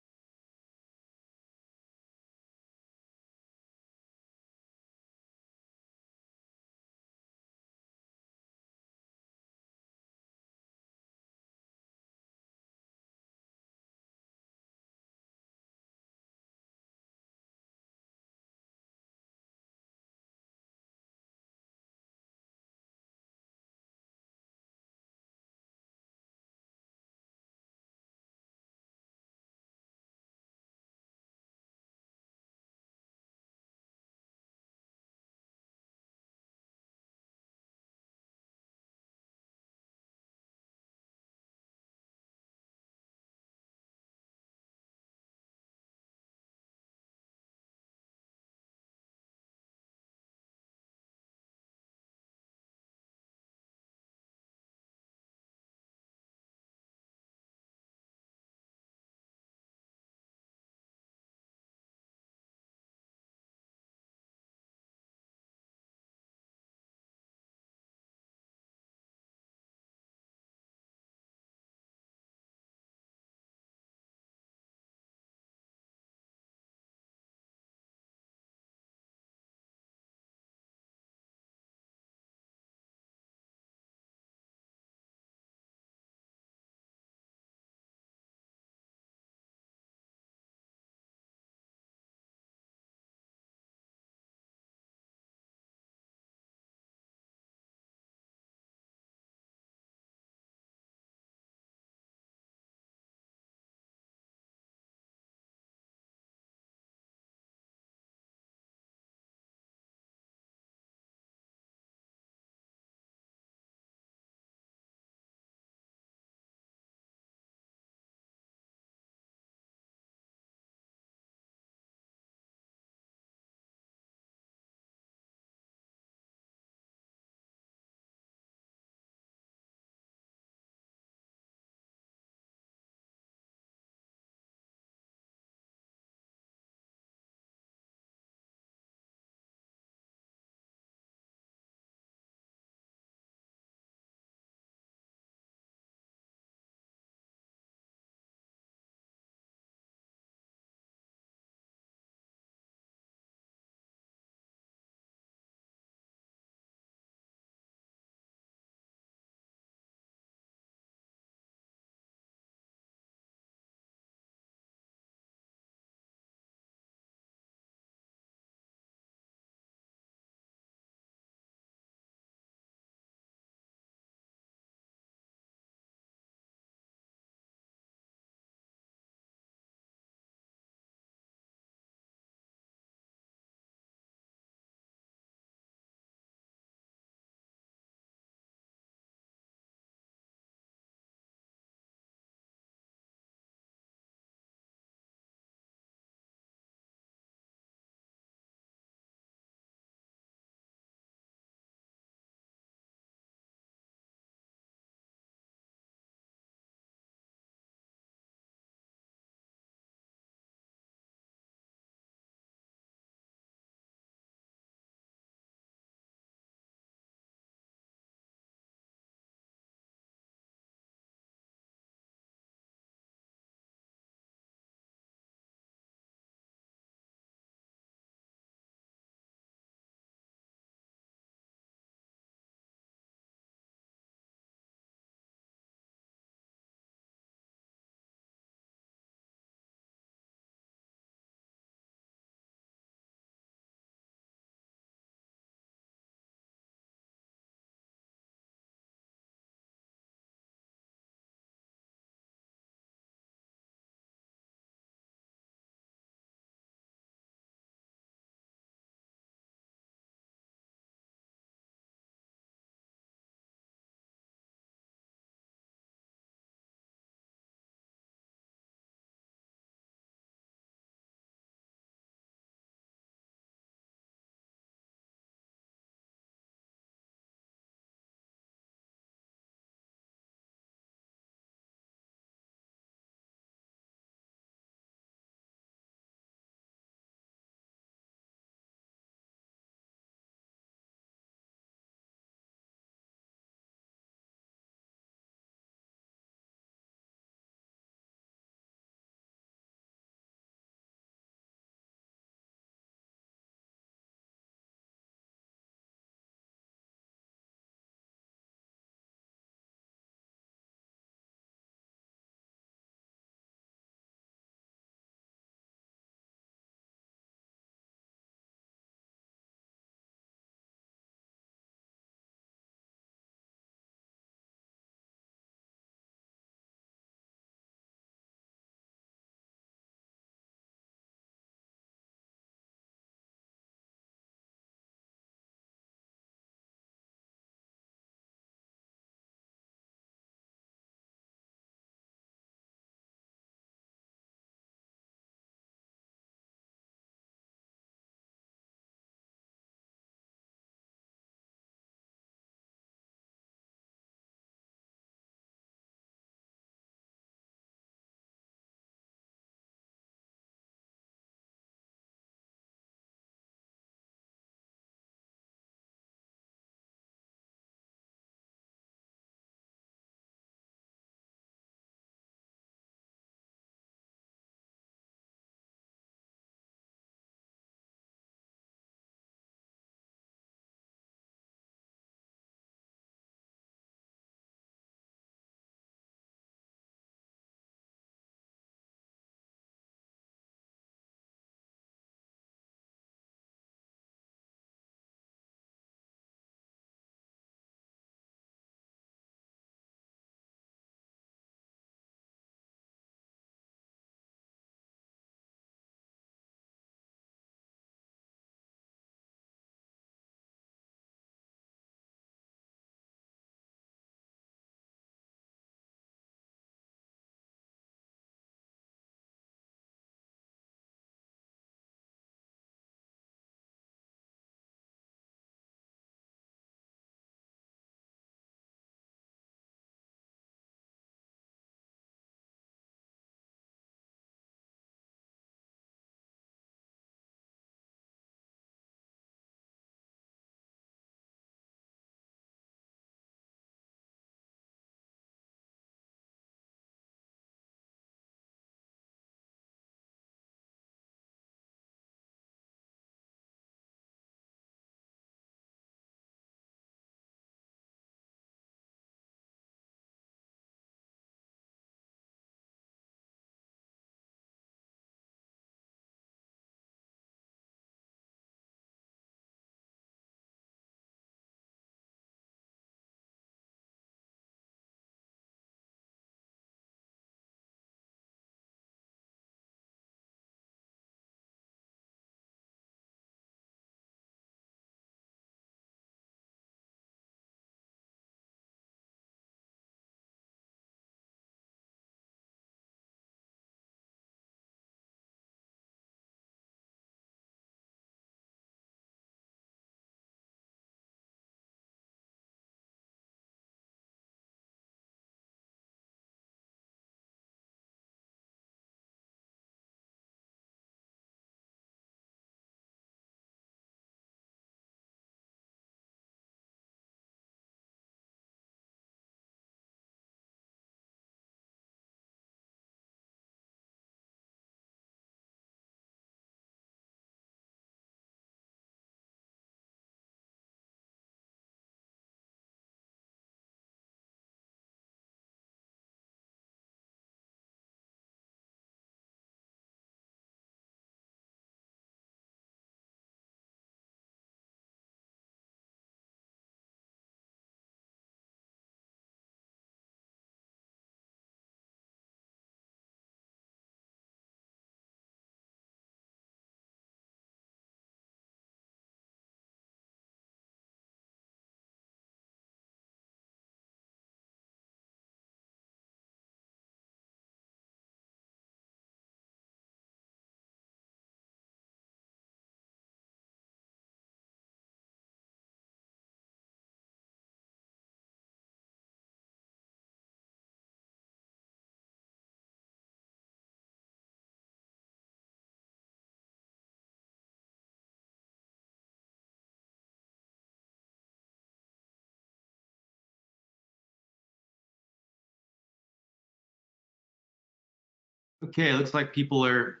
Okay, it looks like people are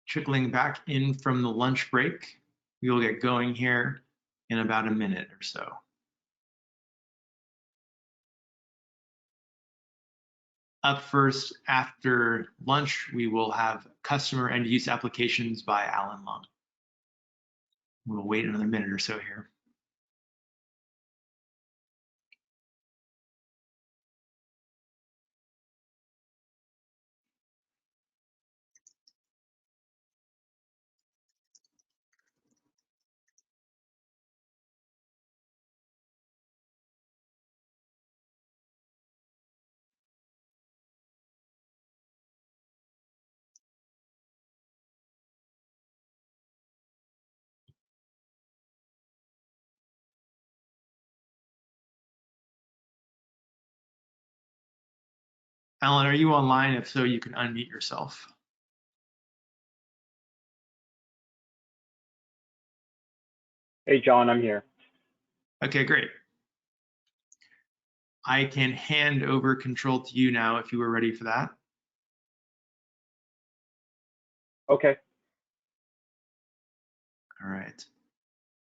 trickling back in from the lunch break. We will get going here in about a minute or so. Up first, after lunch, we will have customer and use applications by Alan Long. We'll wait another minute or so here. Alan, are you online? If so, you can unmute yourself. Hey, John, I'm here. Okay, great. I can hand over control to you now if you were ready for that. Okay. All right.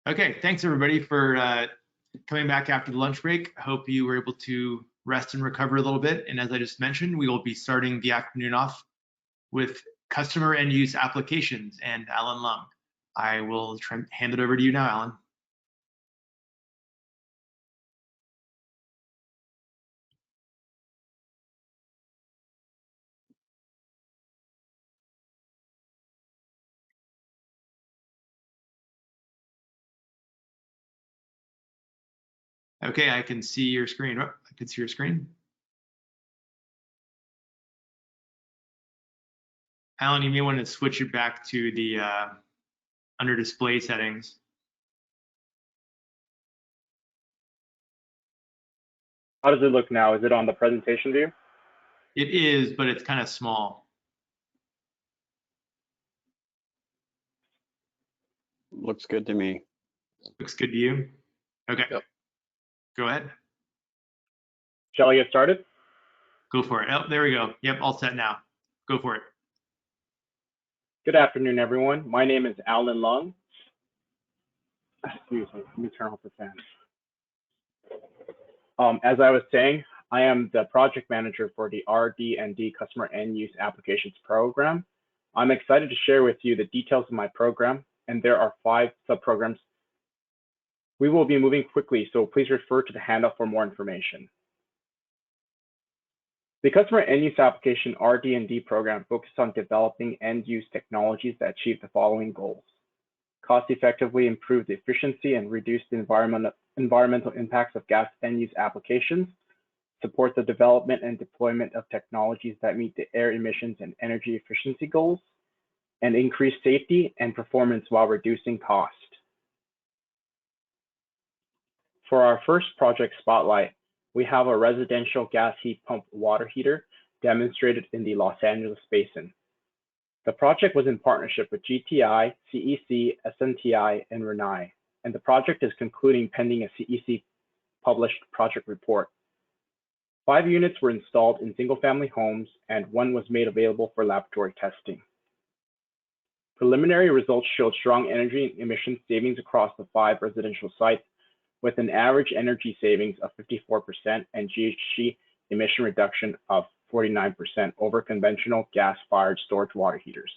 Okay, thanks everybody for coming back after the lunch break. I hope you were able to rest and recover a little bit. And as I just mentioned, we will be starting the afternoon off with customer and use applications and Alan Lung. I will hand it over to you now, Alan. Okay, I can see your screen. Oh, I can see your screen. Alan, you may want to switch it back to the under display settings. How does it look now? Is it on the presentation view? It is, but it's kind of small. Looks good to me. Looks good to you? Okay. Yep. Go ahead. Shall I get started? Go for it. Oh, there we go. Yep, all set now. Go for it. Good afternoon, everyone. My name is Alan Lung. Excuse me, let me turn off the fan. As I was saying, I am the project manager for the RD&D Customer End Use Applications program. I'm excited to share with you the details of my program, and there are 5 subprograms. We will be moving quickly, so please refer to the handout for more information. The Customer End Use Application RD&D program focuses on developing end-use technologies that achieve the following goals: cost-effectively improve the efficiency and reduce the environmental impacts of gas end-use applications, support the development and deployment of technologies that meet the air emissions and energy efficiency goals, and increase safety and performance while reducing cost. For our first project spotlight, we have a residential gas heat pump water heater demonstrated in the Los Angeles basin. The project was in partnership with GTI, CEC, SMTI, and RENAI, and the project is concluding pending a CEC published project report. 5 units were installed in single-family homes, and 1 was made available for laboratory testing. Preliminary results showed strong energy and emission savings across the 5 residential sites, with an average energy savings of 54% and GHG emission reduction of 49% over conventional gas-fired storage water heaters.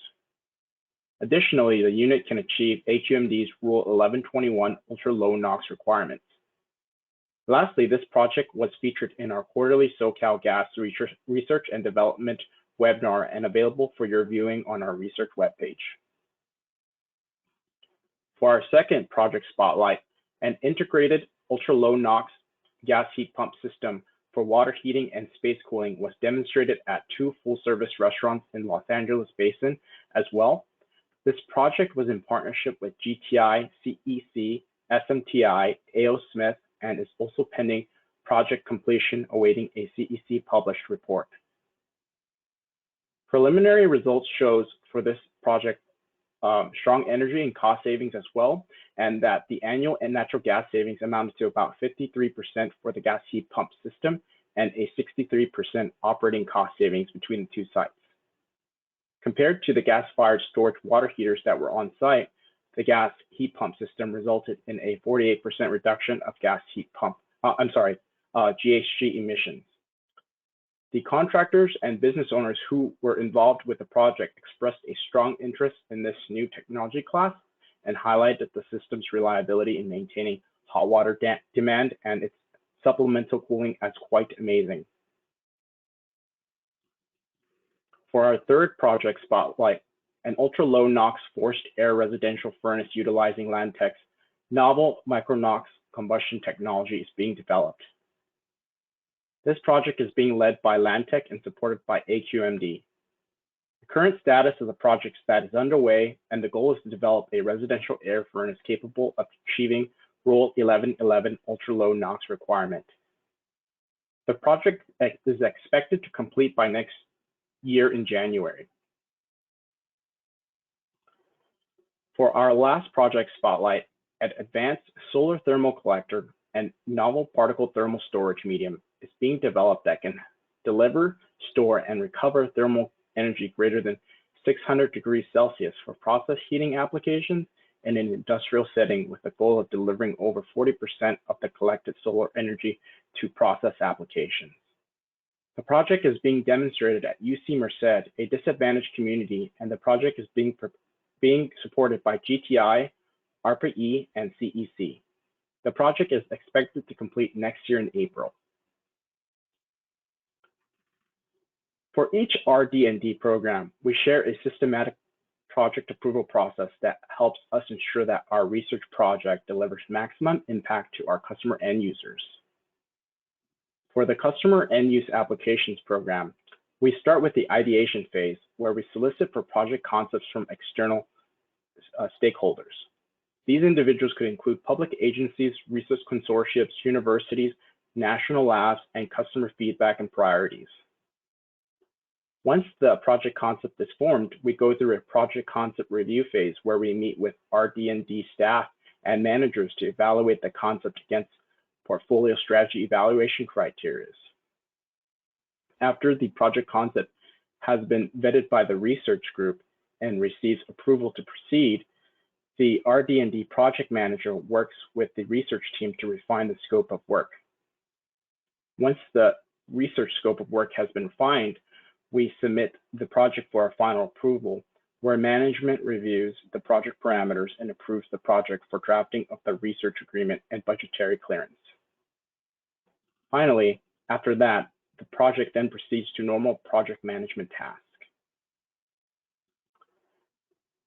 Additionally, the unit can achieve HUMD's Rule 1121 ultra-low NOx requirements. Lastly, this project was featured in our quarterly SoCalGas Research and Development webinar and available for your viewing on our research webpage. For our second project spotlight, an integrated ultra-low NOx gas heat pump system for water heating and space cooling was demonstrated at 2 full-service restaurants in Los Angeles basin as well. This project was in partnership with GTI, CEC, SMTI, A.O. Smith, and is also pending project completion awaiting a CEC published report. Preliminary results shows for this project strong energy and cost savings as well, and that the annual and natural gas savings amounted to about 53% for the gas heat pump system and a 63% operating cost savings between the 2 sites. Compared to the gas-fired storage water heaters that were on site, the gas heat pump system resulted in a 48% reduction of GHG emissions. The contractors and business owners who were involved with the project expressed a strong interest in this new technology class and highlighted the system's reliability in maintaining hot water demand and its supplemental cooling as quite amazing. For our third project spotlight, an ultra-low NOx forced air residential furnace utilizing Landtech's novel micro-NOx combustion technology is being developed. This project is being led by Landtech and supported by AQMD. The current status of the project is underway, and the goal is to develop a residential air furnace capable of achieving Rule 1111 ultra-low NOx requirement. The project is expected to complete by next year in January. For our last project spotlight, an advanced solar thermal collector and novel particle thermal storage medium is being developed that can deliver, store, and recover thermal energy greater than 600 degrees Celsius for process heating applications in an industrial setting, with the goal of delivering over 40% of the collected solar energy to process applications. The project is being demonstrated at UC Merced, a disadvantaged community, and the project is being supported by GTI, ARPA-E, and CEC. The project is expected to complete next year in April. For each RD&D program, we share a systematic project approval process that helps us ensure that our research project delivers maximum impact to our customer end users. For the customer end use applications program, we start with the ideation phase, where we solicit for project concepts from external stakeholders. These individuals could include public agencies, research consortiums, universities, national labs, and customer feedback and priorities. Once the project concept is formed, we go through a project concept review phase where we meet with RD&D staff and managers to evaluate the concept against portfolio strategy evaluation criteria. After the project concept has been vetted by the research group and receives approval to proceed, the RD&D project manager works with the research team to refine the scope of work. Once the research scope of work has been refined, we submit the project for a final approval, where management reviews the project parameters and approves the project for drafting of the research agreement and budgetary clearance. Finally, after that, the project then proceeds to normal project management tasks.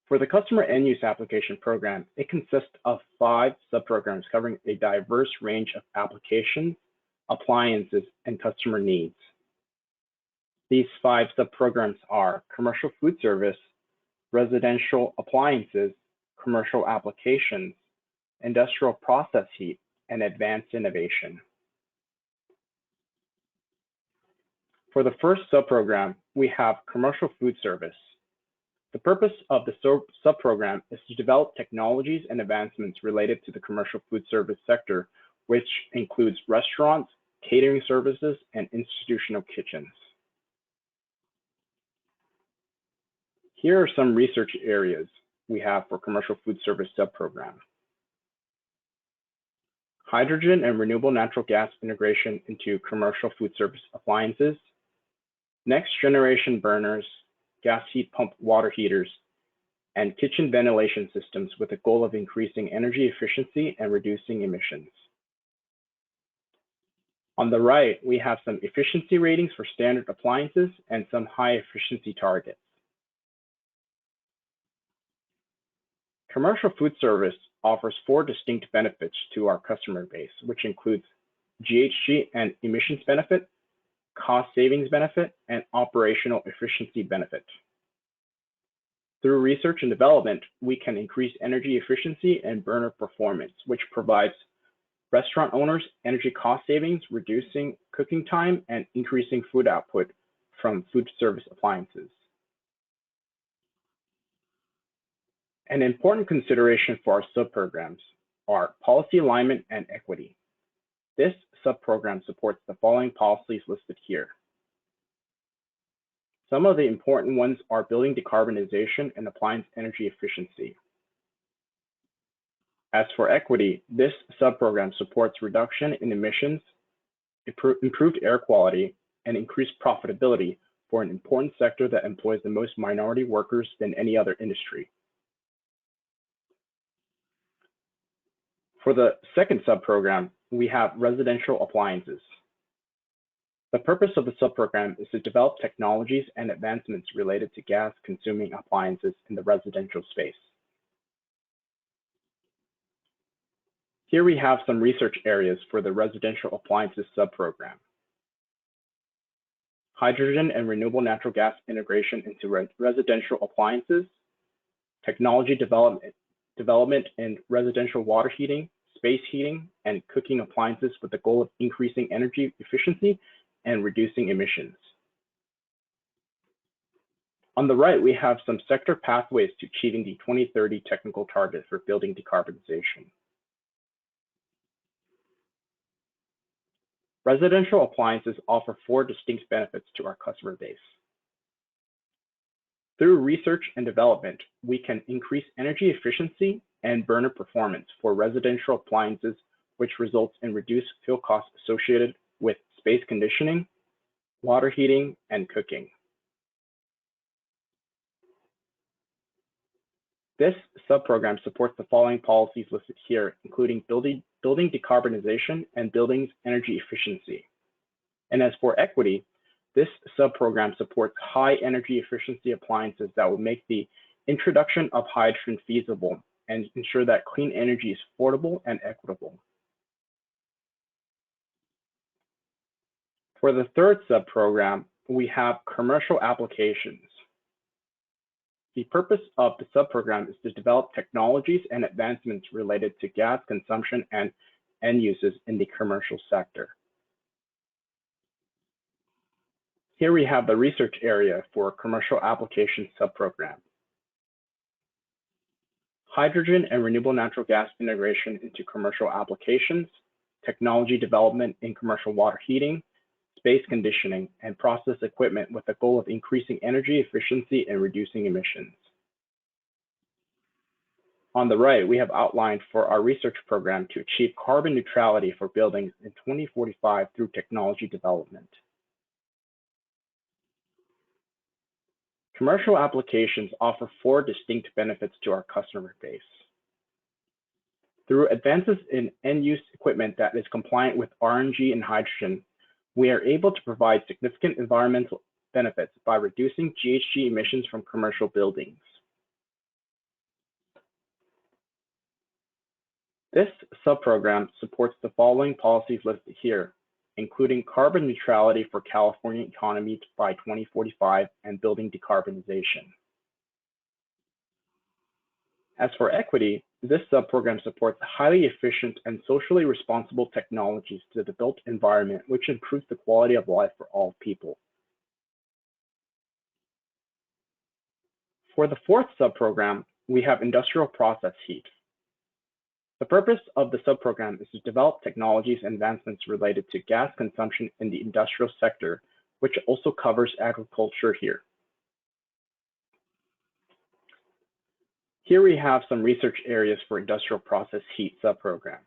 For the customer end use application program, it consists of 5 subprograms covering a diverse range of applications, appliances, and customer needs. These 5 subprograms are commercial food service, residential appliances, commercial applications, industrial process heat, and advanced innovation. For the first subprogram, we have commercial food service. The purpose of the subprogram is to develop technologies and advancements related to the commercial food service sector, which includes restaurants, catering services, and institutional kitchens. Here are some research areas we have for commercial food service subprogram. Hydrogen and renewable natural gas integration into commercial food service appliances, next generation burners, gas heat pump water heaters, and kitchen ventilation systems with the goal of increasing energy efficiency and reducing emissions. On the right, we have some efficiency ratings for standard appliances and some high efficiency targets. Commercial food service offers 4 distinct benefits to our customer base, which includes GHG and emissions benefit, cost savings benefit, and operational efficiency benefit. Through research and development, we can increase energy efficiency and burner performance, which provides restaurant owners energy cost savings, reducing cooking time, and increasing food output from food service appliances. An important consideration for our subprograms are policy alignment and equity. This subprogram supports the following policies listed here. Some of the important ones are building decarbonization and appliance energy efficiency. As for equity, this subprogram supports reduction in emissions, improved air quality, and increased profitability for an important sector that employs the most minority workers than any other industry. For the second subprogram, we have residential appliances. The purpose of the subprogram is to develop technologies and advancements related to gas-consuming appliances in the residential space. Here we have some research areas for the residential appliances subprogram. Hydrogen and renewable natural gas integration into residential appliances, technology development in residential water heating, space heating, and cooking appliances with the goal of increasing energy efficiency and reducing emissions. On the right, we have some sector pathways to achieving the 2030 technical target for building decarbonization. Residential appliances offer 4 distinct benefits to our customer base. Through research and development, we can increase energy efficiency and burner performance for residential appliances, which results in reduced fuel costs associated with space conditioning, water heating, and cooking. This subprogram supports the following policies listed here, including building decarbonization and buildings energy efficiency. And as for equity, this subprogram supports high energy efficiency appliances that will make the introduction of hydrogen feasible and ensure that clean energy is affordable and equitable. For the third subprogram, we have commercial applications. The purpose of the subprogram is to develop technologies and advancements related to gas consumption and end uses in the commercial sector. Here we have the research area for commercial application subprogram. Hydrogen and renewable natural gas integration into commercial applications, technology development in commercial water heating, space conditioning, and process equipment with the goal of increasing energy efficiency and reducing emissions. On the right, we have outlined for our research program to achieve carbon neutrality for buildings in 2045 through technology development. Commercial applications offer 4 distinct benefits to our customer base. Through advances in end-use equipment that is compliant with RNG and hydrogen, we are able to provide significant environmental benefits by reducing GHG emissions from commercial buildings. This subprogram supports the following policies listed here, including carbon neutrality for California economy by 2045 and building decarbonization. As for equity, this subprogram supports highly efficient and socially responsible technologies to the built environment, which improves the quality of life for all people. For the fourth subprogram, we have industrial process heat. The purpose of the subprogram is to develop technologies and advancements related to gas consumption in the industrial sector, which also covers agriculture here. Here we have some research areas for industrial process heat subprogram.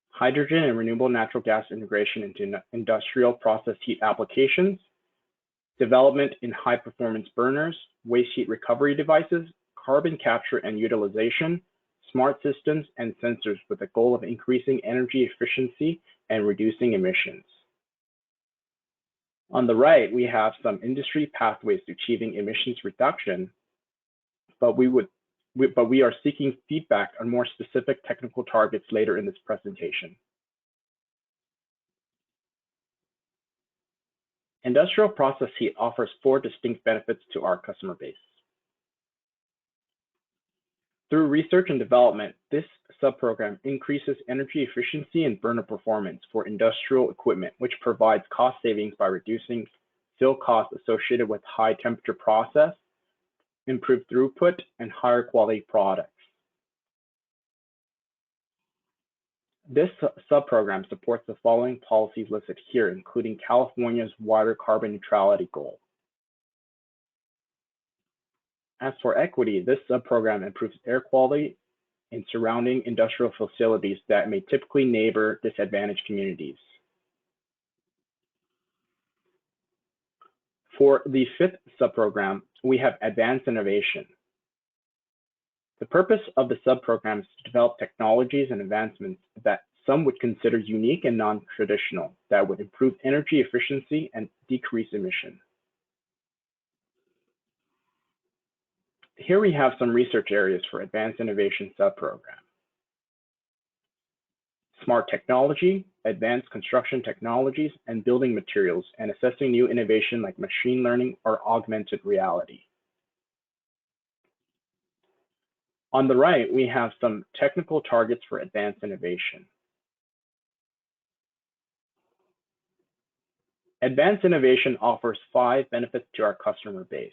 Hydrogen and renewable natural gas integration into industrial process heat applications, development in high performance burners, waste heat recovery devices, carbon capture and utilization, smart systems and sensors with the goal of increasing energy efficiency and reducing emissions. On the right, we have some industry pathways to achieving emissions reduction, but we are seeking feedback on more specific technical targets later in this presentation. Industrial process heat offers 4 distinct benefits to our customer base. Through research and development, this subprogram increases energy efficiency and burner performance for industrial equipment, which provides cost savings by reducing fuel costs associated with high temperature process, improved throughput, and higher quality products. This subprogram supports the following policies listed here, including California's water carbon neutrality goal. As for equity, this subprogram improves air quality in surrounding industrial facilities that may typically neighbor disadvantaged communities. For the fifth subprogram, we have advanced innovation. The purpose of the subprogram is to develop technologies and advancements that some would consider unique and non-traditional that would improve energy efficiency and decrease emission. Here we have some research areas for advanced innovation subprogram. Smart technology, advanced construction technologies, and building materials, and assessing new innovation like machine learning or augmented reality. On the right, we have some technical targets for advanced innovation. Advanced innovation offers 5 benefits to our customer base.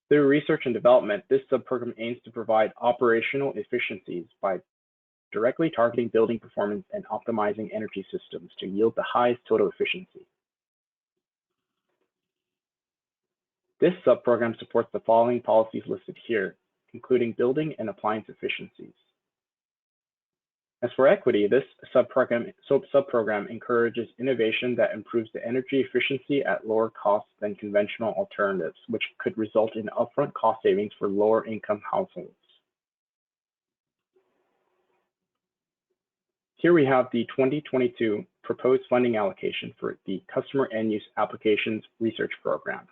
Through research and development, this subprogram aims to provide operational efficiencies by directly targeting building performance and optimizing energy systems to yield the highest total efficiency. This subprogram supports the following policies listed here, including building and appliance efficiencies. As for equity, this subprogram encourages innovation that improves the energy efficiency at lower costs than conventional alternatives, which could result in upfront cost savings for lower income households. Here we have the 2022 proposed funding allocation for the Customer End Use Applications Research Program.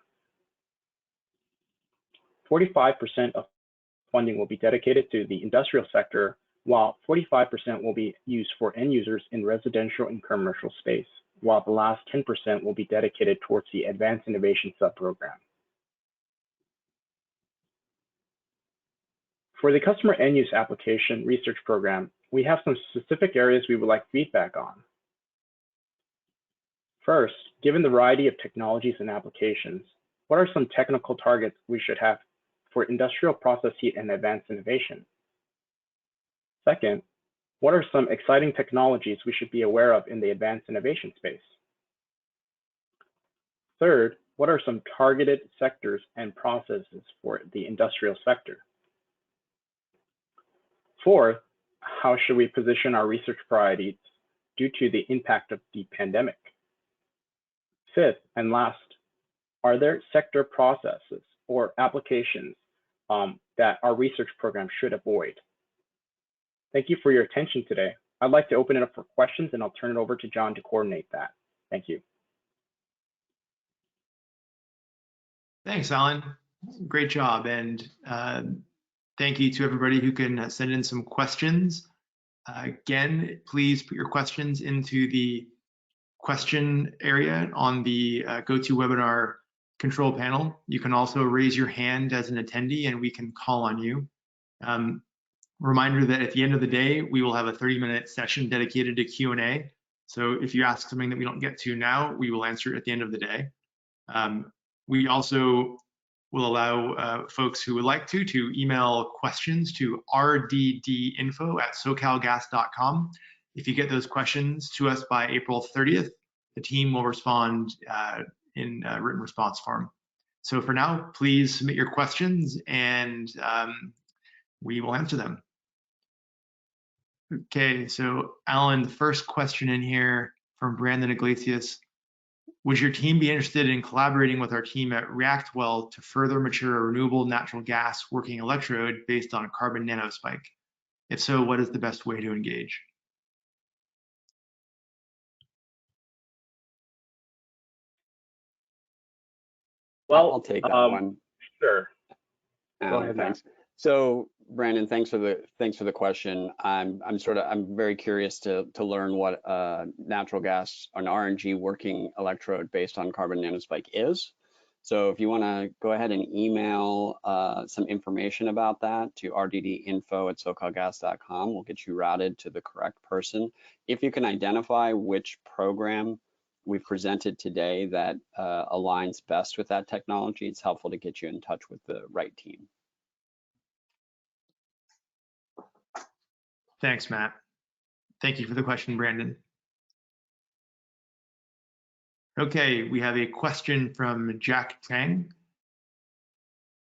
45% of funding will be dedicated to the industrial sector, while 45% will be used for end users in residential and commercial space, while the last 10% will be dedicated towards the Advanced Innovation subprogram. For the Customer End Use Application Research Program, we have some specific areas we would like feedback on. First, given the variety of technologies and applications, what are some technical targets we should have for industrial process heat and advanced innovation? Second, what are some exciting technologies we should be aware of in the advanced innovation space? Third, what are some targeted sectors and processes for the industrial sector? Fourth, how should we position our research priorities due to the impact of the pandemic? Fifth and last, are there sector processes or applications that our research program should avoid? Thank you for your attention today. I'd like to open it up for questions, and I'll turn it over to John to coordinate that. Thank you. Thanks, Alan. Great job. And thank you to everybody who can send in some questions. Again, please put your questions into the question area on the GoToWebinar control panel. You can also raise your hand as an attendee and we can call on you. Reminder that at the end of the day, we will have a 30-minute session dedicated to Q&A. So if you ask something that we don't get to now, we will answer it at the end of the day. We also will allow folks who would like to email questions to rddinfo@socalgas.com. If you get those questions to us by April 30th, the team will respond in written response form. So for now, please submit your questions and we will answer them. Okay, so Alan, the first question in here from Brandon Iglesias. Would your team be interested in collaborating with our team at Reactwell to further mature a renewable natural gas working electrode based on a carbon nanospike? If so, what is the best way to engage? Well, I'll take that one. Sure. Go ahead, thanks. So, Brandon, thanks for the question. I'm very curious to learn what natural gas, an RNG working electrode based on carbon nanospike is. So if you want to go ahead and email some information about that to rddinfo@socalgas.com, we'll get you routed to the correct person. If you can identify which program we've presented today that aligns best with that technology, it's helpful to get you in touch with the right team. Thanks, Matt. Thank you for the question, Brandon. Okay, we have a question from Jack Chang.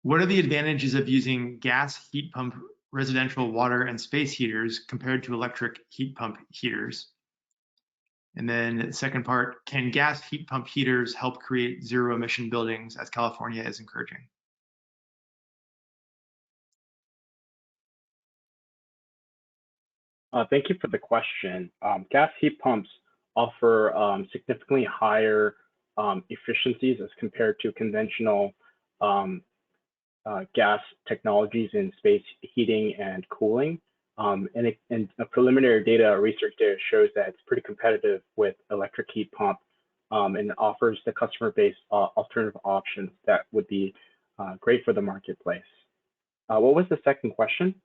What are the advantages of using gas heat pump residential water and space heaters compared to electric heat pump heaters? And then the second part, can gas heat pump heaters help create zero emission buildings as California is encouraging? Thank you for the question. Gas heat pumps offer significantly higher efficiencies as compared to conventional gas technologies in space heating and cooling. And preliminary data, research data shows that it's pretty competitive with electric heat pump and offers the customer base alternative options that would be great for the marketplace. What was the second question?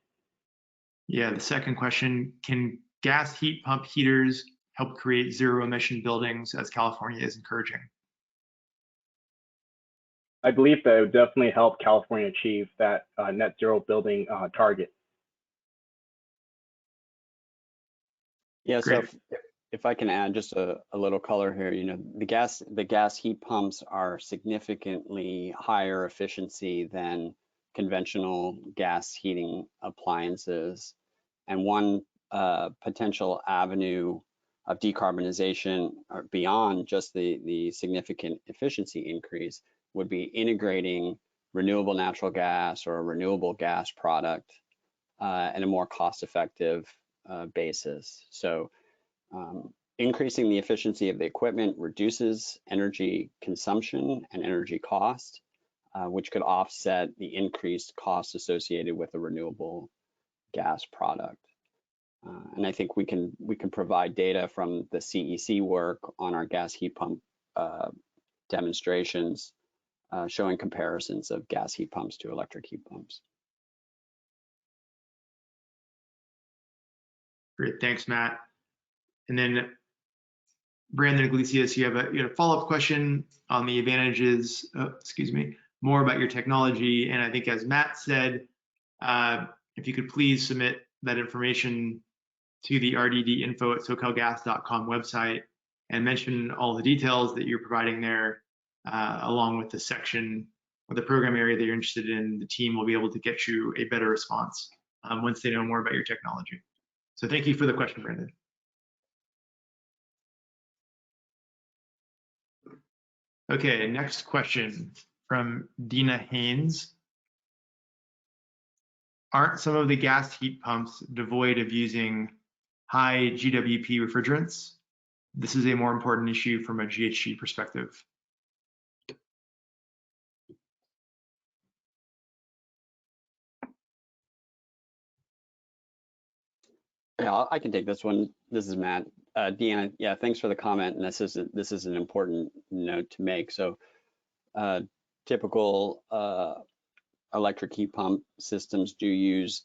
Yeah, the second question, can gas heat pump heaters help create zero emission buildings as California is encouraging? I believe that it would definitely help California achieve that net zero building target. Yeah, so if I can add just a little color here, you know, the gas heat pumps are significantly higher efficiency than conventional gas heating appliances. And one potential avenue of decarbonization beyond just the significant efficiency increase would be integrating renewable natural gas or a renewable gas product in a more cost-effective basis. So increasing the efficiency of the equipment reduces energy consumption and energy cost, which could offset the increased costs associated with a renewable gas product. And I think we can provide data from the CEC work on our gas heat pump demonstrations showing comparisons of gas heat pumps to electric heat pumps. Great, thanks, Matt. And then Brandon Iglesias, you have a follow-up question on the advantages, more about your technology. And I think as Matt said, if you could please submit that information to the rdd.info@socalgas.com website and mention all the details that you're providing there, along with the section or the program area that you're interested in. The team will be able to get you a better response once they know more about your technology. So thank you for the question, Brandon. Okay, next question from Dina Haynes. Aren't some of the gas heat pumps devoid of using high GWP refrigerants? This is a more important issue from a GHG perspective. Yeah, I can take this one. This is Matt. Deanna, yeah, thanks for the comment. And this is an important note to make. So typical electric heat pump systems do use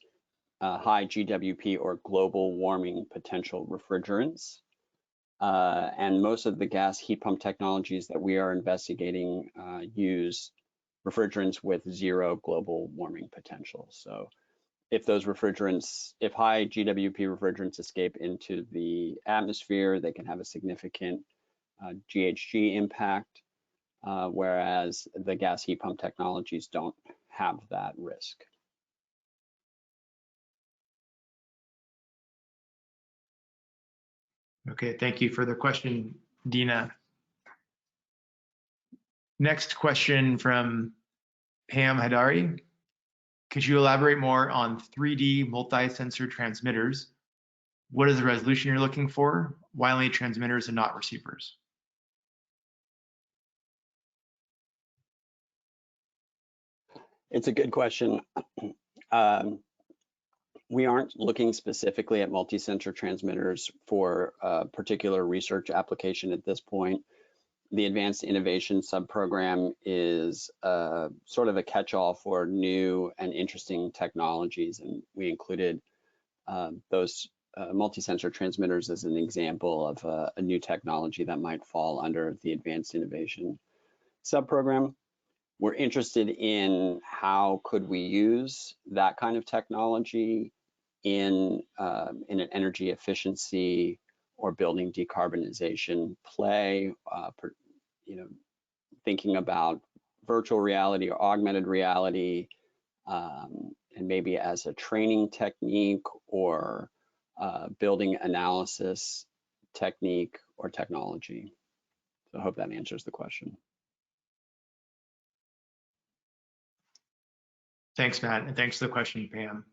high GWP or global warming potential refrigerants. And most of the gas heat pump technologies that we are investigating use refrigerants with zero global warming potential. So if those refrigerants, if high GWP refrigerants escape into the atmosphere, they can have a significant GHG impact, whereas the gas heat pump technologies don't have that risk. Okay, thank you for the question, Dina. Next question from Pam Hadari. Could you elaborate more on 3D multi-sensor transmitters? What is the resolution you're looking for? Why only transmitters and not receivers? It's a good question. We aren't looking specifically at multi-sensor transmitters for a particular research application at this point. The Advanced Innovation Subprogram is sort of a catch-all for new and interesting technologies, and we included those multi-sensor transmitters as an example of a new technology that might fall under the Advanced Innovation Subprogram. We're interested in how could we use that kind of technology in an energy efficiency or building decarbonization play, thinking about virtual reality or augmented reality, and maybe as a training technique or building analysis technique or technology. So I hope that answers the question. Thanks, Matt, and thanks for the question, Pam.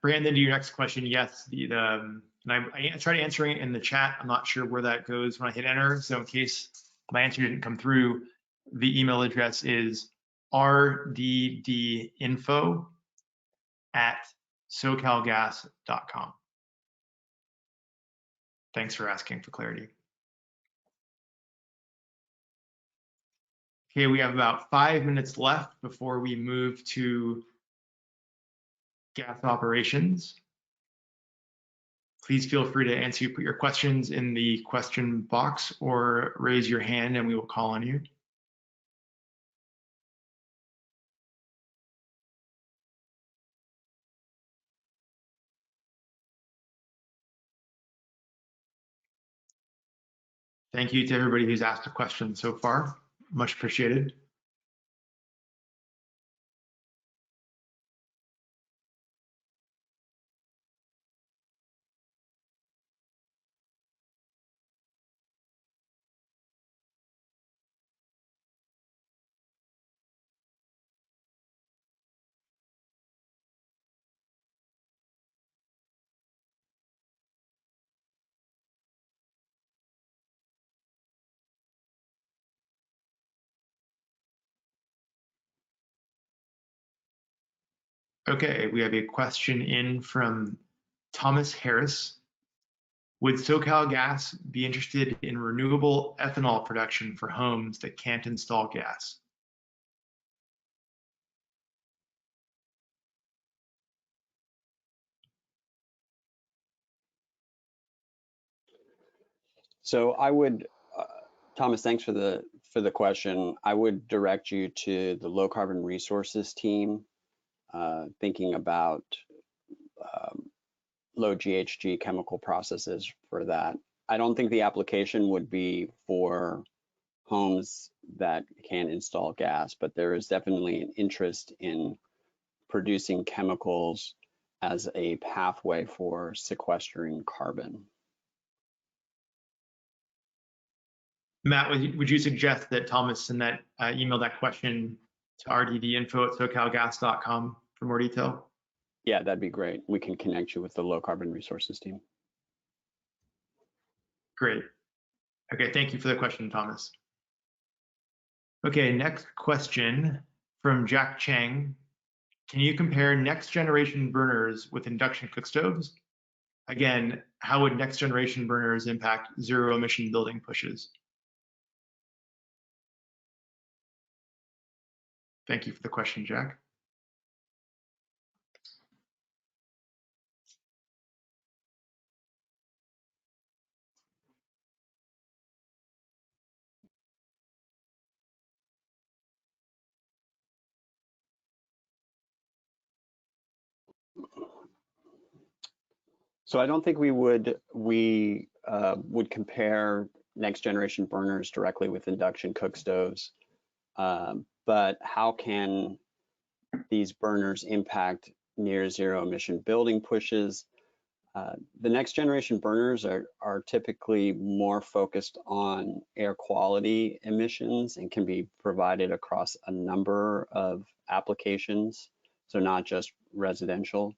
Brandon, to your next question, yes, and I tried answering it in the chat. I'm not sure where that goes when I hit enter. So in case my answer didn't come through, the email address is rddinfo@SoCalGas.com. Thanks for asking for clarity. Okay, we have about 5 minutes left before we move to gas operations. Please feel free to put your questions in the question box or raise your hand and we will call on you. Thank you to everybody who's asked a question so far. Much appreciated. Okay, we have a question in from Thomas Harris. Would SoCalGas be interested in renewable ethanol production for homes that can't install gas? So I would, Thomas, thanks for the question. I would direct you to the low carbon resources team, thinking about low GHG chemical processes for that. I don't think the application would be for homes that can install gas, but there is definitely an interest in producing chemicals as a pathway for sequestering carbon. Matt, would you suggest that Thomas send that email that question to rddinfo@socalgas.com for more detail? Yeah, that'd be great. We can connect you with the low carbon resources team. Great. Okay, thank you for the question, Thomas. Okay, next question from Jack Chang. Can you compare next generation burners with induction cook stoves? Again, how would next generation burners impact zero emission building pushes? Thank you for the question, Jack. So I don't think we would compare next generation burners directly with induction cook stoves, but how can these burners impact near zero emission building pushes? The next generation burners are typically more focused on air quality emissions and can be provided across a number of applications, so not just residential.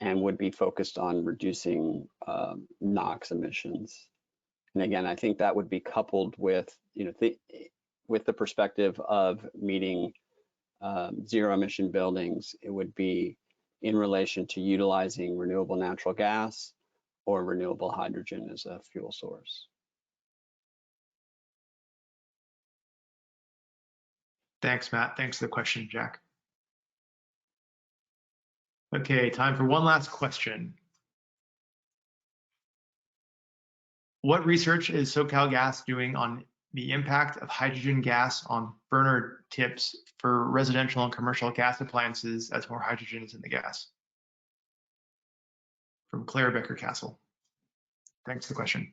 And would be focused on reducing NOx emissions. And again, I think that would be coupled with, with the perspective of meeting zero emission buildings. It would be in relation to utilizing renewable natural gas or renewable hydrogen as a fuel source. Thanks, Matt. Thanks for the question, Jack. Okay, time for one last question. What research is SoCalGas doing on the impact of hydrogen gas on burner tips for residential and commercial gas appliances as more hydrogen is in the gas. From Claire Becker-Castle. Thanks for the question.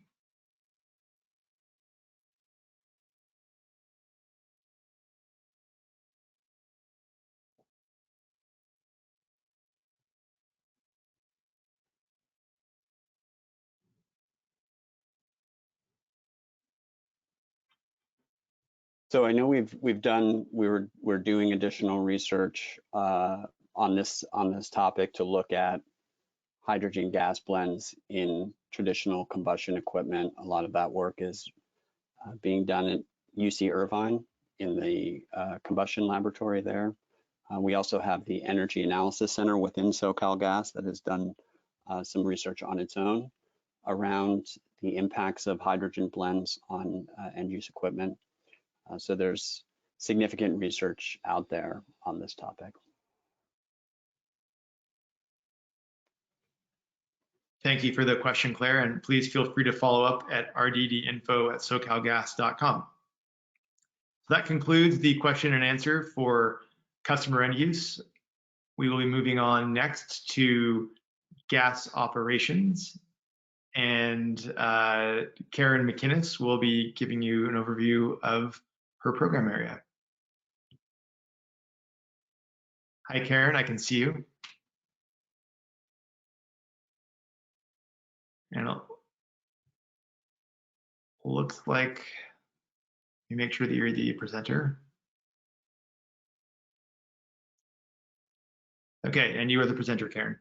So I know we're doing additional research on this topic to look at hydrogen gas blends in traditional combustion equipment. A lot of that work is being done at UC Irvine in the combustion laboratory there. We also have the Energy Analysis Center within SoCalGas that has done some research on its own around the impacts of hydrogen blends on end-use equipment. So there's significant research out there on this topic. Thank you for the question, Claire, and please feel free to follow up at rddinfo@socalgas.com. So that concludes the question and answer for customer end use. We will be moving on next to gas operations, and Karen McInnes will be giving you an overview of her program area. Hi, Karen, I can see you. And it looks like you make sure that you're the presenter. Okay, and you are the presenter, Karen.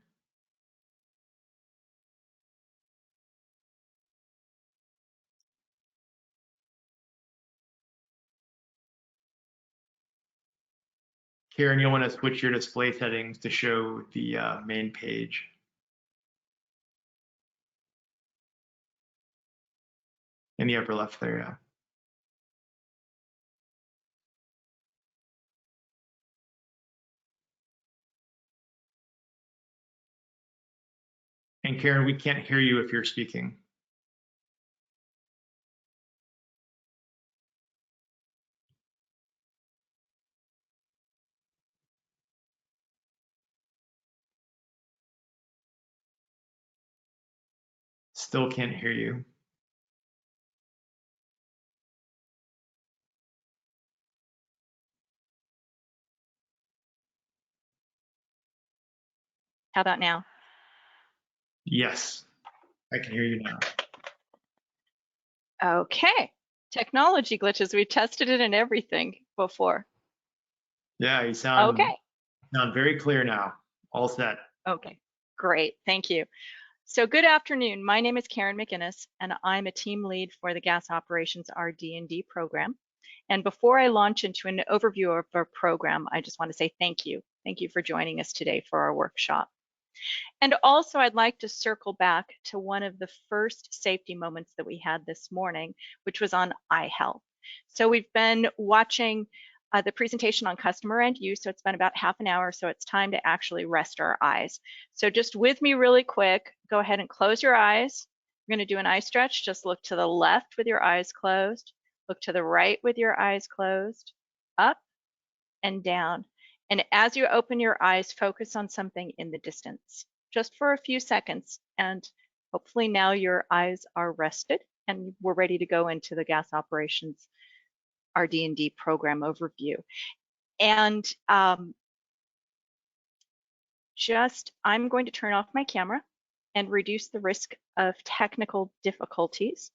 Karen, you'll want to switch your display settings to show the main page. In the upper left there, yeah. And Karen, we can't hear you if you're speaking. Still can't hear you. How about now? Yes, I can hear you now. Okay, technology glitches. We tested it and everything before. Yeah, you sound very clear now. All set. Okay, great, thank you. So good afternoon. My name is Karen McInnes, and I'm a team lead for the Gas Operations RD&D program. And before I launch into an overview of our program, I just want to say thank you. Thank you for joining us today for our workshop. And also, I'd like to circle back to one of the first safety moments that we had this morning, which was on eye health. So we've been watching the presentation on customer end use, so it's been about half an hour, so it's time to actually rest our eyes. So just with me really quick, go ahead and close your eyes. We're going to do an eye stretch. Just look to the left with your eyes closed, look to the right with your eyes closed, up and down. And as you open your eyes, focus on something in the distance, just for a few seconds. And hopefully now your eyes are rested and we're ready to go into the gas operations RD&D program overview. And I'm going to turn off my camera and reduce the risk of technical difficulties.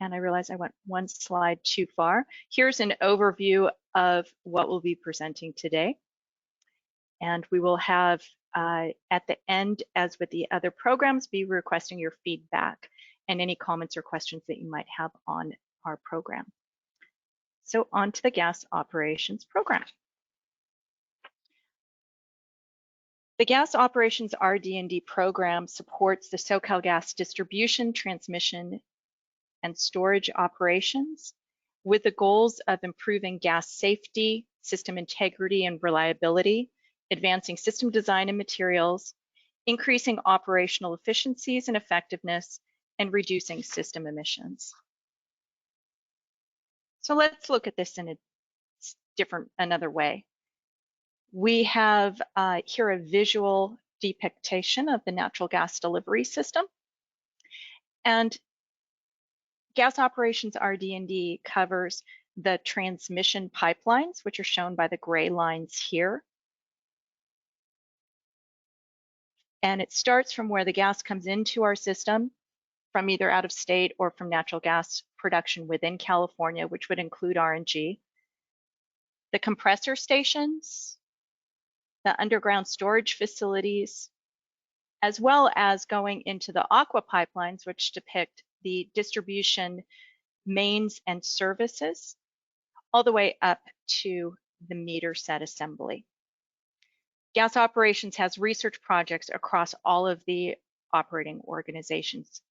And I realize I went one slide too far. Here's an overview of what we'll be presenting today. And we will have, at the end, as with the other programs, be requesting your feedback and any comments or questions that you might have on our program. So on to the gas operations program. The gas operations RD&D program supports the SoCalGas distribution, transmission, and storage operations with the goals of improving gas safety, system integrity and reliability, advancing system design and materials, increasing operational efficiencies and effectiveness, and reducing system emissions. So let's look at this in another way. We have here a visual depiction of the natural gas delivery system. And gas operations RD&D covers the transmission pipelines, which are shown by the gray lines here. And it starts from where the gas comes into our system from either out of state or from natural gas production within California, which would include RNG. The compressor stations, the underground storage facilities, as well as going into the aqua pipelines, which depict the distribution mains and services, all the way up to the meter set assembly. Gas operations has research projects across all of the operating organizations.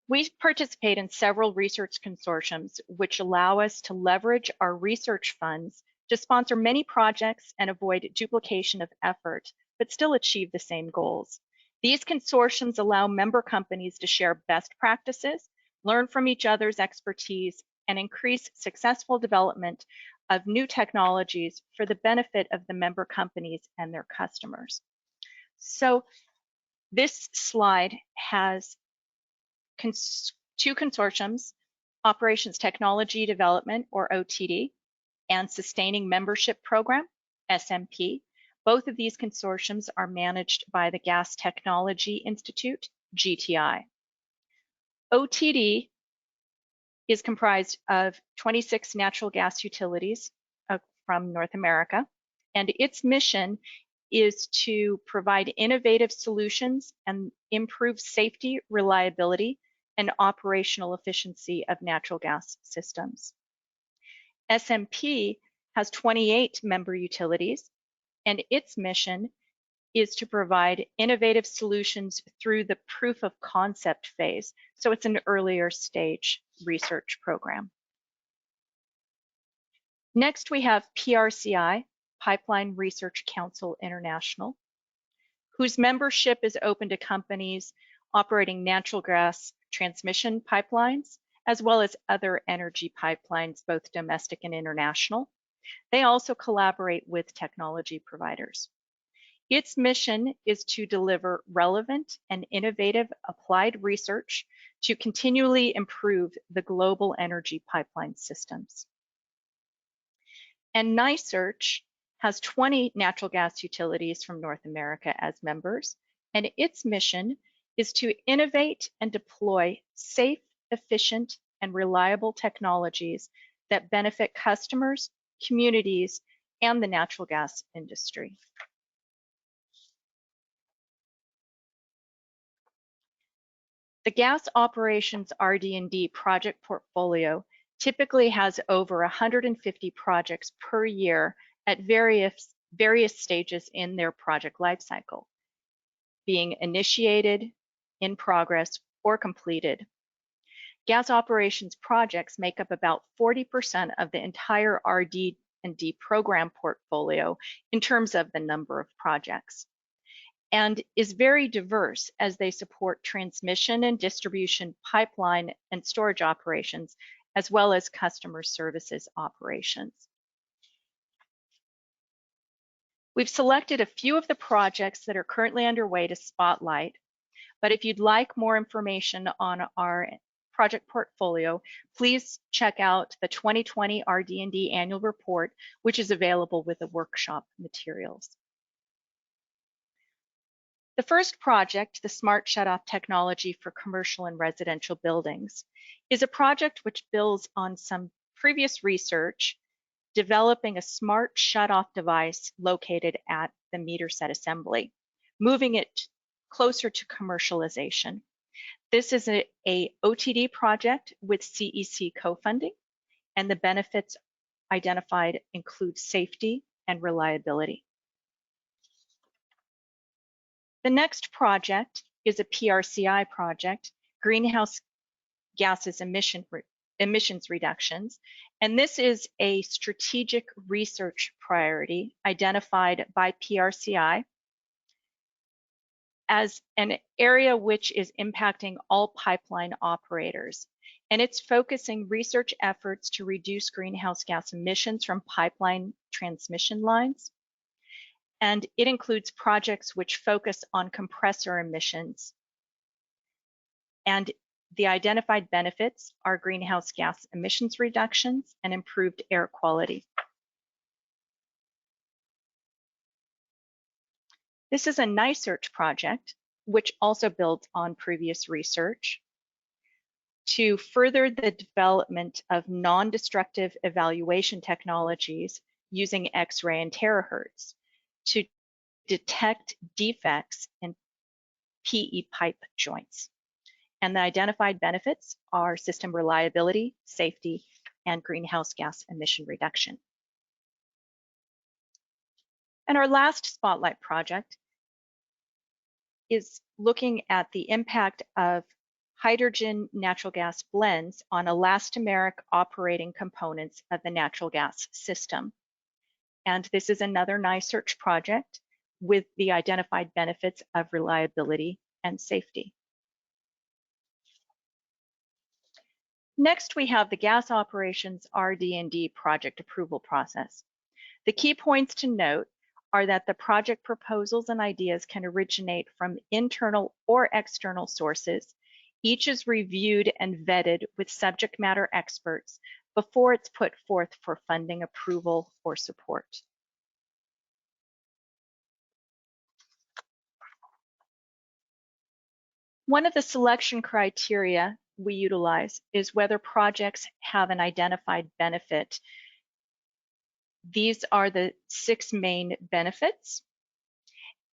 We participate in several research consortiums, which allow us to leverage our research funds to sponsor many projects and avoid duplication of effort, but still achieve the same goals. These consortiums allow member companies to share best practices, learn from each other's expertise, and increase successful development of new technologies for the benefit of the member companies and their customers. So this slide has two consortiums, Operations Technology Development, or OTD, and Sustaining Membership Program, SMP. Both of these consortiums are managed by the Gas Technology Institute, GTI. OTD is comprised of 26 natural gas utilities from North America, and its mission is to provide innovative solutions and improve safety, reliability, and operational efficiency of natural gas systems. SMP has 28 member utilities, and its mission is to provide innovative solutions through the proof of concept phase. So it's an earlier stage research program. Next, we have PRCI, Pipeline Research Council International, whose membership is open to companies operating natural gas transmission pipelines, as well as other energy pipelines, both domestic and international. They also collaborate with technology providers. Its mission is to deliver relevant and innovative applied research to continually improve the global energy pipeline systems. And NiSearch has 20 natural gas utilities from North America as members, and its mission is to innovate and deploy safe, efficient, and reliable technologies that benefit customers, communities, and the natural gas industry. The gas operations RD&D project portfolio typically has over 150 projects per year at various stages in their project lifecycle, being initiated, in progress, or completed. Gas operations projects make up about 40% of the entire RD&D program portfolio in terms of the number of projects, and is very diverse as they support transmission and distribution pipeline and storage operations, as well as customer services operations. We've selected a few of the projects that are currently underway to spotlight, but if you'd like more information on our project portfolio, please check out the 2020 RD&D annual report, which is available with the workshop materials. The first project, the Smart Shutoff Technology for Commercial and Residential Buildings, is a project which builds on some previous research developing a smart shutoff device located at the meter set assembly, moving it closer to commercialization. This is a OTD project with CEC co-funding, and the benefits identified include safety and reliability. The next project is a PRCI project, Greenhouse Gases Emissions Reductions, and this is a strategic research priority identified by PRCI as an area which is impacting all pipeline operators. And it's focusing research efforts to reduce greenhouse gas emissions from pipeline transmission lines. And it includes projects which focus on compressor emissions. And the identified benefits are greenhouse gas emissions reductions and improved air quality. This is a NiSearch project, which also builds on previous research to further the development of non-destructive evaluation technologies using X-ray and terahertz to detect defects in PE pipe joints. And the identified benefits are system reliability, safety, and greenhouse gas emission reduction. And our last spotlight project is looking at the impact of hydrogen natural gas blends on elastomeric operating components of the natural gas system. And this is another NiSearch project with the identified benefits of reliability and safety. Next, we have the gas operations RD&D project approval process. The key points to note are that the project proposals and ideas can originate from internal or external sources. Each is reviewed and vetted with subject matter experts before it's put forth for funding approval or support. One of the selection criteria we utilize is whether projects have an identified benefit. These are the 6 main benefits.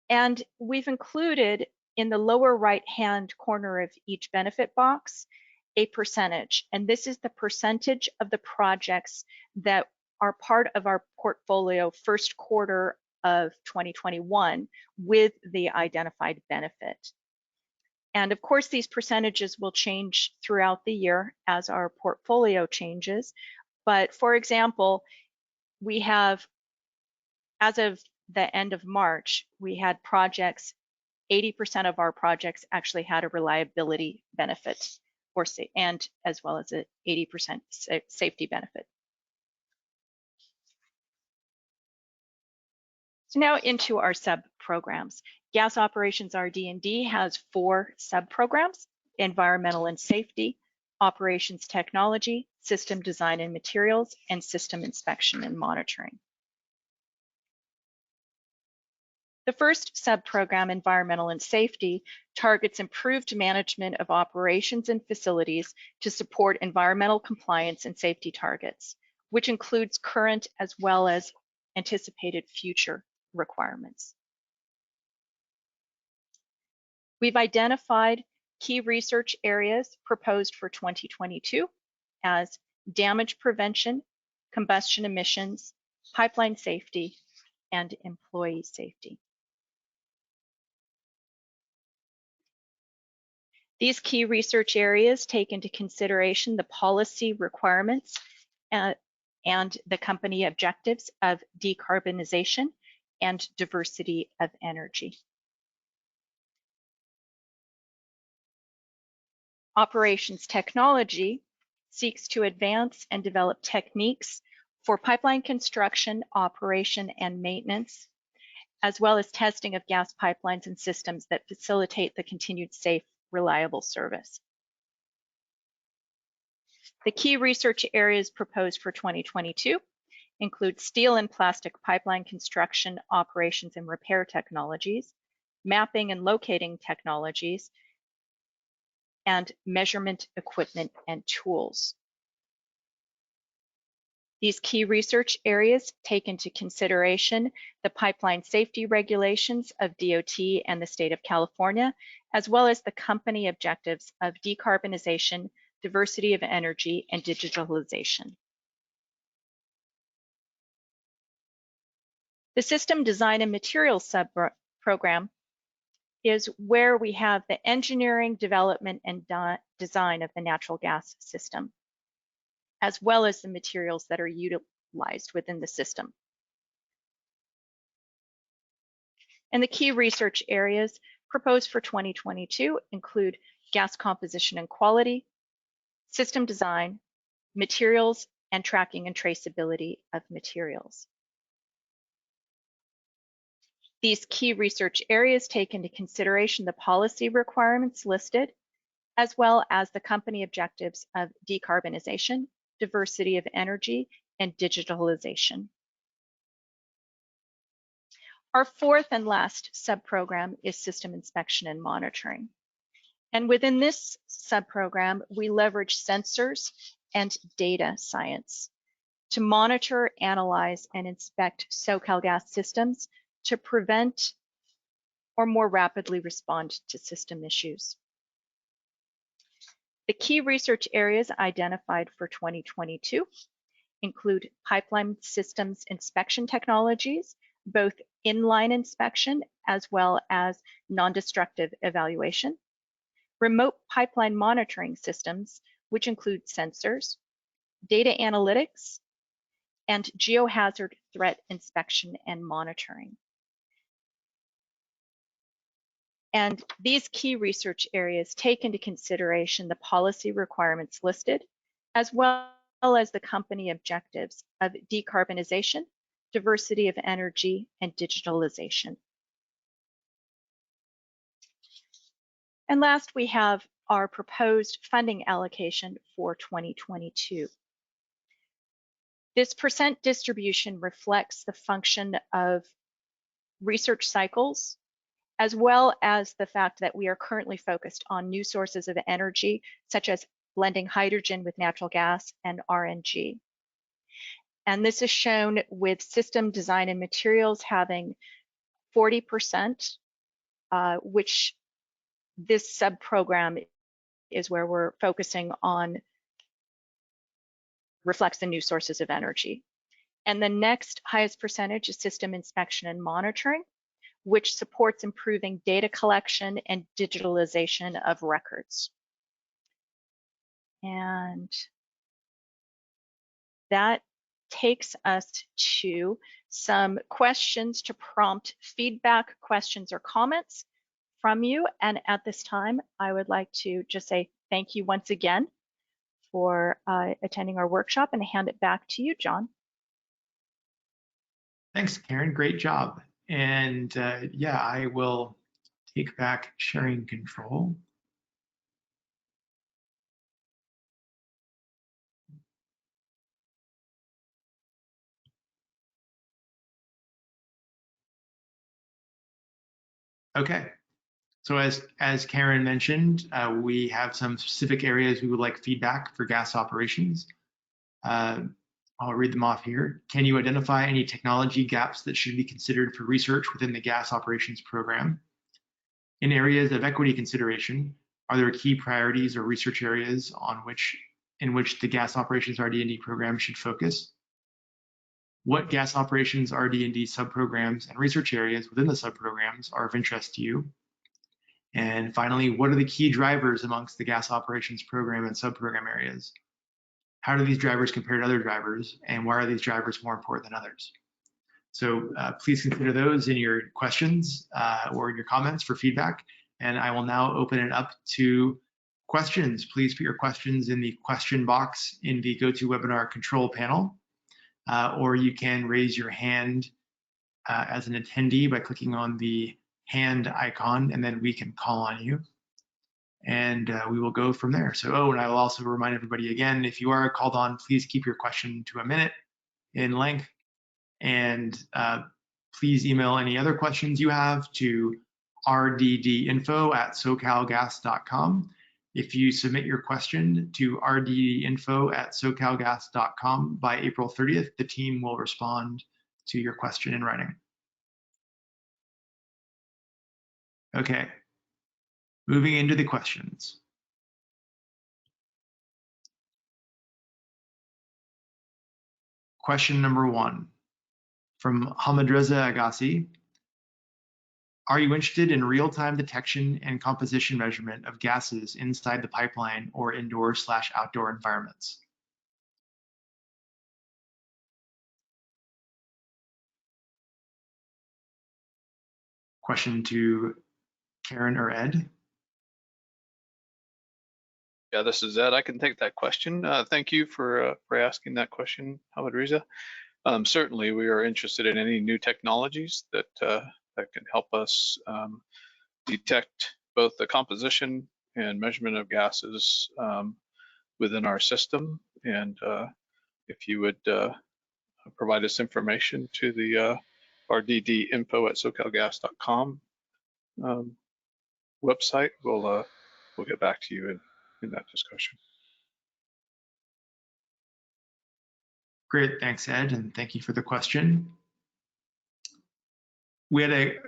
And we've included in the lower right-hand corner of each benefit box a percentage. And this is the percentage of the projects that are part of our portfolio first quarter of 2021 with the identified benefit. And of course, these percentages will change throughout the year as our portfolio changes. But for example, we have, as of the end of March, we had projects, 80% of our projects actually had a reliability benefit, and as well as an 80% safety benefit. So now into our sub-programs. Gas Operations RD&D has 4 sub-programs: Environmental and Safety, Operations Technology, System Design and Materials, and System Inspection and Monitoring. The first sub-program, Environmental and Safety, targets improved management of operations and facilities to support environmental compliance and safety targets, which includes current as well as anticipated future requirements. We've identified key research areas proposed for 2022 as damage prevention, combustion emissions, pipeline safety, and employee safety. These key research areas take into consideration the policy requirements and the company objectives of decarbonization and diversity of energy. Operations Technology seeks to advance and develop techniques for pipeline construction, operation, and maintenance, as well as testing of gas pipelines and systems that facilitate the continued safe, reliable service. The key research areas proposed for 2022 include steel and plastic pipeline construction, operations and repair technologies, mapping and locating technologies, and measurement equipment and tools. These key research areas take into consideration the pipeline safety regulations of DOT and the state of California, as well as the company objectives of decarbonization, diversity of energy, and digitalization. The System Design and Materials sub-program is where we have the engineering, development, and design of the natural gas system, as well as the materials that are utilized within the system. And the key research areas proposed for 2022 include gas composition and quality, system design, materials, and tracking and traceability of materials. These key research areas take into consideration the policy requirements listed, as well as the company objectives of decarbonization, diversity of energy, and digitalization. Our fourth and last subprogram is system inspection and monitoring. And within this subprogram, we leverage sensors and data science to monitor, analyze, and inspect SoCalGas systems to prevent or more rapidly respond to system issues. The key research areas identified for 2022 include pipeline systems inspection technologies, both inline inspection as well as non-destructive evaluation, remote pipeline monitoring systems, which include sensors, data analytics, and geohazard threat inspection and monitoring. And these key research areas take into consideration the policy requirements listed, as well as the company objectives of decarbonization, diversity of energy, and digitalization. And last, we have our proposed funding allocation for 2022. This percent distribution reflects the function of research cycles, as well as the fact that we are currently focused on new sources of energy, such as blending hydrogen with natural gas and RNG. And this is shown with system design and materials having 40%, which this subprogram is where we're focusing on, reflects the new sources of energy. And the next highest percentage is system inspection and monitoring, which supports improving data collection and digitalization of records. And that takes us to some questions to prompt feedback, questions, or comments from you. And at this time, I would like to just say thank you once again for attending our workshop and hand it back to you, John. Thanks, Karen. Great job. And yeah, I will take back sharing control. Okay, so as Karen mentioned, we have some specific areas we would like feedback for gas operations. I'll read them off here. Can you identify any technology gaps that should be considered for research within the gas operations program? In areas of equity consideration, are there key priorities or research areas in which the gas operations RD&D program should focus? What gas operations RD&D subprograms and research areas within the subprograms are of interest to you? And finally, what are the key drivers amongst the gas operations program and subprogram areas? How do these drivers compare to other drivers, and why are these drivers more important than others? So please consider those in your questions or in your comments for feedback. And I will now open it up to questions. Please put your questions in the question box in the GoToWebinar control panel, or you can raise your hand as an attendee by clicking on the hand icon, and then we can call on you. And we will go from there. So, and I will also remind everybody again, if you are called on, please keep your question to a minute in length. And please email any other questions you have to rddinfo@socalgas.com. If you submit your question to rddinfo@socalgas.com by April 30th, the team will respond to your question in writing. Okay, moving into the questions. Question number 1 from Hamadreza Agassi. Are you interested in real-time detection and composition measurement of gases inside the pipeline or indoor/outdoor environments? Question to Karen or Ed? Yeah, this is Ed. I can take that question. Thank you for asking that question, Howard Riza. Certainly, we are interested in any new technologies that can help us detect both the composition and measurement of gases within our system. And if you would provide us information to the rddinfo@SoCalGas.com website, we'll get back to you in that discussion. Great, thanks, Ed, and thank you for the question.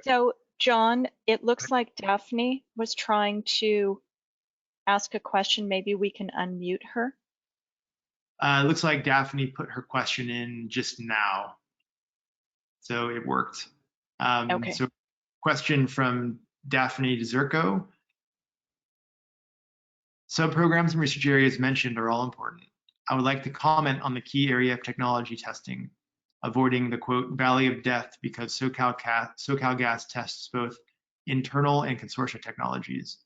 So, John, it looks like Daphne was trying to ask a question. Maybe we can unmute her. It looks like Daphne put her question in just now, so it worked. Okay. So, question from Daphne DeZerko. Subprograms and research areas mentioned are all important. I would like to comment on the key area of technology testing, avoiding the quote valley of death because SoCalGas tests both internal and consortia technologies.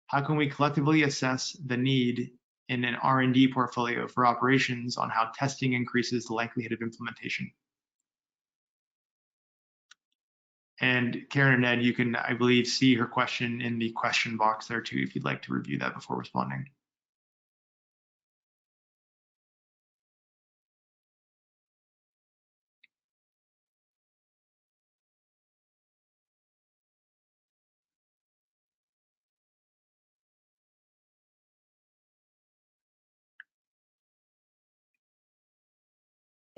How can we collectively assess the need in an R&D portfolio for operations on how testing increases the likelihood of implementation? And Karen and Ed, you can, I believe, see her question in the question box there too, if you'd like to review that before responding.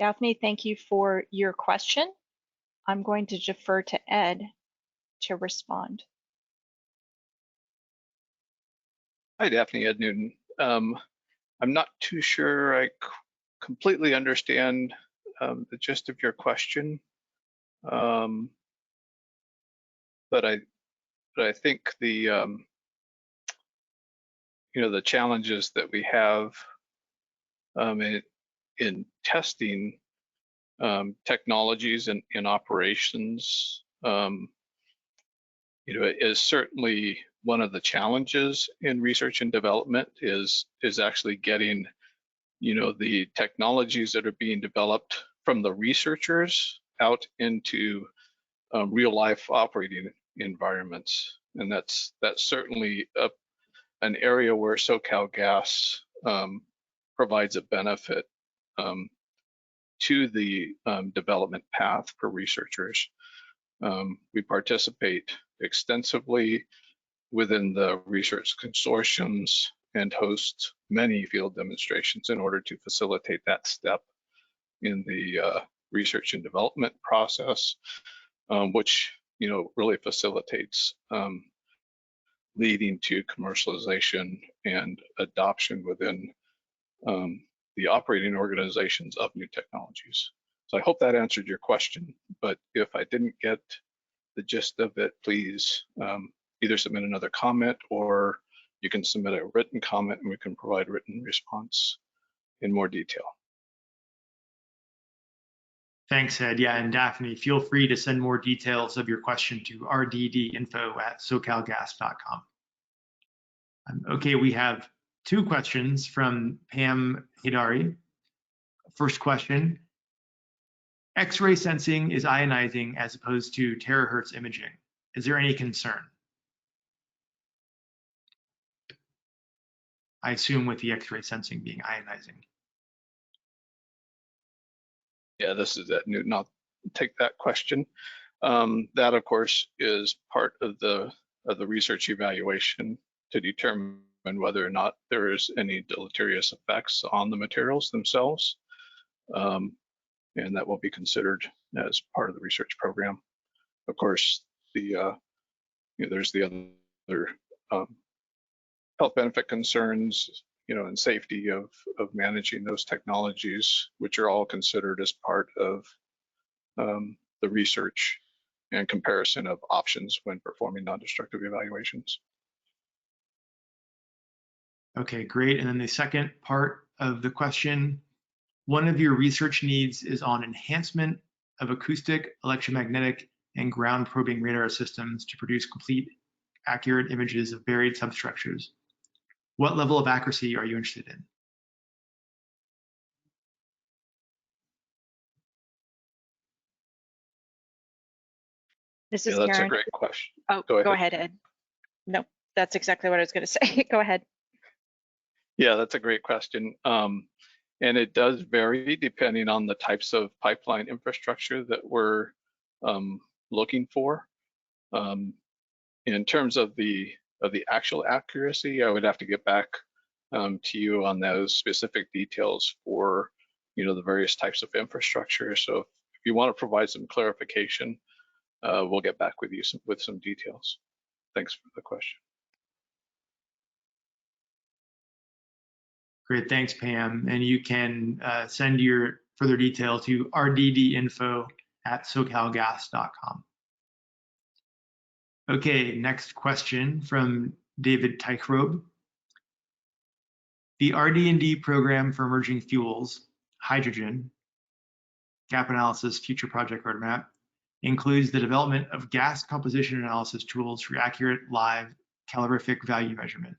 Daphne, thank you for your question. I'm going to defer to Ed to respond. Hi, Daphne, Ed Newton. I'm not too sure I completely understand the gist of your question, but I think the the challenges that we have in testing technologies and in operations, is certainly one of the challenges in research and development is actually getting, the technologies that are being developed from the researchers out into real life operating environments. And that's certainly an area where SoCalGas provides a benefit to the development path for researchers. We participate extensively within the research consortiums and host many field demonstrations in order to facilitate that step in the research and development process, which really facilitates leading to commercialization and adoption within the operating organizations of new technologies. So I hope that answered your question, but if I didn't get the gist of it, please either submit another comment or you can submit a written comment and we can provide written response in more detail. Thanks, Ed. Yeah, and Daphne, feel free to send more details of your question to rddinfo@socalgas.com. Okay, we have two questions from Pam Hidari. First question, X-ray sensing is ionizing as opposed to terahertz imaging. Is there any concern? I assume with the X-ray sensing being ionizing. Yeah, this is Ed Newton. I'll take that question. That, of course, is part of the research evaluation to determine whether or not there is any deleterious effects on the materials themselves, and that will be considered as part of the research program. Of course, there's the other health benefit concerns, and safety of managing those technologies, which are all considered as part of the research and comparison of options when performing non-destructive evaluations. Okay, great. And then the second part of the question, one of your research needs is on enhancement of acoustic, electromagnetic, and ground probing radar systems to produce complete accurate images of buried substructures. What level of accuracy are you interested in? This Yeah, is that's Karen. a great question. Oh, go ahead, Ed. No, that's exactly what I was going to say. Go ahead. Yeah, that's a great question. And it does vary depending on the types of pipeline infrastructure that we're looking for. In terms of the actual accuracy, I would have to get back to you on those specific details for the various types of infrastructure. So if you want to provide some clarification, we'll get back with you with some details. Thanks for the question. Great, thanks, Pam. And you can send your further detail to rddinfo@socalgas.com. Okay, next question from David Teichrob. The RD&D program for emerging fuels, hydrogen, gap analysis, future project roadmap, includes the development of gas composition analysis tools for accurate live calorific value measurement.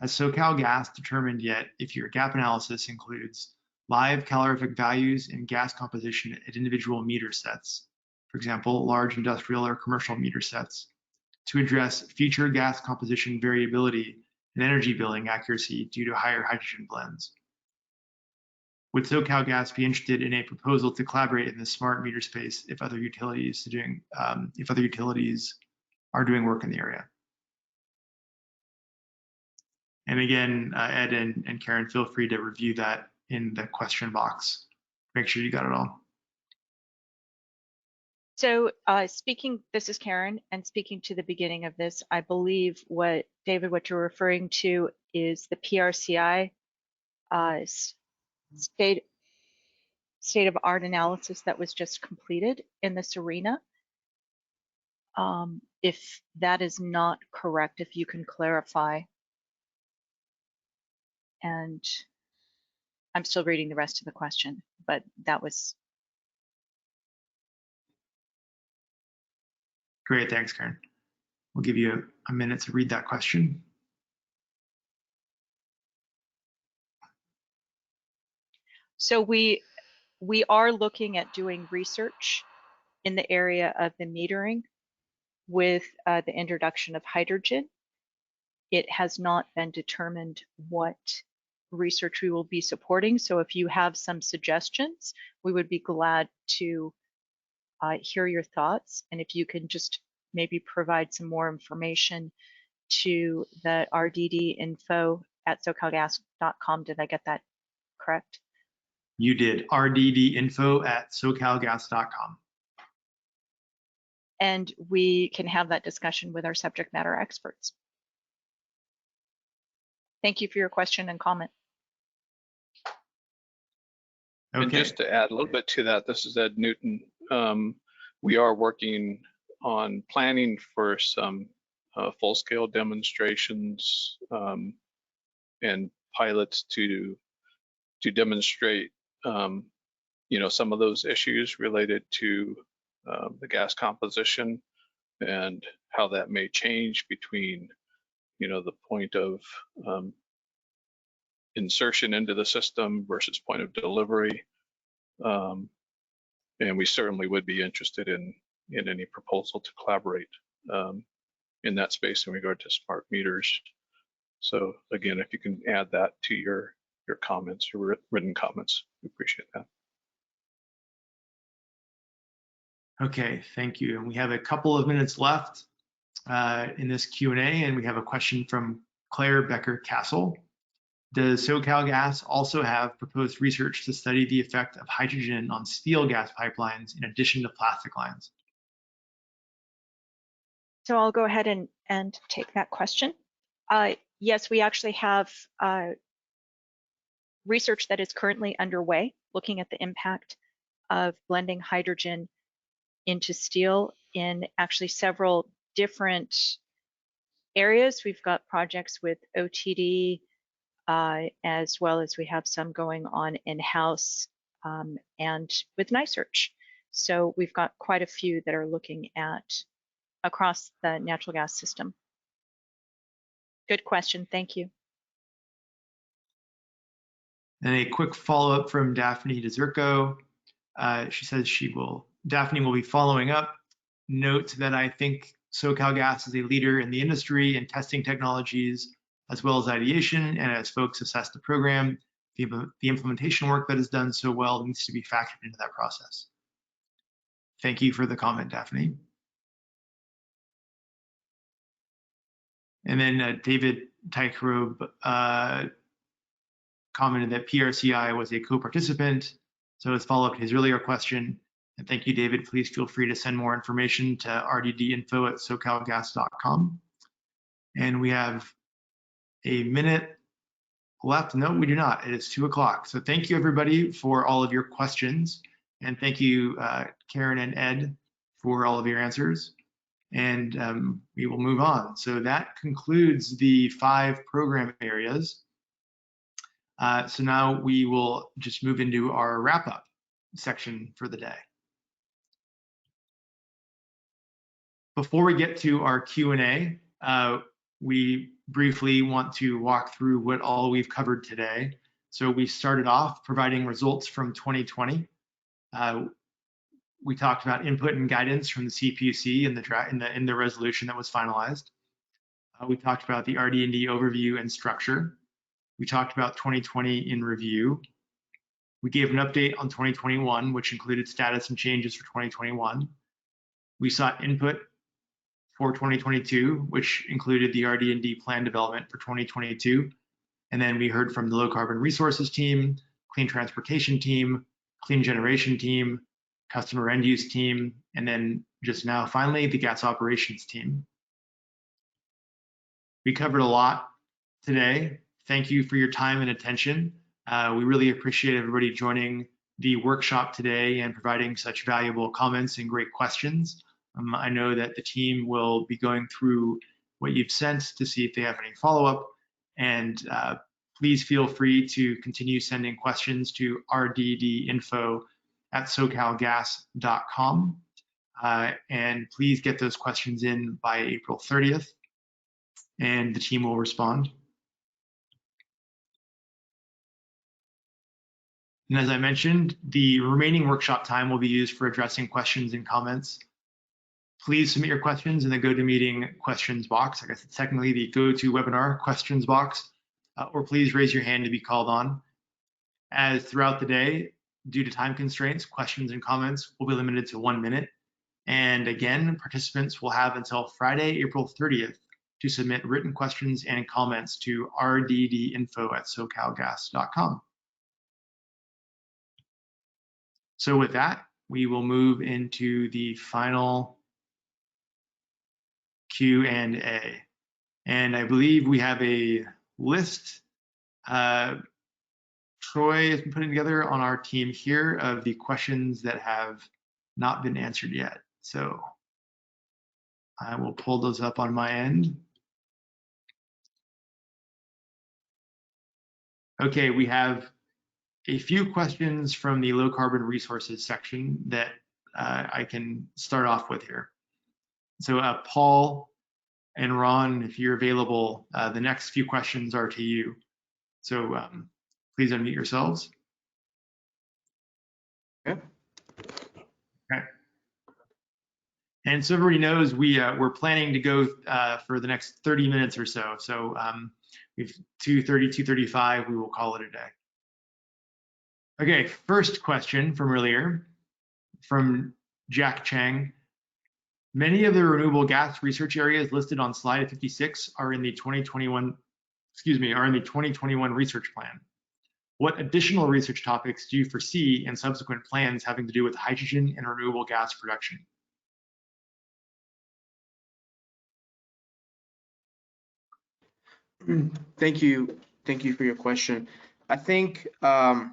Has SoCalGas determined yet if your gap analysis includes live calorific values and gas composition at individual meter sets, for example, large industrial or commercial meter sets, to address future gas composition variability and energy billing accuracy due to higher hydrogen blends? Would SoCalGas be interested in a proposal to collaborate in the smart meter space if other utilities are doing work in the area? And again, Ed and Karen, feel free to review that in the question box. Make sure you got it all. So this is Karen, and speaking to the beginning of this, I believe David, what you're referring to is the PRCI state of art analysis that was just completed in this arena. If that is not correct, if you can clarify. And I'm still reading the rest of the question, but that was. Great, thanks, Karen. We'll give you a minute to read that question. So we are looking at doing research in the area of the metering with the introduction of hydrogen. It has not been determined what research we will be supporting. So if you have some suggestions, we would be glad to hear your thoughts. And if you can just maybe provide some more information to the RDD info@SoCalGas.com. Did I get that correct? You did. rddinfo@SoCalGas.com. And we can have that discussion with our subject matter experts. Thank you for your question and comment. Okay. And just to add a little bit to that, this is Ed Newton. We are working on planning for some full-scale demonstrations and pilots to demonstrate, some of those issues related to the gas composition and how that may change between, the point of insertion into the system versus point of delivery. And we certainly would be interested in any proposal to collaborate in that space in regard to smart meters. So again, if you can add that to your comments, your written comments, we appreciate that. Okay, thank you. And we have a couple of minutes left in this Q&A, and we have a question from Claire Becker-Castle. Does SoCalGas also have proposed research to study the effect of hydrogen on steel gas pipelines in addition to plastic lines? So I'll go ahead and take that question. Yes, we actually have research that is currently underway looking at the impact of blending hydrogen into steel in actually several different areas. We've got projects with OTD, as well as we have some going on in-house and with NYSERC. So we've got quite a few that are looking at across the natural gas system. Good question, thank you. And a quick follow-up from Daphne DeZerko. She says Daphne will be following up. Note that I think SoCalGas is a leader in the industry in testing technologies as well as ideation, and as folks assess the program, the implementation work that is done so well needs to be factored into that process. Thank you for the comment, Daphne. And then David Tykerobe commented that PRCI was a co-participant. So as follow-up to his earlier question, and thank you, David, please feel free to send more information to rddinfo@socalgas.com. And we have a minute left. No, we do not. It is 2 o'clock. So thank you, everybody, for all of your questions. And thank you, Karen and Ed, for all of your answers. And we will move on. So that concludes the 5 program areas. So now we will just move into our wrap-up section for the day. Before we get to our Q&A, we briefly want to walk through what all we've covered today. So we started off providing results from 2020. We talked about input and guidance from the CPUC in the resolution that was finalized. We talked about the RD&D overview and structure. We talked about 2020 in review. We gave an update on 2021, which included status and changes for 2021. We sought input for 2022, which included the RD&D plan development for 2022. And then we heard from the low carbon resources team, clean transportation team, clean generation team, customer end use team, and then just now, finally, the gas operations team. We covered a lot today. Thank you for your time and attention. We really appreciate everybody joining the workshop today and providing such valuable comments and great questions. I know that the team will be going through what you've sent to see if they have any follow-up. And please feel free to continue sending questions to rddinfo@socalgas.com. And please get those questions in by April 30th, and the team will respond. And as I mentioned, the remaining workshop time will be used for addressing questions and comments. Please submit your questions in the GoToMeeting questions box. I guess it's technically the GoToWebinar questions box, or please raise your hand to be called on. As throughout the day, due to time constraints, questions and comments will be limited to 1 minute. And again, participants will have until Friday, April 30th to submit written questions and comments to rddinfo@socalgas.com. So with that, we will move into the final Q&A. And I believe we have a list Troy has been putting together on our team here of the questions that have not been answered yet. So I will pull those up on my end. Okay, we have a few questions from the low carbon resources section that I can start off with here. So Paul and Ron, if you're available, the next few questions are to you. So please unmute yourselves. Okay. Okay. And so everybody knows we're planning to go for the next 30 minutes or so. So we've 2:30, 2:35, we will call it a day. Okay, first question from earlier, from Jack Chang. Many of the renewable gas research areas listed on slide 56 are in the 2021 research plan. What additional research topics do you foresee in subsequent plans having to do with hydrogen and renewable gas production? Thank you for your question. I think the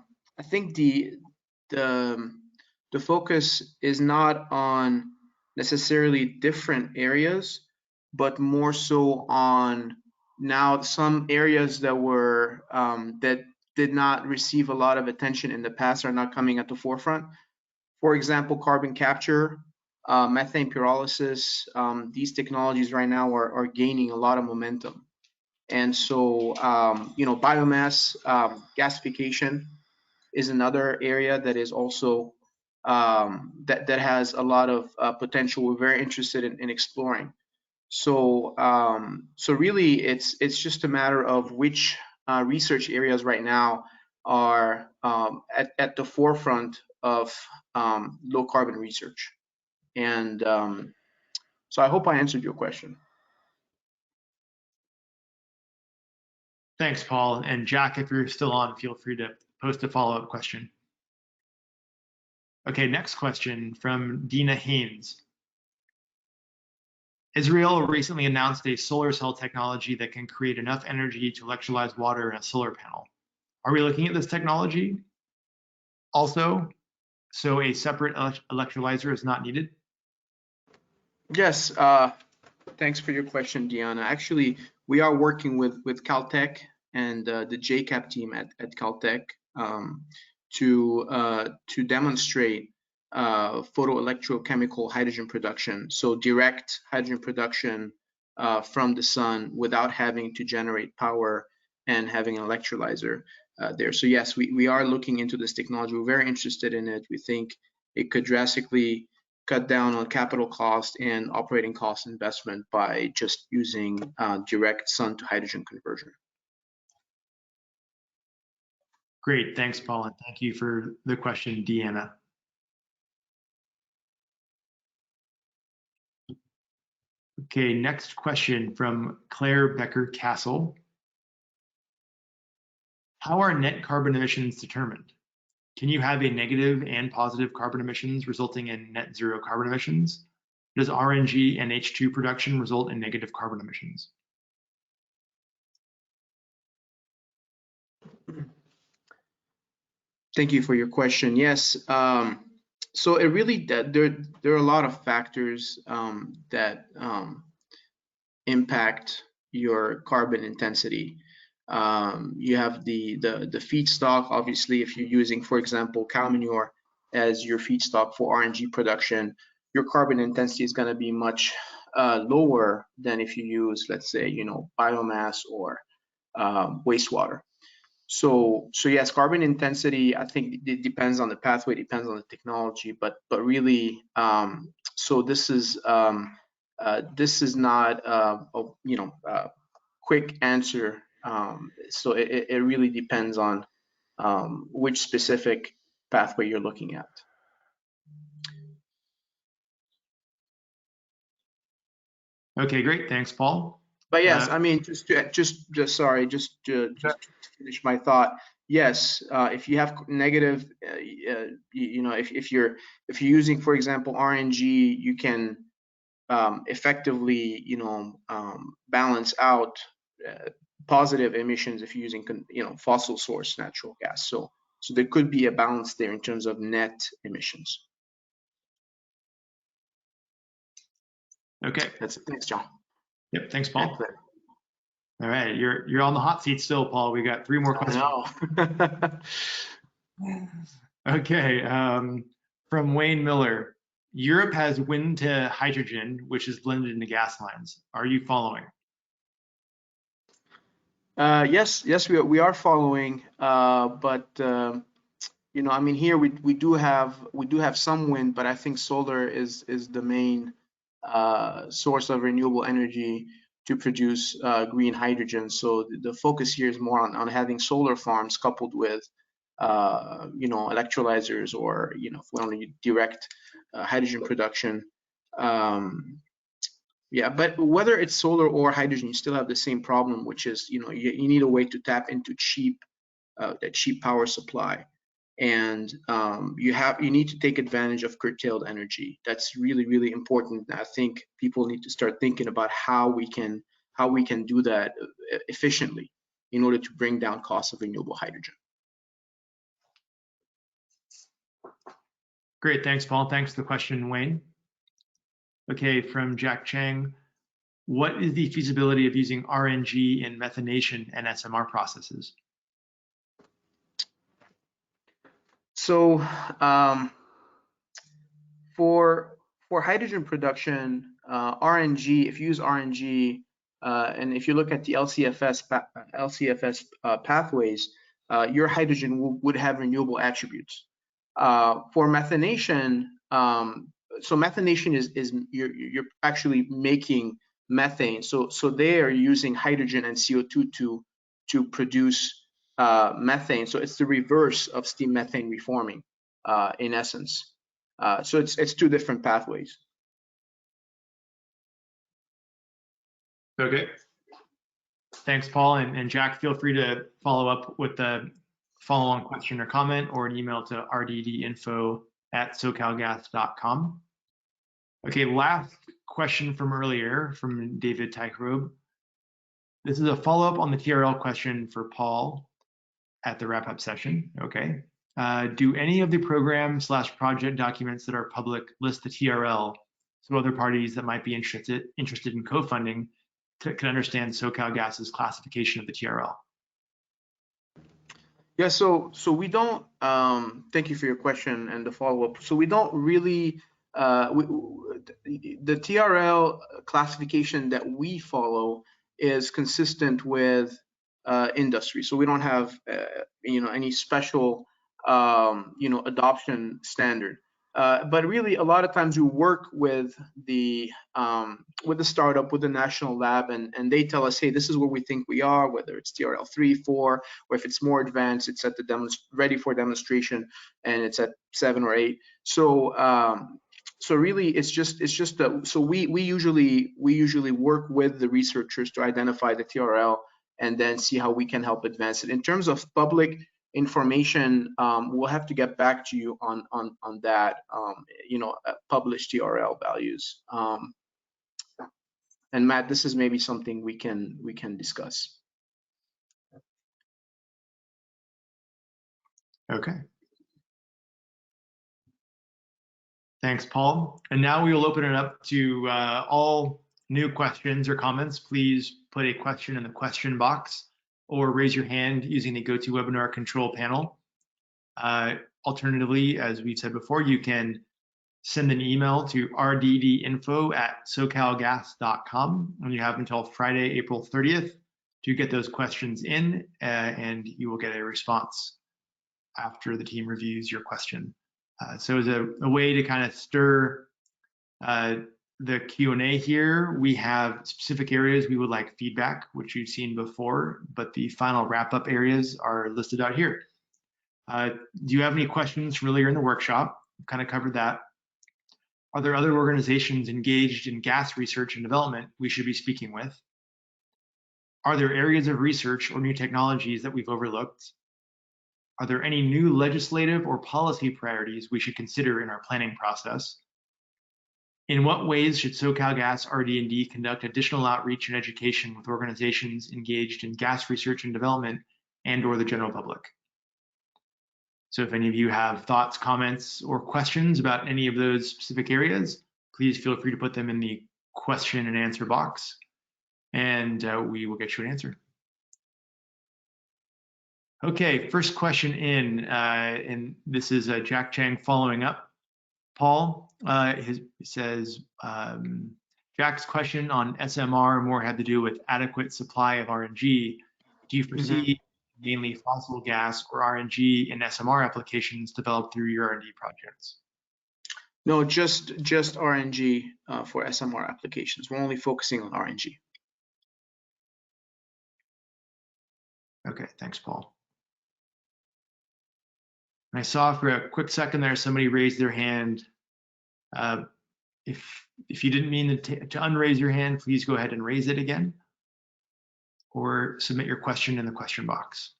focus is not on necessarily different areas, but more so on now some areas that were that did not receive a lot of attention in the past are not coming at the forefront. For example, carbon capture methane pyrolysis. These technologies right now are gaining a lot of momentum. And so, biomass gasification is another area that is also that has a lot of potential. We're very interested in exploring. So, really, it's just a matter of which research areas right now are at the forefront of low carbon research. And so I hope I answered your question. Thanks, Paul. And Jack, if you're still on, feel free to post a follow-up question. Okay, next question from Dina Haynes. Israel recently announced a solar cell technology that can create enough energy to electrolyze water in a solar panel. Are we looking at this technology also, so a separate electrolyzer is not needed? Yes, thanks for your question, Diana. Actually, we are working with Caltech and the JCAP team at Caltech to demonstrate photoelectrochemical hydrogen production, so direct hydrogen production from the sun without having to generate power and having an electrolyzer there. So yes, we are looking into this technology. We're very interested in it. We think it could drastically cut down on capital cost and operating cost investment by just using direct sun to hydrogen conversion. Great, thanks, Paul, and thank you for the question, Deanna. Okay, next question from Claire Becker-Castle. How are net carbon emissions determined? Can you have a negative and positive carbon emissions resulting in net zero carbon emissions? Does RNG and H2 production result in negative carbon emissions? Thank you for your question. Yes, so it really, there are a lot of factors that impact your carbon intensity. You have the feedstock. Obviously, if you're using, for example, cow manure as your feedstock for RNG production, your carbon intensity is going to be much lower than if you use, let's say, biomass or wastewater. So yes, carbon intensity, I think it depends on the pathway, depends on the technology, but really, so this is not a quick answer. So it really depends on which specific pathway you're looking at. Okay, great. Thanks, Paul. But yes, I mean, just to finish my thought. Yes, if you have negative, if you're using, for example, RNG, you can effectively, balance out positive emissions if you're using, fossil source natural gas. So there could be a balance there in terms of net emissions. Okay. That's it. Thanks, John. Yep. Thanks, Paul. All right, you're on the hot seat still, Paul. We got 3 more questions. I know. Okay, from Wayne Miller. Europe has wind to hydrogen, which is blended into gas lines. Are you following? Yes, we are following, but I mean, here we do have some wind, but I think solar is the main source of renewable energy to produce green hydrogen. So the focus here is more on having solar farms coupled with electrolyzers, or if we want to direct hydrogen production. Yeah, but whether it's solar or hydrogen, you still have the same problem, which is you need a way to tap into cheap power supply, and you need to take advantage of curtailed energy. That's really important. I think people need to start thinking about how we can do that efficiently in order to bring down costs of renewable hydrogen. Great, thanks, Paul. Thanks for the question, Wayne. Okay, from Jack Chang, what is the feasibility of using RNG in methanation and SMR processes? So for for hydrogen production, RNG, if you use RNG, and if you look at the LCFS pathways, your hydrogen would have renewable attributes. For methanation, so methanation is you're actually making methane. So they are using hydrogen and CO2 to produce methane. So it's the reverse of steam methane reforming in essence. So it's two different pathways. Okay. Thanks, Paul. And Jack, feel free to follow up with the follow-on question or comment or an email to rddinfo@socalgas.com. Okay, last question from earlier from David Tychrobe. This is a follow-up on the TRL question for Paul at the wrap-up session. Okay. Do any of the program/project documents that are public list the TRL so other parties that might be interested in co-funding can understand SoCalGas's classification of the TRL? Yeah, so we don't, thank you for your question and the follow-up. So we don't really, the TRL classification that we follow is consistent with industry. So we don't have, any special, adoption standard. But really, a lot of times we work with the startup, with the national lab, and they tell us, hey, this is where we think we are, whether it's TRL 3, 4, or if it's more advanced, it's at the ready for demonstration, and it's at 7 or 8. So really, it's just so we usually work with the researchers to identify the TRL and then see how we can help advance it. In terms of public information, we'll have to get back to you on that, published TRL values. And Matt, this is maybe something we can discuss. Okay. Thanks, Paul. And now we will open it up to all new questions or comments. Please put a question in the question box or raise your hand using the GoToWebinar control panel. Alternatively, as we've said before, you can send an email to rddinfo@socalgas.com, and you have until Friday, April 30th to get those questions in, and you will get a response after the team reviews your question. So as a way to kind of stir the Q&A here, we have specific areas we would like feedback, which you've seen before, but the final wrap-up areas are listed out here. Do you have any questions from earlier in the workshop? We've kind of covered that. Are there other organizations engaged in gas research and development we should be speaking with? Are there areas of research or new technologies that we've overlooked? Are there any new legislative or policy priorities we should consider in our planning process? In what ways should SoCalGas RD&D conduct additional outreach and education with organizations engaged in gas research and development and/or the general public? So if any of you have thoughts, comments, or questions about any of those specific areas, please feel free to put them in the question and answer box, and we will get you an answer. Okay, first question in, and this is Jack Chang following up. Paul says, Jack's question on SMR more had to do with adequate supply of RNG. Do you foresee mainly fossil gas or RNG in SMR applications developed through your R&D projects? No, just RNG for SMR applications. We're only focusing on RNG. Okay, thanks, Paul. I saw for a quick second there somebody raised their hand. If you didn't mean to unraise your hand, please go ahead and raise it again, or submit your question in the question box.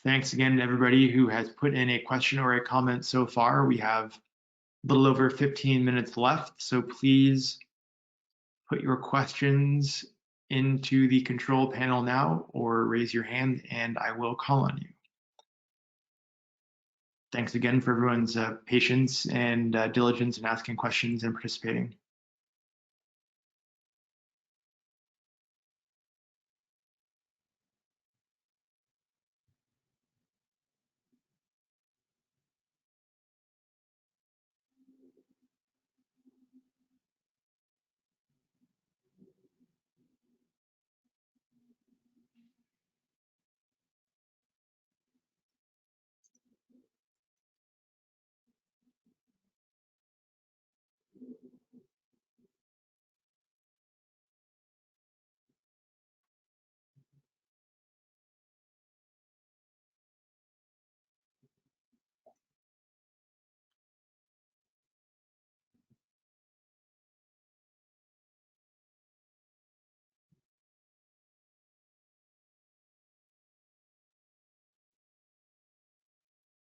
Thanks again to everybody who has put in a question or a comment so far. We have a little over 15 minutes left, so please put your questions into the control panel now or raise your hand and I will call on you. thanks again for everyone's patience and diligence in asking questions and participating.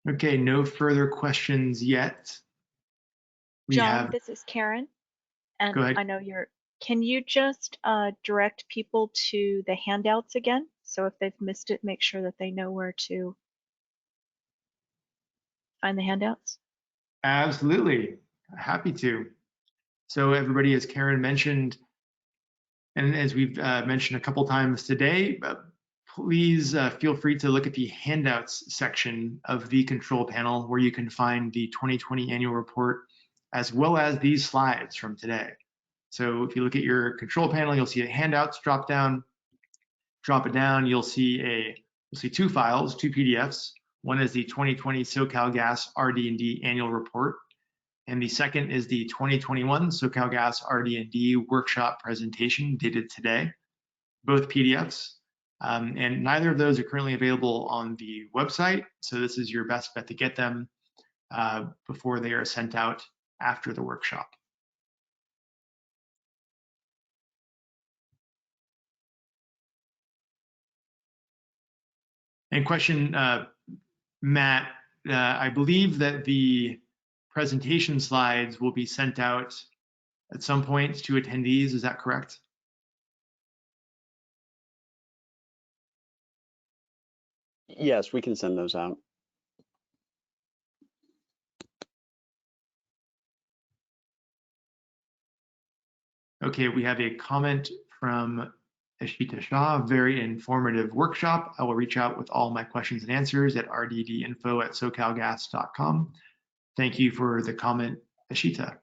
Okay, no further questions yet. John, this is Karen, and Go ahead. I know can you just direct people to the handouts again? So if they've missed it, make sure that they know where to find the handouts. Absolutely, happy to. So everybody, as Karen mentioned, and as we've mentioned a couple times today, please feel free to look at the handouts section of the control panel where you can find the 2020 annual report, as well as these slides from today. So if you look at your control panel, you'll see a handouts drop down, drop it down, you'll see two files, two PDFs. One is the 2020 SoCalGas RD&D annual report, and the second is the 2021 SoCalGas RD&D workshop presentation dated today, both PDFs. And neither of those are currently available on the website, so this is your best bet to get them before they are sent out after the workshop. And question, Matt, I believe that the presentation slides will be sent out at some point to attendees, is that correct? Yes, we can send those out. Okay, we have a comment from Ashita Shah, very informative workshop. I will reach out with all my questions and answers at rddinfo@socalgas.com. Thank you for the comment, Ashita.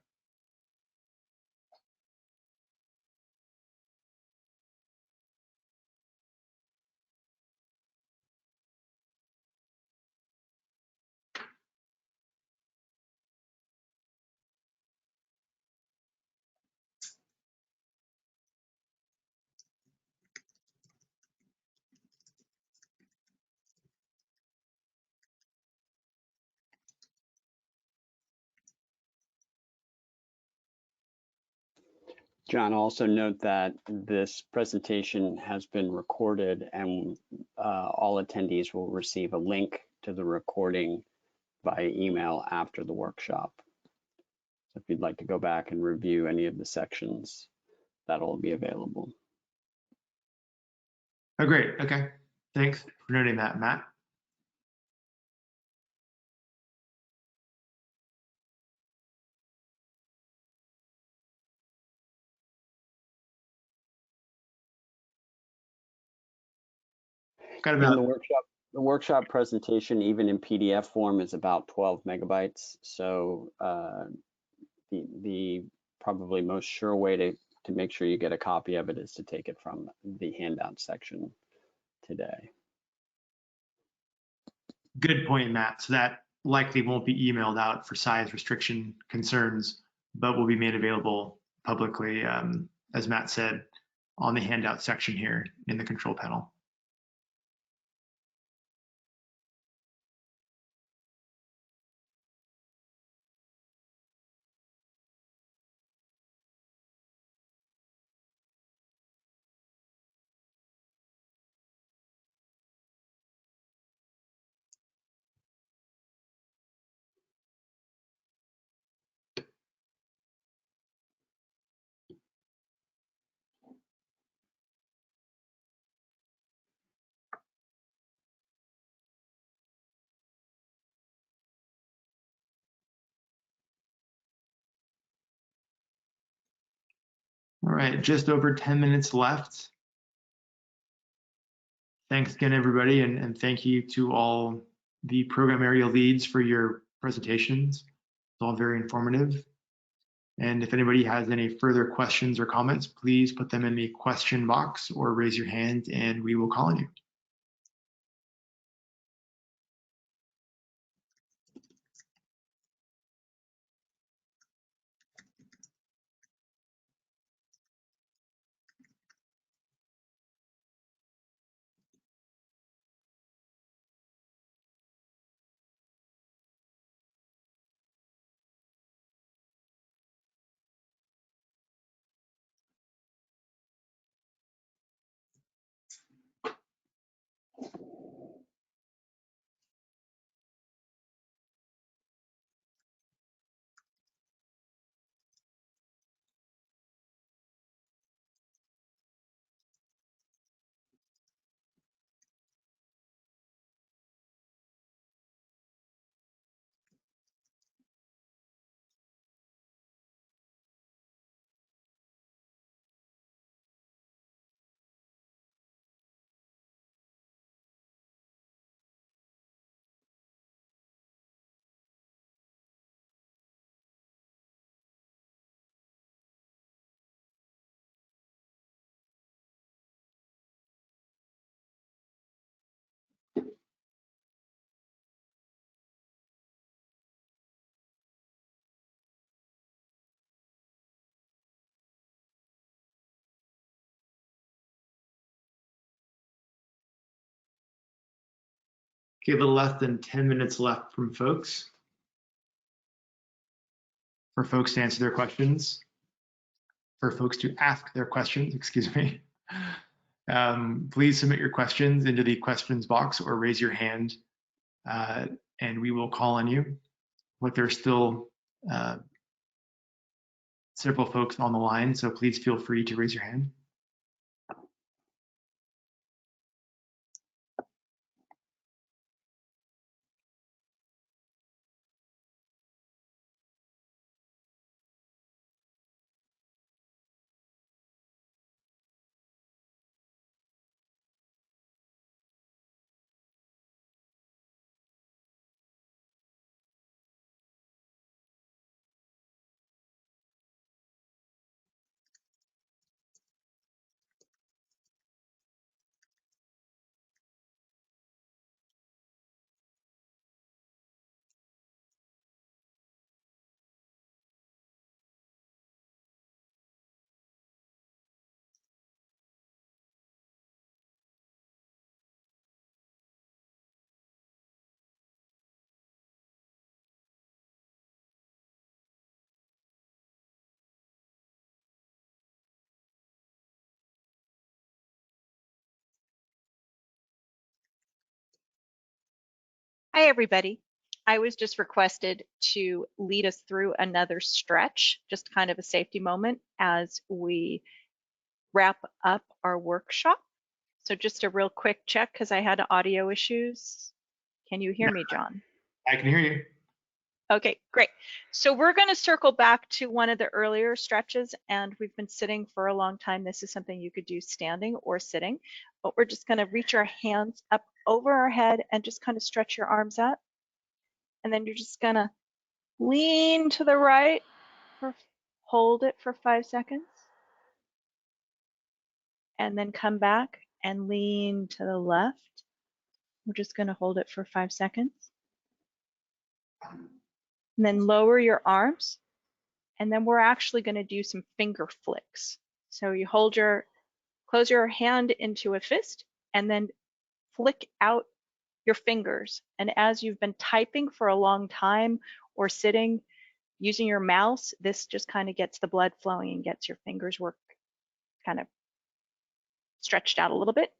John, also note that this presentation has been recorded and all attendees will receive a link to the recording via email after the workshop. So if you'd like to go back and review any of the sections, that'll be available. Oh, great, okay. Thanks for noting that, Matt. And the workshop presentation, even in PDF form, is about 12 megabytes. So the probably most sure way to make sure you get a copy of it is to take it from the handout section today. Good point, Matt. So that likely won't be emailed out for size restriction concerns, but will be made available publicly, as Matt said, on the handout section here in the control panel. All right, just over 10 minutes left. Thanks again, everybody, and thank you to all the program area leads for your presentations. It's all very informative. And if anybody has any further questions or comments, please put them in the question box or raise your hand and we will call on you. Okay, a little less than 10 minutes left from folks. For folks to answer their questions, for folks to ask their questions, excuse me. Please submit your questions into the questions box or raise your hand and we will call on you. But there's still several folks on the line, so please feel free to raise your hand. Hi, everybody. I was just requested to lead us through another stretch, just kind of a safety moment as we wrap up our workshop. So just a real quick check because I had audio issues. Can you hear me, John? I can hear you. Okay, great. So we're going to circle back to one of the earlier stretches, and we've been sitting for a long time. This is something you could do standing or sitting, but we're just going to reach our hands up over our head and just kind of stretch your arms up. And then you're just going to lean to the right, hold it for 5 seconds, and then come back and lean to the left. We're just going to hold it for 5 seconds. And then lower your arms, and then we're actually going to do some finger flicks. So you close your hand into a fist, and then flick out your fingers. And as you've been typing for a long time or sitting using your mouse, this just kind of gets the blood flowing and gets your fingers work kind of stretched out a little bit.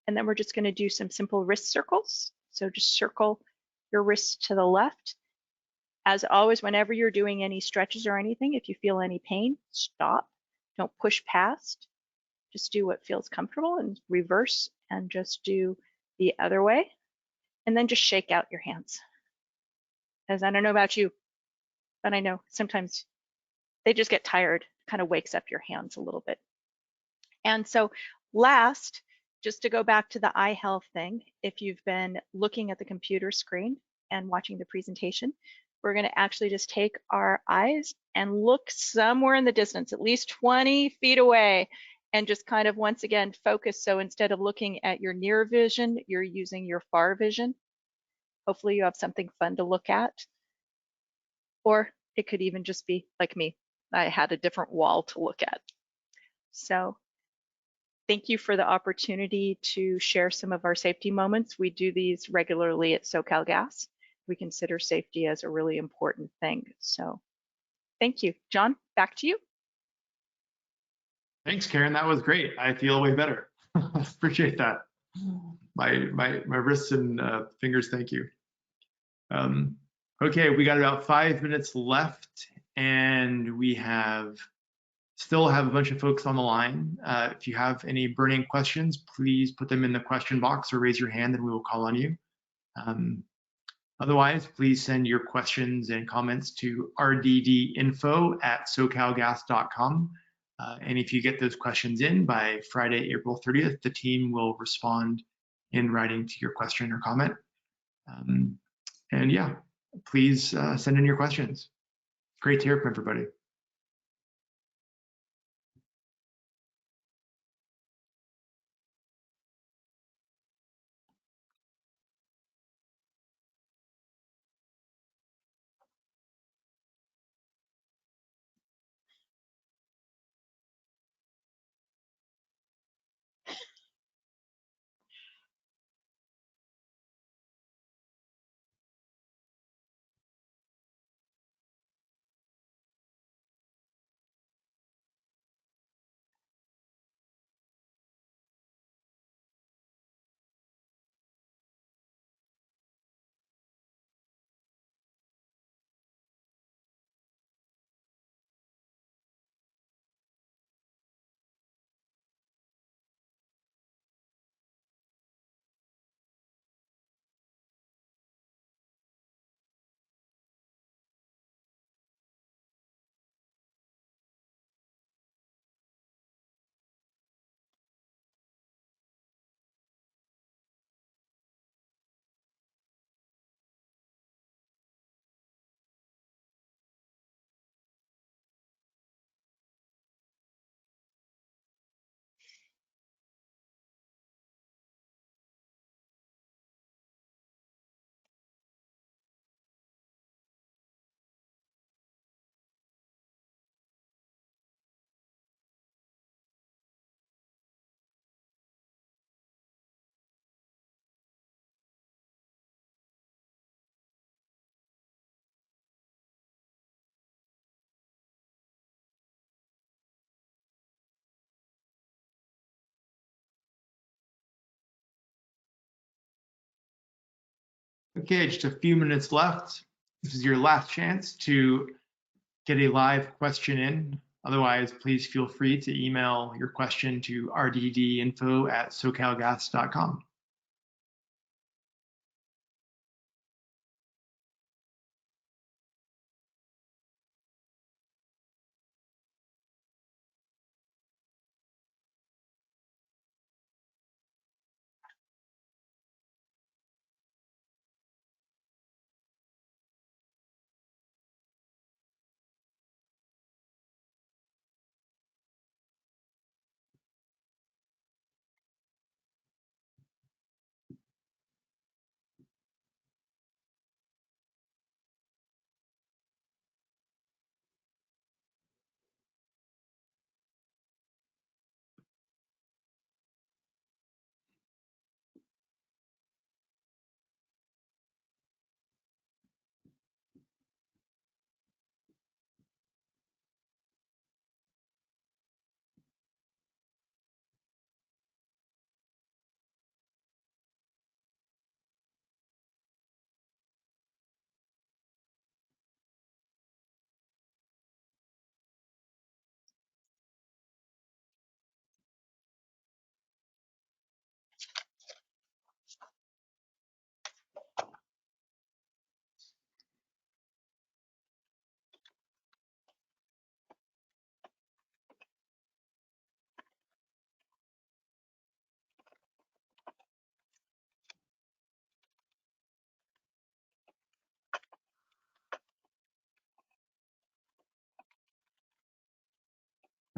And then we're just going to do some simple wrist circles. So just circle your wrists to the left. As always, whenever you're doing any stretches or anything, if you feel any pain, stop. Don't push past. Just do what feels comfortable and reverse and just do the other way. And then just shake out your hands. As I don't know about you, but I know sometimes they just get tired kind of wakes up your hands a little bit. And so last, just to go back to the eye health thing, if you've been looking at the computer screen and watching the presentation, we're going to actually just take our eyes and look somewhere in the distance, at least 20 feet away, and just kind of once again focus. So instead of looking at your near vision, you're using your far vision. Hopefully you have something fun to look at. Or it could even just be like me. I had a different wall to look at. So thank you for the opportunity to share some of our safety moments. We do these regularly at SoCalGas. We consider safety as a really important thing. So thank you. John, back to you. Thanks, Karen. That was great. I feel way better. Appreciate that. My wrists and fingers, thank you. Okay, we got about 5 minutes left, and we still have a bunch of folks on the line. If you have any burning questions, please put them in the question box or raise your hand and we will call on you. Otherwise, please send your questions and comments to rddinfo@socalgas.com. And if you get those questions in by Friday, April 30th, the team will respond in writing to your question or comment. And yeah, please send in your questions. Great to hear from everybody. Okay, just a few minutes left. This is your last chance to get a live question in. Otherwise, please feel free to email your question to rddinfo@socalgas.com.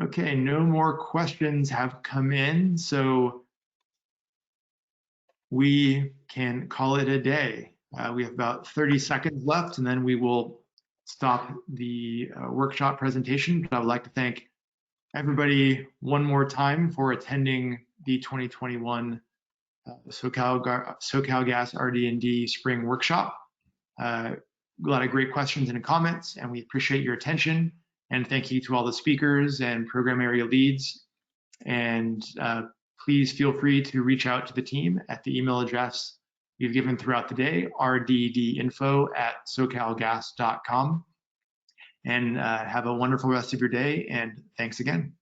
Okay, no more questions have come in, so we can call it a day. We have about 30 seconds left, and then we will stop the workshop presentation. But I would like to thank everybody one more time for attending the 2021 SoCalGas RD&D Spring Workshop. A lot of great questions and comments, and we appreciate your attention. And thank you to all the speakers and program area leads. And please feel free to reach out to the team at the email address we've given throughout the day, rddinfo@socalgas.com. And have a wonderful rest of your day, and thanks again.